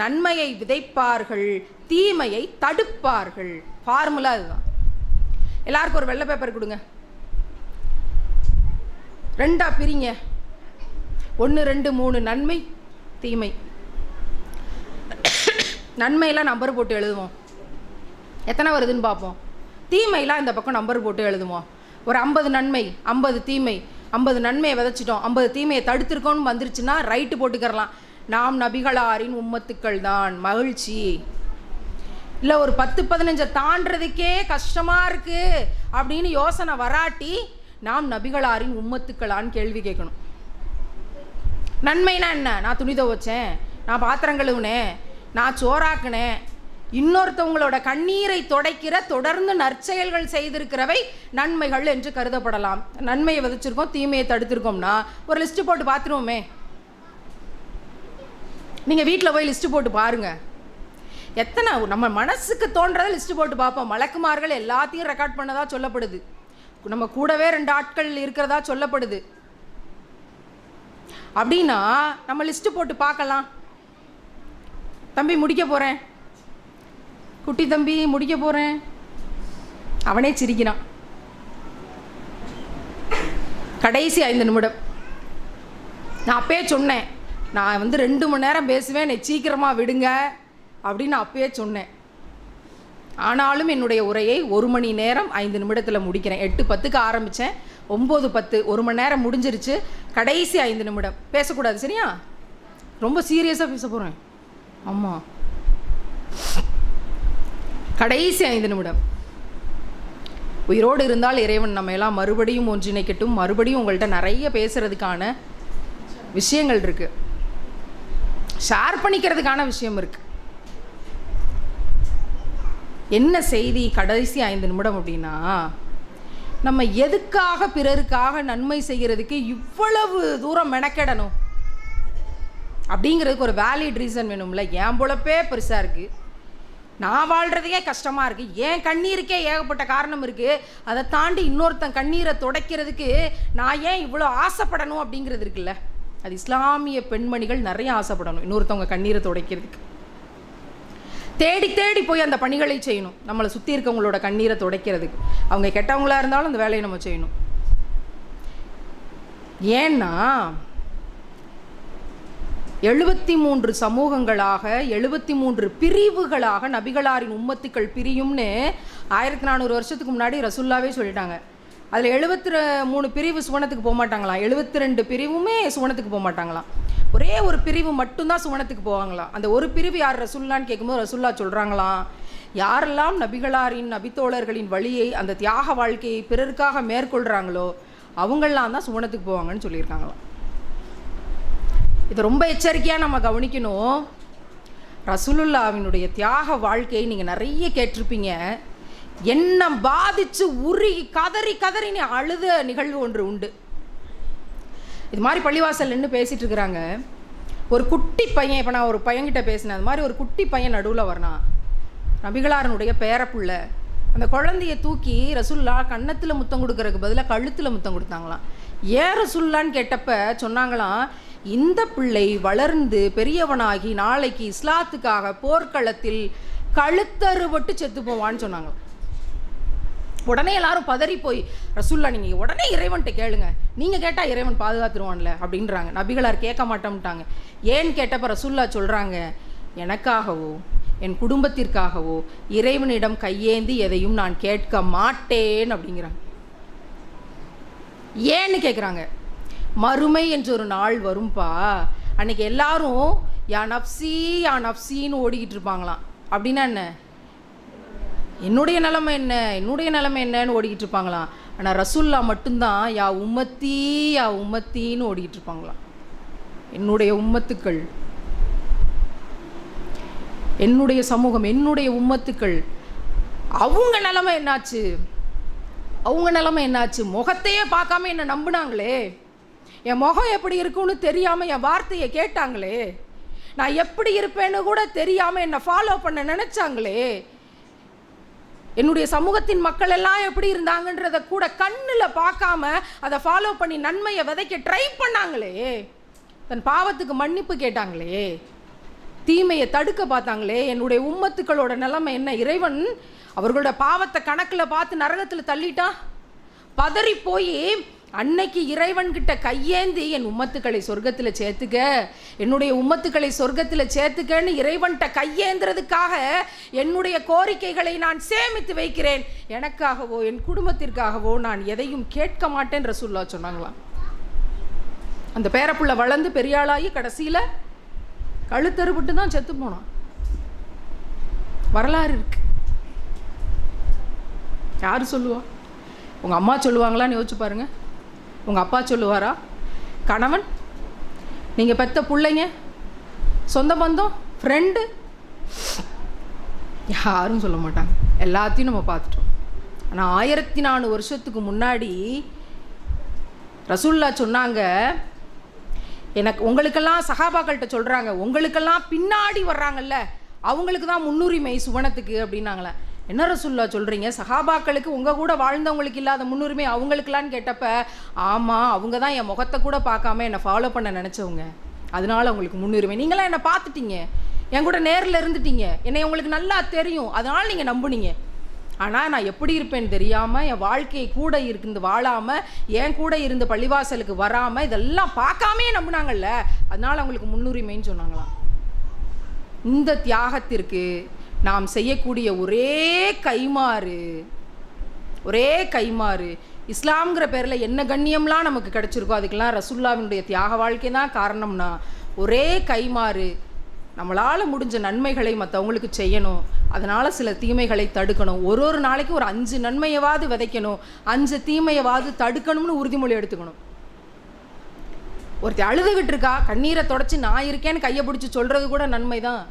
S1: நன்மையை விதைப்பார்கள், தீமையை தடுப்பார்கள். ஃபார்முலா இதுதான். எல்லாருக்கும் ஒரு வெள்ளை பேப்பர் கொடுங்க, 2ஆ பிரிங்க. 1, 2, 3 நன்மை தீமை. நன்மையெல்லாம் நம்பர் போட்டு எழுதுவோம், எத்தனை வருதுன்னு பார்ப்போம். தீமையெல்லாம் இந்த பக்கம் நம்பர் போட்டு எழுதுவோம். ஒரு 50 நன்மை 50 தீமை. 50 நன்மையை விதைச்சிட்டோம், 50 தீமையை தடுத்திருக்கோன்னு வந்துருச்சுன்னா ரைட்டு போட்டுக்கிறலாம். நாம் நபிகளாரின் உம்மத்துக்கள் தான், மகிழ்ச்சி. இல்லை ஒரு 10-15 தாண்டதுக்கே கஷ்டமாக இருக்குது அப்படின்னு யோசனை வராட்டி நாம் நபிகளாரின் உம்மத்துக்களான்னு கேள்வி கேட்கணும். நன்மைனா என்ன? நான் துணி துவைச்சேன், நான் பாத்திரம் கழுவுனேன், நான் சோறாக்குனேன், இன்னொருத்தவங்களோட கண்ணீரை துடைக்கிற தொடர்ந்து நற்செயல்கள் செய்திருக்கிறவை நன்மைகள் என்று கருதப்படலாம். நன்மையை விதைச்சிருக்கோம், தீமையை தடுத்திருக்கோம்னா ஒரு லிஸ்ட்டு போட்டு பார்த்துருவோமே. நீங்கள் வீட்டில் போய் லிஸ்ட்டு போட்டு பாருங்கள். எத்தனை நம்ம மனசுக்கு தோன்றதை லிஸ்ட்டு போட்டு பார்ப்போம். மலக்குமார்கள் எல்லாத்தையும் ரெக்கார்ட் பண்ணதா சொல்லப்படுது. நம்ம கூடவே 2 ஆட்கள் இருக்கிறதா சொல்லப்படுது. அப்படின்னா நம்ம லிஸ்ட்டு போட்டு பார்க்கலாம். தம்பி முடிக்க போகிறேன், குட்டி தம்பி முடிக்க போகிறேன், அவனே சிரிக்கிறான். கடைசி 5 நிமிடம். நான் அப்பயே சொன்னேன், நான் வந்து 2 மணி நேரம் பேசுவேன், என்னை சீக்கிரமாக விடுங்க அப்படின்னு அப்பயே சொன்னேன். ஆனாலும் என்னுடைய உரையை 1 மணி நேரம் 5 நிமிடத்தில் முடிக்கிறேன். 8:10க்கு ஆரம்பித்தேன், 9:10, 1 மணி நேரம் முடிஞ்சிருச்சு. கடைசி 5 நிமிடம் பேசக்கூடாது, சரியா? ரொம்ப சீரியஸாக பேச போகிறேன். ஆமாம், கடைசி 5 நிமிடம். உயிரோடு இருந்தால் இறைவன் நம்ம எல்லாம் மறுபடியும் ஒன்றிணைக்கட்டும். மறுபடியும் உங்கள்கிட்ட நிறைய பேசுகிறதுக்கான விஷயங்கள் இருக்குது, ஷேர் பண்ணிக்கிறதுக்கான விஷயம் இருக்குது. என்ன செய்தி கடைசி 5 நிமிடம் அப்படின்னா, நம்ம எதுக்காக பிறருக்காக நன்மை செய்கிறதுக்கு இவ்வளவு தூரம் மெனக்கெடணும் அப்படிங்கிறதுக்கு ஒரு வேலிட் ரீசன் வேணும்ல. என் பொழப்பே பெருசாக இருக்குது, நான் வாழ்கிறதுக்கே கஷ்டமாக இருக்குது, என் கண்ணீருக்கே ஏகப்பட்ட காரணம் இருக்குது, அதை தாண்டி இன்னொருத்தன் கண்ணீரை துடைக்கிறதுக்கு நான் ஏன் இவ்வளோ ஆசைப்படணும் அப்படிங்கிறது இருக்குல்ல. அது இஸ்லாமிய பெண்மணிகள் நிறைய ஆசைப்படணும் இன்னொருத்தவங்க கண்ணீரை துடைக்கிறதுக்கு. தேடி தேடி போய் அந்த பணிகளை செய்யணும், நம்மளை சுற்றி இருக்கவங்களோட கண்ணீரை துடைக்கிறதுக்கு. அவங்க கெட்டவங்களாக இருந்தாலும் அந்த வேலையை நம்ம செய்யணும். ஏன்னா 73 சமூகங்களாக 73 பிரிவுகளாக நபிகளாரின் உம்மத்துக்கள் பிரியும்னு 1400 வருஷத்துக்கு முன்னாடி ரசூல்லாவே சொல்லிட்டாங்க. அதில் 73 பிரிவு சுவனத்துக்கு போக மாட்டாங்களாம், 72 பிரிவுமே சுவனத்துக்கு போக மாட்டாங்களாம். ஒரே ஒரு பிரிவு மட்டும்தான் சுவனத்துக்கு போவாங்களாம். அந்த ஒரு பிரிவு யார் ரசூல்லான்னு கேட்கும்போது ரசூல்லா சொல்கிறாங்களாம், யாரெல்லாம் நபிகளாரின் நபித்தோழர்களின் வழியை, அந்த தியாக வாழ்க்கையை பிறருக்காக மேற்கொள்கிறாங்களோ அவங்களாம் தான் சுவனத்துக்கு போவாங்கன்னு சொல்லியிருக்காங்களாம். இது ரொம்ப எச்சரிக்கையாக நம்ம கவனிக்கணும். ரசூலுல்லாவினுடைய தியாக வாழ்க்கையை நீங்கள் நிறைய கேட்டிருப்பீங்க. என்ன பாதித்து உருகி கதறி கதறி அழுத நிகழ்வு ஒன்று உண்டு. இது மாதிரி பள்ளிவாசல் நின்று பேசிகிட்டு இருக்கிறாங்க, ஒரு குட்டி பையன், இப்போ நான் ஒரு பையன்கிட்ட பேசினேன், அது மாதிரி ஒரு குட்டி பையன் நடுவில் வரணும், நபிகளாரனுடைய பேரப்புள்ள. அந்த குழந்தைய தூக்கி ரசூல்லா கன்னத்தில் முத்தம் கொடுக்கறதுக்கு பதிலாக கழுத்தில் முத்தம் கொடுத்தாங்களாம். ஏன் ரசூலுல்லான்னு கேட்டப்ப சொன்னாங்களாம், இந்த பிள்ளை வளர்ந்து பெரியவனாகி நாளைக்கு இஸ்லாத்துக்காக போர்க்களத்தில் கழுத்தறுபட்டு செத்து போவான்னு சொன்னாங்க. உடனே எல்லாரும் பதறி போய், ரசூல்லா நீங்கள் உடனே இறைவன்கிட்ட கேளுங்க, நீங்கள் கேட்டால் இறைவன் பாதுகாத்துருவான்ல அப்படின்றாங்க. நபிகளார் கேட்க மாட்டோம்ட்டாங்க. ஏன்னு கேட்டப்ப ரசூல்லா சொல்கிறாங்க, எனக்காகவோ என் குடும்பத்திற்காகவோ இறைவனிடம் கையேந்தி எதையும் நான் கேட்க மாட்டேன் அப்படிங்கிறாங்க. ஏன்னு கேட்குறாங்க, மறுமை என்ற ஒரு நாள் வரும்பா, அன்னைக்கு எல்லாரும் யா நப்சின்னு ஓடிக்கிட்டு இருப்பாங்களாம். அப்படின்னா என்ன, என்னுடைய நிலைமை என்னன்னு ஓடிக்கிட்டு இருப்பாங்களாம். ஆனால் ரசூல்லா மட்டும்தான் யா உம்மத்தின்னு ஓடிக்கிட்டு இருப்பாங்களாம். என்னுடைய உம்மத்துக்கள், என்னுடைய சமூகம், என்னுடைய உம்மத்துக்கள், அவங்க நிலைமை என்னாச்சு? முகத்தையே பார்க்காம என்னை நம்பினாங்களே, என் முகம் எப்படி இருக்குன்னு தெரியாமல் என் வார்த்தையை கேட்டாங்களே, நான் எப்படி இருப்பேன்னு கூட தெரியாமல் என்னை ஃபாலோ பண்ண நினச்சாங்களே, என்னுடைய சமூகத்தின் மக்கள் எல்லாம் எப்படி இருந்தாங்கன்றத கூட கண்ணில் பார்க்காம அதை ஃபாலோ பண்ணி நன்மையை விதைக்க ட்ரை பண்ணாங்களே, தன் பாவத்துக்கு மன்னிப்பு கேட்டாங்களே, தீமையை தடுக்க பார்த்தாங்களே, என்னுடைய உம்மத்துக்களோட நிலைமை என்ன? இறைவன் அவர்களோட பாவத்தை கணக்கில் பார்த்து நரகத்தில் தள்ளிட்டான். பதறி போய் அன்னைக்கு இறைவன்கிட்ட கையேந்தி என் உம்மத்துக்களை சொர்க்கத்தில் சேர்த்துக்க, என்னுடைய உம்மத்துக்களை சொர்க்கத்தில் சேர்த்துக்கன்னு இறைவன்கிட்ட கையேந்துறதுக்காக என்னுடைய கோரிக்கைகளை நான் சேமித்து வைக்கிறேன், எனக்காகவோ என் குடும்பத்திற்காகவோ நான் எதையும் கேட்க மாட்டேன் ரசூல்லா சொன்னாங்களாம். அந்த பேரப்புள்ள வளர்ந்து பெரியாளாகி கடைசியில் கழுத்தறுபட்டு தான் செத்து போனான். வரலாறு இருக்கு. யார் சொல்லுவா? உங்கள் அம்மா சொல்லுவாங்களான்னு யோசிச்சு பாருங்க. உங்கள் அப்பா சொல்லுவாரா? கணவன், நீங்கள் பெற்ற பிள்ளைங்க, சொந்த பந்தம், ஃப்ரெண்டு, யாரும் சொல்ல மாட்டாங்க. எல்லாத்தையும் நம்ம பார்த்துட்டோம். ஆனால் 1400 வருஷத்துக்கு முன்னாடி ரசூல்லா சொன்னாங்க, எனக்கு உங்களுக்கெல்லாம் சஹாபாக்கள்கிட்ட சொல்கிறாங்க, உங்களுக்கெல்லாம் பின்னாடி வர்றாங்கல்ல அவங்களுக்கு தான் முன்னுரிமை சுவனத்துக்கு அப்படின்னாங்களே. என்ன ரசூல்லா சொல்கிறீங்க, சஹாபாக்களுக்கு உங்கள் கூட வாழ்ந்தவங்களுக்கு இல்லாத முன்னுரிமை அவங்களுக்கெல்லான்னு கேட்டப்ப, ஆமாம், அவங்க தான் என் முகத்தை கூட பார்க்காம என்னை ஃபாலோ பண்ண நினச்சவங்க, அதனால் அவங்களுக்கு முன்னுரிமை. நீங்களாம் என்னை பார்த்துட்டீங்க, என் கூட நேரில் இருந்துட்டீங்க, என்னை உங்களுக்கு நல்லா தெரியும், அதனால் நீங்கள் நம்புனீங்க. ஆனால் நான் எப்படி இருப்பேன்னு தெரியாமல், என் வாழ்க்கையை கூட இருந்து வாழாமல், என் கூட இருந்து பள்ளிவாசலுக்கு வராமல், இதெல்லாம் பார்க்காமே நம்பினாங்கல்ல, அதனால் அவங்களுக்கு முன்னுரிமைன்னு சொன்னாங்களாம். இந்த தியாகத்திற்கு நாம் செய்யக்கூடிய ஒரே கைமாறு இஸ்லாம்ங்கிற பேரில் என்ன கண்ணியம்லாம் நமக்கு கிடச்சிருக்கோ அதுக்கெல்லாம் ரசூலுல்லாஹ்வினுடைய தியாக வாழ்க்கை தான் காரணம்னா, ஒரே கைமாறு, நம்மளால் முடிஞ்ச நன்மைகளை மற்றவங்களுக்கு செய்யணும், அதனால் சில தீமைகளை தடுக்கணும். ஒரு நாளைக்கு ஒரு 5 நன்மையவாது விதைக்கணும், 5 தீமையவாது தடுக்கணும்னு உறுதிமொழி எடுத்துக்கணும். ஒருத்தி அழுதுகிட்டு இருக்கா, கண்ணீரை தொடச்சி நான் இருக்கேன்னு கையை பிடிச்சி சொல்கிறது கூட நன்மை தான்.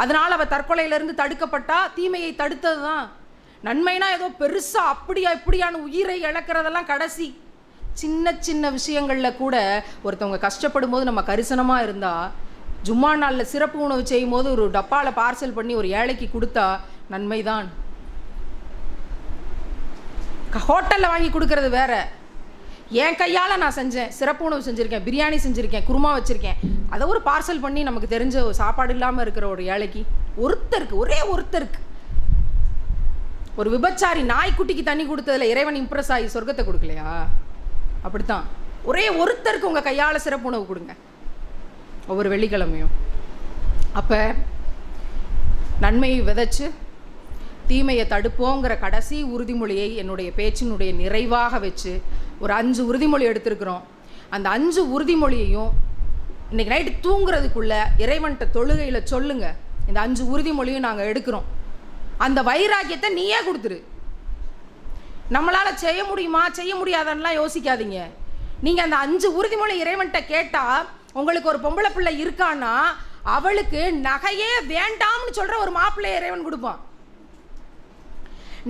S1: அதனால் அவள் தற்கொலையிலேருந்து தடுக்கப்பட்டா தீமையை தடுத்தது தான். நன்மைனா ஏதோ பெருசாக அப்படியா இப்படியான உயிரை இழக்கிறதெல்லாம் கடைசி. சின்ன சின்ன விஷயங்களில் கூட ஒருத்தவங்க கஷ்டப்படும் போது நம்ம கரிசனமாக இருந்தால், ஜும்மா நாளில் சிறப்பு உணவு செய்யும் போது ஒரு டப்பாவில் பார்சல் பண்ணி ஒரு ஏழைக்கு கொடுத்தா நன்மைதான். ஹோட்டலில் வாங்கி கொடுக்கறது வேற. என் கையால் நான் செஞ்சேன், சிறப்பு உணவு செஞ்சுருக்கேன், பிரியாணி செஞ்சுருக்கேன், குருமா வச்சுருக்கேன், அதை ஒரு பார்சல் பண்ணி நமக்கு தெரிஞ்ச சாப்பாடு இல்லாமல் இருக்கிற ஒரு ஏழைக்கு, ஒரே ஒருத்தருக்கு, ஒரு விபச்சாரி நாய்க்குட்டிக்கு தண்ணி கொடுத்ததில் இறைவன் இம்ப்ரெஸ் ஆகி சொர்க்கத்தை கொடுக்கலையா? அப்படித்தான் ஒரே ஒருத்தருக்கு உங்கள் கையால் சிறப்பு உணவு கொடுங்க ஒவ்வொரு வெள்ளிக்கிழமையும். அப்போ நன்மையை விதைச்சு தீமையை தடுப்போங்கிற கடைசி உறுதிமொழியை என்னுடைய பேச்சினுடைய நிறைவாக வச்சு ஒரு 5 உறுதிமொழி எடுத்திருக்கிறோம். அந்த 5 உறுதிமொழியையும் இன்றைக்கி நைட்டு தூங்குறதுக்குள்ளே இறைவன்கிட்ட தொழுகையில் சொல்லுங்கள், இந்த 5 உறுதிமொழியும் நாங்கள் எடுக்கிறோம். அந்த வைராக்கியத்தை நீயே கொடுத்துரு. நம்மளால் செய்ய முடியுமா செய்ய முடியாதான்லாம் யோசிக்காதீங்க. நீங்கள் அந்த 5 உறுதிமொழி இறைவன்கிட்ட கேட்டால், உங்களுக்கு ஒரு பொம்பளை பிள்ளை இருக்கான்னா அவளுக்கு நகையே வேண்டாம்னு சொல்கிற ஒரு மாப்பிள்ளையை இறைவன் கொடுப்பான்.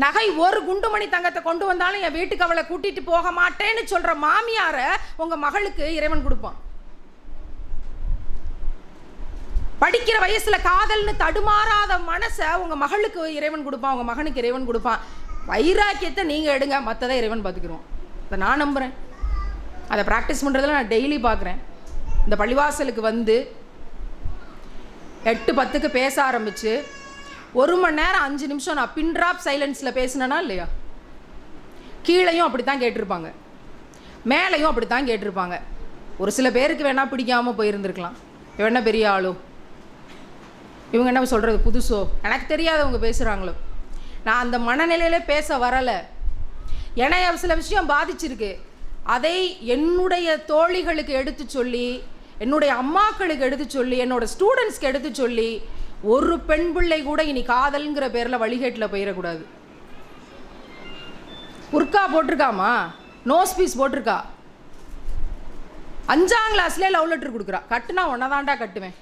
S1: நகை ஒரு குண்டுமணி தங்கத்தை கொண்டு வந்தாலும் என் வீட்டுக்கு அவளை கூட்டிட்டு போக மாட்டேன்னு சொல்ற மாமியார உங்க மகளுக்கு இறைவன் கொடுப்பான். படிக்கிற வயசுல காதல்னு தடுமாறாத மனசை உங்க மகளுக்கு இறைவன் கொடுப்பான், உங்க மகனுக்கு இறைவன் கொடுப்பான். வைராக்கியத்தை நீங்க எடுங்க, மற்றதை இறைவன் பார்த்துக்கிறோம். இதை நான் நம்புறேன். அதை ப்ராக்டிஸ் பண்ணுறதுல நான் டெய்லி பார்க்குறேன். இந்த பள்ளிவாசலுக்கு வந்து 8:10க்கு பேச ஆரம்பித்து 1 மணி நேரம் 5 நிமிஷம் நான் பின் ட்ராப் சைலன்ஸில் பேசினேனா இல்லையா? கீழையும் அப்படி தான் கேட்டிருப்பாங்க, மேலேயும் அப்படி தான் கேட்டிருப்பாங்க. ஒரு சில பேருக்கு வேணால் பிடிக்காமல் போயிருந்துருக்கலாம். என்ன பெரிய ஆளோ, இவங்க என்ன சொல்கிறது புதுசோ, எனக்கு தெரியாதவங்க பேசுகிறாங்களோ. நான் அந்த மனநிலையிலே பேச வரலை. என்னைய சில விஷயம் பாதிச்சிருக்கு. அதை என்னுடைய தோழிகளுக்கு எடுத்து சொல்லி, என்னுடைய அம்மாக்களுக்கு எடுத்து சொல்லி, என்னோட ஸ்டூடெண்ட்ஸ்க்கு எடுத்து சொல்லி, ஒரு பெண் பிள்ளை கூட இனி காதல்ங்கிற பேரில் வழிகேட்டில் போயிடக்கூடாது. புர்கா போட்டிருக்காமா, நோஸ் பீஸ் போட்டிருக்கா, 5ஆம் கிளாஸ்லேயே லவ் லெட்டர் கொடுக்குறா. கட்டுனா ஒன்னதாண்டா கட்டுவேன்.